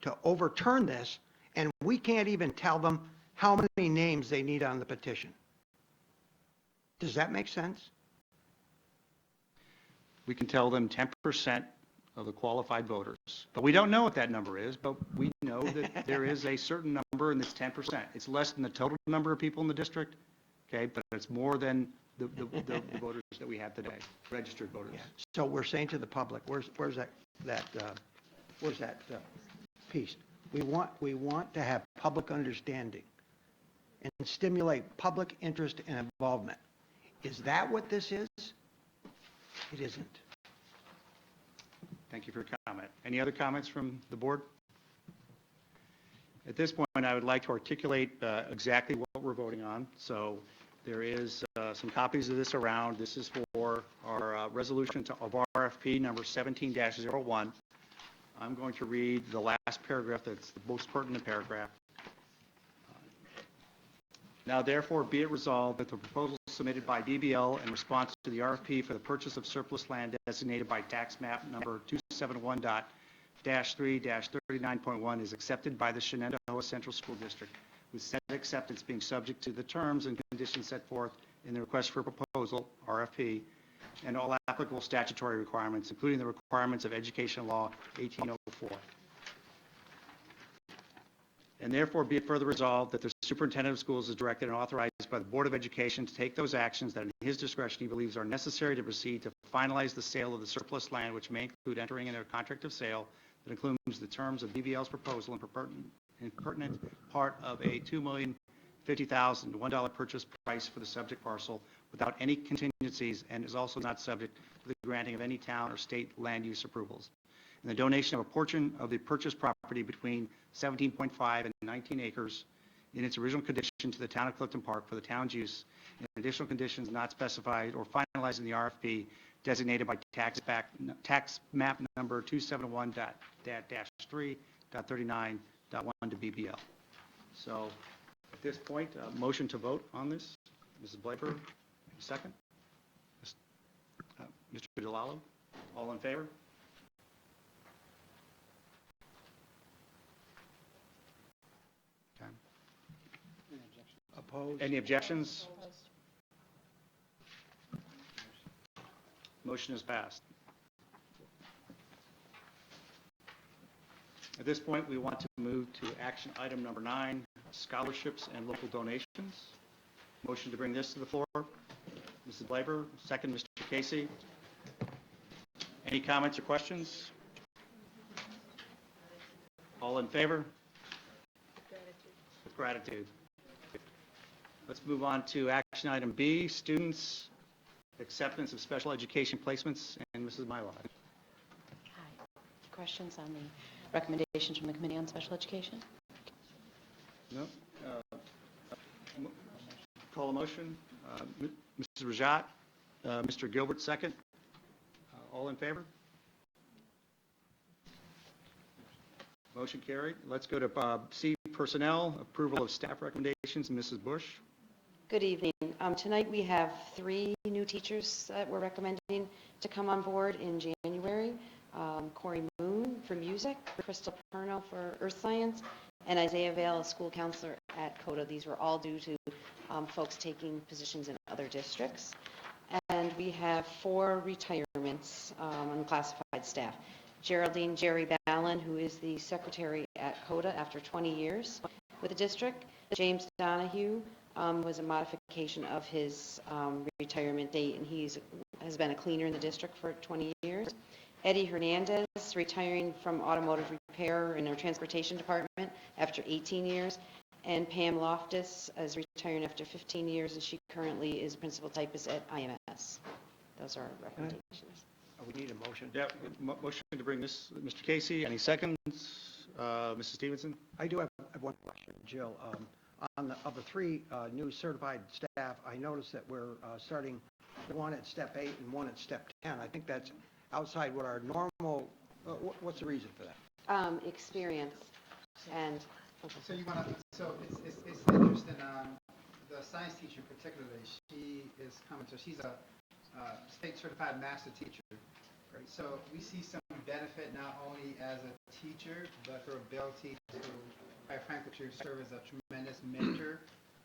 to overturn this, and we can't even tell them how many names they need on the petition. Does that make sense?
We can tell them 10% of the qualified voters. But we don't know what that number is, but we know that there is a certain number, and it's 10%. It's less than the total number of people in the district, okay, but it's more than the voters that we have today, registered voters.
Yeah. So we're saying to the public, where's that piece? We want to have public understanding and stimulate public interest and involvement. Is that what this is? It isn't.
Thank you for your comment. Any other comments from the board? At this point, I would like to articulate exactly what we're voting on. So there is some copies of this around. This is for our resolution of RFP number 17-01. I'm going to read the last paragraph that's the most pertinent paragraph. Now therefore be it resolved that the proposal submitted by BBL in response to the RFP for the purchase of surplus land designated by tax map number 271.3-39.1 is accepted by the Shenendehowa Central School District, with said acceptance being subject to the terms and conditions set forth in the request for proposal, RFP, and all applicable statutory requirements, including the requirements of Education Law 1804. And therefore be it further resolved that the superintendent of schools is directed and authorized by the Board of Education to take those actions that in his discretion he believes are necessary to proceed to finalize the sale of the surplus land, which may include entering into a contract of sale that includes the terms of BVL's proposal and pertinent part of a $2,050,000 $1 purchase price for the subject parcel without any contingencies, and is also not subject to the granting of any town or state land use approvals. And the donation of a portion of the purchased property between 17.5 and 19 acres in its original condition to the town of Clifton Park for the town's use, and additional conditions not specified or finalized in the RFP designated by tax map number 271-3.39.1 to BBL. So at this point, motion to vote on this. Mrs. Blaber, second. Mr. DeLallo, all in favor?
Opposed?
Any objections? Motion is passed. At this point, we want to move to action item number 9, scholarships and local donations. Motion to bring this to the floor. Mrs. Blaber, second, Mr. Casey. Any comments or questions? All in favor? With gratitude. Let's move on to action item B, students' acceptance of special education placements, and Mrs. Mylod.
Hi. Questions on the recommendations from the Committee on Special Education?
No? Call a motion. Mrs. Rajat, Mr. Gilbert, second. All in favor? Motion carried. Let's go to C, personnel, approval of staff recommendations, Mrs. Bush.
Good evening. Tonight we have 3 new teachers that we're recommending to come on board in January. Corey Moon for music, Crystal Perno for earth science, and Isaiah Vale, a school counselor at CODA. These were all due to folks taking positions in other districts. And we have 4 retirements on classified staff. Geraldine Jerry Ballin, who is the secretary at CODA after 20 years with the district. James Donahue was a modification of his retirement date, and has been a cleaner in the district for 20 years. Eddie Hernandez, retiring from automotive repair in our transportation department after 18 years. And Pam Loftus is retiring after 15 years, and she currently is principal typist at IMS. Those are our recommendations.
We need a motion.
Yeah, motion to bring this, Mr. Casey. Any seconds? Mrs. Stevenson?
I do have one question, Jill. Of the 3 new certified staff, I noticed that we're starting one at step 8 and one at step 10. I think that's outside what our normal, what's the reason for that?
Experience and...
So you want to, so it's interesting, the science teacher particularly, she is coming, so she's a state certified master teacher. Right? So we see some benefit not only as a teacher, but her ability to, quite frankly, to serve as a tremendous mentor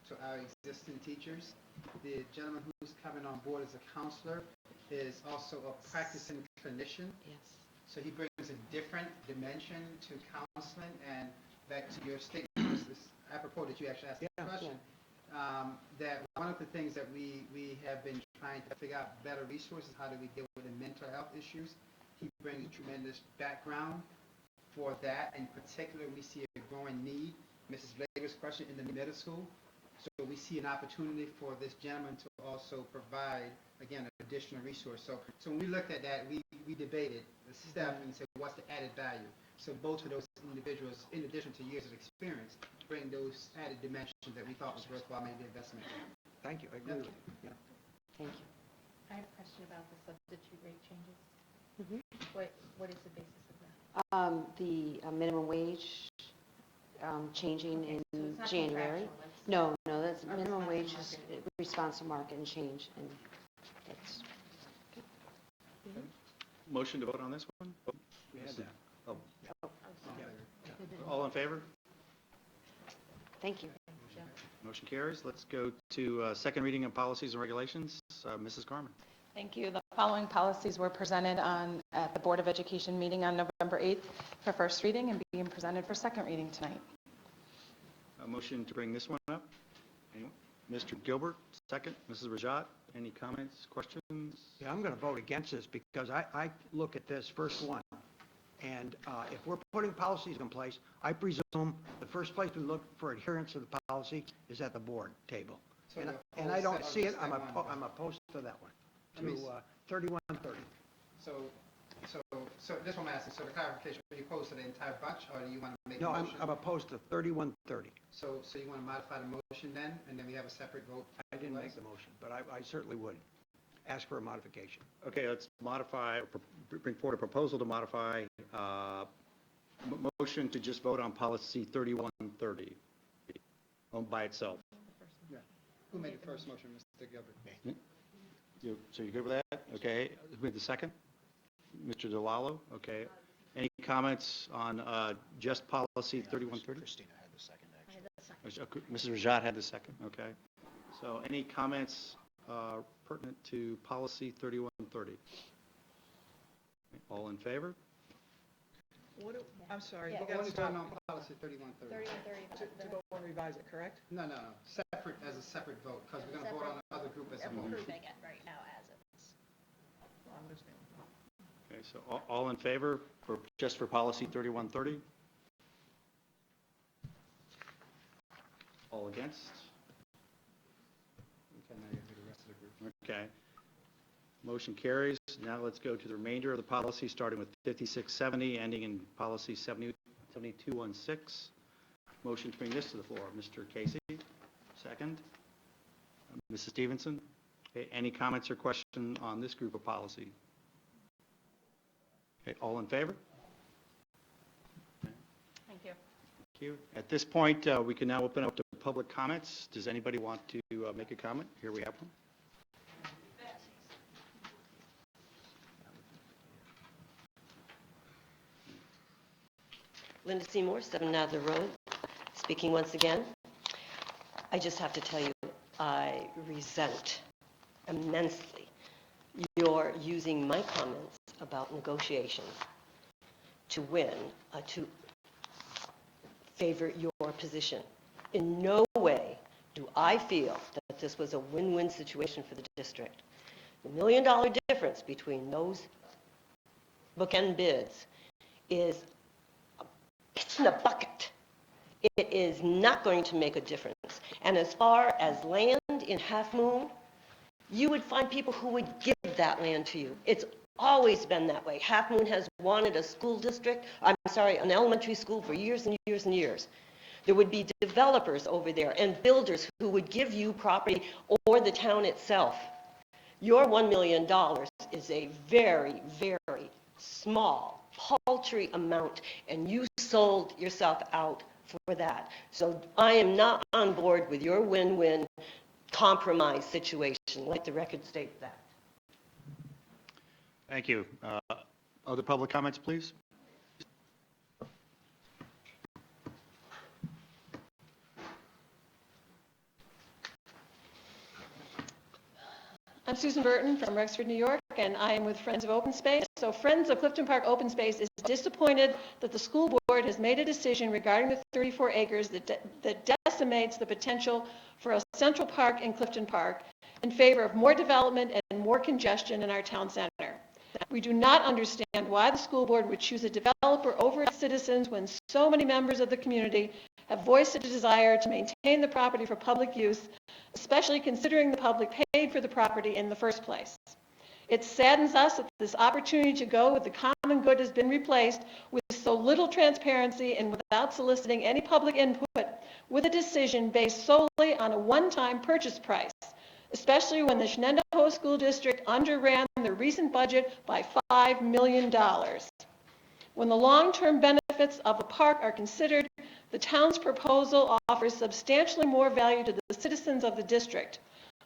to our existing teachers. The gentleman who's coming on board as a counselor is also a practicing clinician.
Yes.
So he brings a different dimension to counseling, and back to your statement, apropos that you actually asked the question, that one of the things that we have been trying to figure out better resources, how do we deal with the mental health issues. He brings a tremendous background for that. In particular, we see a growing need, Mrs. Blaber's question, in the middle school. So we see an opportunity for this gentleman to also provide, again, an additional resource. So when we looked at that, we debated, the staff, and said, what's the added value? So both of those individuals, in addition to years of experience, bring those added dimensions that we thought was worthwhile making the investment in.
Thank you. I agree with you. Yeah.
Thank you.
I have a question about the substitute rate changes.
Mhm.
What is the basis of that?
The minimum wage changing in
So it's not
January.
contractual,
No, that's
Or
minimum
response
wage
to
is
market.
response to market and change, and that's...
Motion to vote on this one?
We had that.
Oh. All in favor?
Thank you.
Motion carries. Let's go to second reading of policies and regulations. Mrs. Carmen.
Thank you. The following policies were presented at the Board of Education meeting on November 8th for first reading and being presented for second reading tonight.
A motion to bring this one up. Anyone? Mr. Gilbert, second. Mrs. Rajat, any comments, questions?
Yeah, I'm going to vote against this because I look at this first one, and if we're putting policies in place, I presume the first place we look for adherence to the policy is at the board table.
So
And I don't see it, I'm opposed to that one, to 3130.
So this one I'm asking, so the clarification, are you opposed to the entire bunch, or do you want to make a
No,
motion?
I'm opposed to 3130.
So you want to modify the motion then, and then we have a separate vote?
I didn't make the motion, but I certainly would ask for a modification.
Okay, let's modify, bring forward a proposal to modify, motion to just vote on policy 3130 by itself.
Yeah. Who made the first motion, Mr. Gilbert?
So you're good with that? Okay. Who made the second? Mr. DeLallo? Okay. Any comments on just policy 3130?
Christina had the second, actually.
Mrs. Rajat had the second, okay. So any comments pertinent to policy 3130? All in favor?
I'm sorry,
Yeah.
you
We're
got
only
to stop.
voting on policy 3130.
To go and revise it, correct?
No, separate, as a separate vote, because we're going to vote on the other group as a whole.
Approving it right now as it's.
Okay, so all in favor for, just for policy 3130? All against?
Okay, now you do the rest of the group.
Okay. Motion carries. Now let's go to the remainder of the policy, starting with 5670, ending in policy 7216. Motion to bring this to the floor. Mr. Casey, second. Mrs. Stevenson, okay, any comments or questions on this group of policy? Okay, all in favor?
Thank you.
Thank you. At this point, we can now open up to public comments. Does anybody want to make a comment? Here we have one.
Linda Seymour, 7 Nadler Road, speaking once again. I just have to tell you, I resent immensely your using my comments about negotiations to win, to favor your position. In no way do I feel that this was a win-win situation for the district. The $1 million difference between those bookend bids is it's in a bucket. It is not going to make a difference. And as far as land in Half Moon, you would find people who would give that land to you. It's always been that way. Half Moon has wanted a school district, an elementary school for years and years and years. There would be developers over there and builders who would give you property or the town itself. Your $1 million is a very, very small, paltry amount, and you sold yourself out for that. So I am not on board with your win-win compromise situation. Let the record state that.
Thank you. Other public comments, please?
I'm Susan Burton from Rexford, New York, and I am with Friends of Open Space. So Friends of Clifton Park Open Space is disappointed that the school board has made a decision regarding the 34 acres that decimates the potential for a central park in Clifton Park in favor of more development and more congestion in our town center. We do not understand why the school board would choose a developer over its citizens when so many members of the community have voiced a desire to maintain the property for public use, especially considering the public paid for the property in the first place. It saddens us that this opportunity to go with the common good has been replaced with so little transparency and without soliciting any public input with a decision based solely on a one-time purchase price, especially when the Shenendehowa School District underran the recent budget by $5 million. When the long-term benefits of a park are considered, the town's proposal offers substantially more value to the citizens of the district.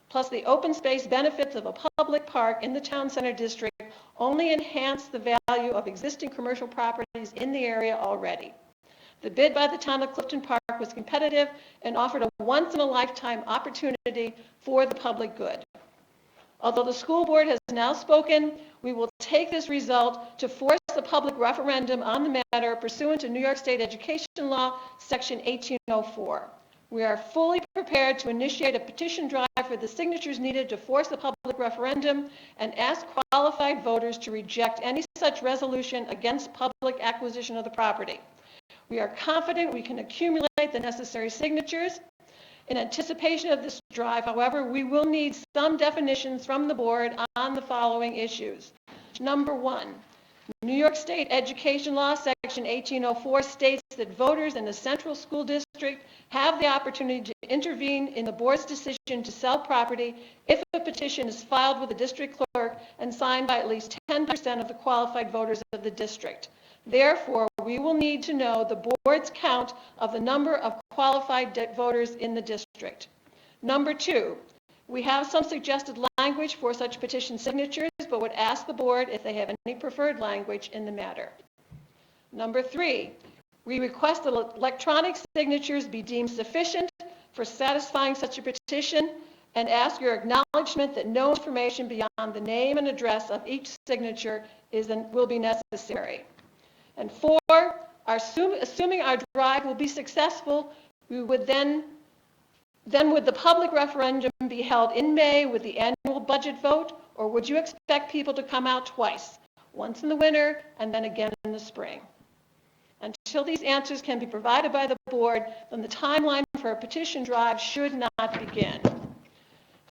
Plus, the open space benefits of a public park in the town center district only enhance the value of existing commercial properties in the area already. The bid by the town of Clifton Park was competitive and offered a once-in-a-lifetime opportunity for the public good. Although the school board has now spoken, we will take this result to force a public referendum on the matter pursuant to New York State Education Law, Section 1804. We are fully prepared to initiate a petition drive for the signatures needed to force the public referendum and ask qualified voters to reject any such resolution against public acquisition of the property. We are confident we can accumulate the necessary signatures. In anticipation of this drive, however, we will need some definitions from the board on the following issues. Number one, New York State Education Law, Section 1804, states that voters in the central school district have the opportunity to intervene in the board's decision to sell property if a petition is filed with the district clerk and signed by at least 10% of the qualified voters of the district. Therefore, we will need to know the board's count of the number of qualified voters in the district. Number two, we have some suggested language for such petition signatures, but would ask the board if they have any preferred language in the matter. Number three, we request that electronic signatures be deemed sufficient for satisfying such a petition and ask your acknowledgement that no information beyond the name and address of each signature will be necessary. And 4, assuming our drive will be successful, we would then would the public referendum be held in May with the annual budget vote, or would you expect people to come out twice, once in the winter and then again in the spring? Until these answers can be provided by the board, then the timeline for a petition drive should not begin.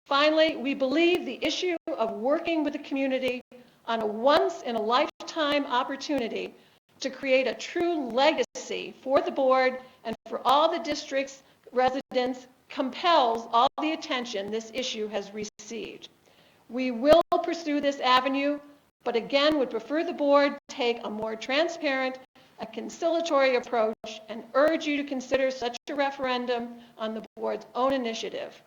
Finally, we believe the issue of working with the community on a once-in-a-lifetime opportunity to create a true legacy for the board and for all the district's residents compels all the attention this issue has received. We will pursue this avenue, but again would prefer the board take a more transparent, a conciliatory approach and urge you to consider such a referendum on the board's own initiative.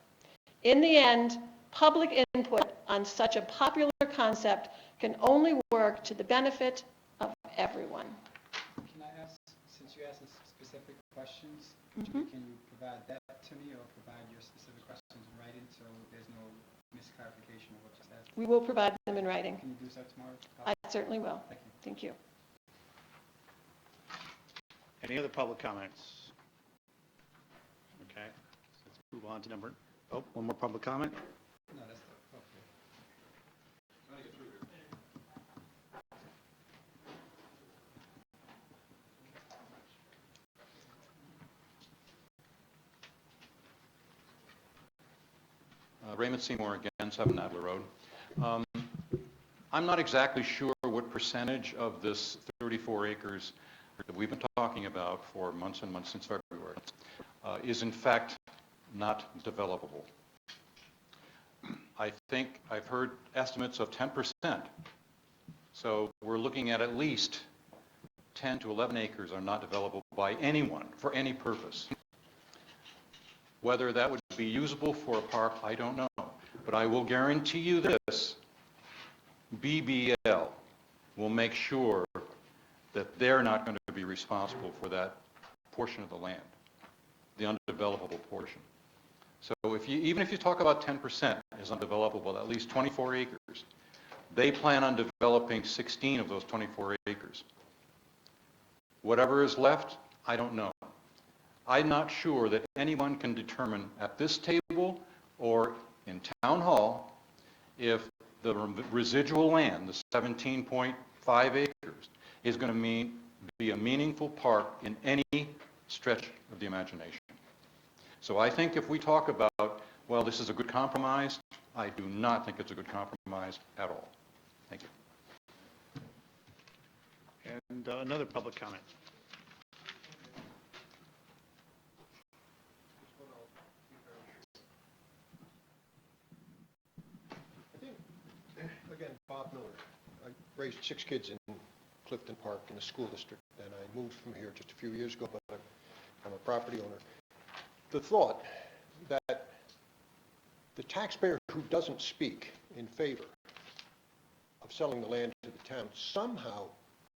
In the end, public input on such a popular concept can only work to the benefit of everyone.
Can I ask, since you asked us specific questions,
Mhm.
can you provide that to me or provide your specific questions in writing so there's no misclarification of what you said?
We will provide them in writing.
Can you do so tomorrow?
I certainly will.
Thank you.
Thank you.
Any other public comments? Okay, let's move on to one more public comment.
No, that's okay.
Raymond Seymour again, 7 Adler Road. I'm not exactly sure what percentage of this 34 acres that we've been talking about for months and months since February is in fact not developable. I think I've heard estimates of 10%. So we're looking at least 10 to 11 acres are not developable by anyone for any purpose. Whether that would be usable for a park, I don't know. But I will guarantee you this, BBL will make sure that they're not going to be responsible for that portion of the land, the undevelopable portion. So even if you talk about 10% is undevelopable, at least 24 acres, they plan on developing 16 of those 24 acres. Whatever is left, I don't know. I'm not sure that anyone can determine at this table or in town hall if the residual land, the 17.5 acres, is going to be a meaningful park in any stretch of the imagination. So I think if we talk about, well, this is a good compromise, I do not think it's a good compromise at all. Thank you.
And another public comment.
Again, Bob Miller. I raised 6 kids in Clifton Park in the school district, and I moved from here just a few years ago, but I'm a property owner. The thought that the taxpayer who doesn't speak in favor of selling the land to the town somehow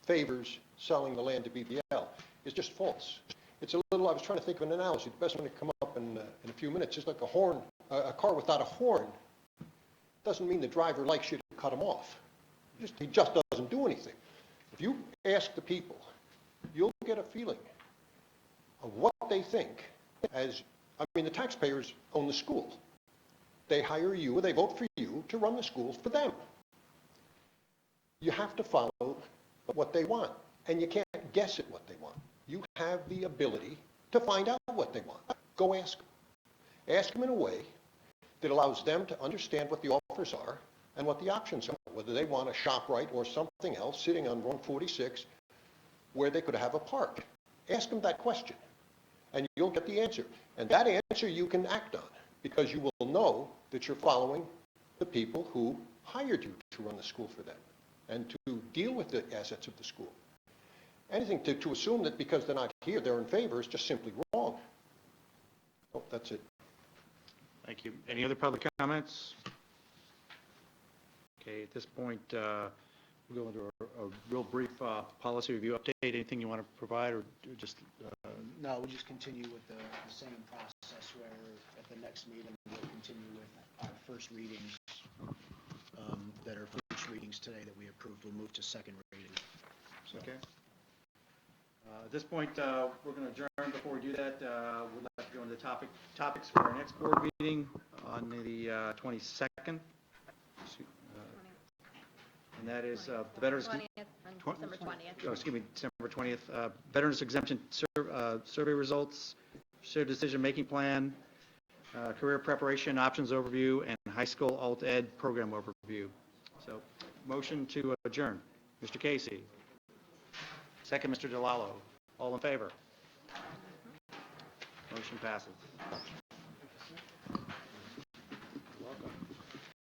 favors selling the land to BBL is just false. It's a little, I was trying to think of an analogy. The best one to come up in a few minutes is like a car without a horn. Doesn't mean the driver likes you to cut him off. He just doesn't do anything. If you ask the people, you'll get a feeling of what they think the taxpayers own the school. They hire you, or they vote for you to run the schools for them. You have to follow what they want, and you can't guess at what they want. You have the ability to find out what they want. Go ask them. Ask them in a way that allows them to understand what the offers are and what the options are, whether they want a ShopRite or something else sitting on 146 where they could have a park. Ask them that question, and you'll get the answer. And that answer you can act on, because you will know that you're following the people who hired you to run the school for them and to deal with the assets of the school. Anything to assume that because they're not here, they're in favor is just simply wrong. Oh, that's it.
Thank you. Any other public comments? Okay, at this point, we'll go into a real brief policy review update. Anything you want to provide, or just?
No, we just continue with the same process process where at the next meeting, we'll continue with our first readings that are first readings today that we approved. We'll move to second reading. So,
Okay. At this point, we're going to adjourn. Before we do that, we'd like to go into topics for our next board meeting on the 22nd. And that is the Veterans...
20th, on December 20th.
Oh, excuse me, December 20th. Veterans Exemption Survey Results, Shared Decision-Making Plan, Career Preparation Options Overview, and High School Alt Ed Program Overview. So, motion to adjourn. Mr. Casey. Second, Mr. DeLallo. All in favor? Motion passes.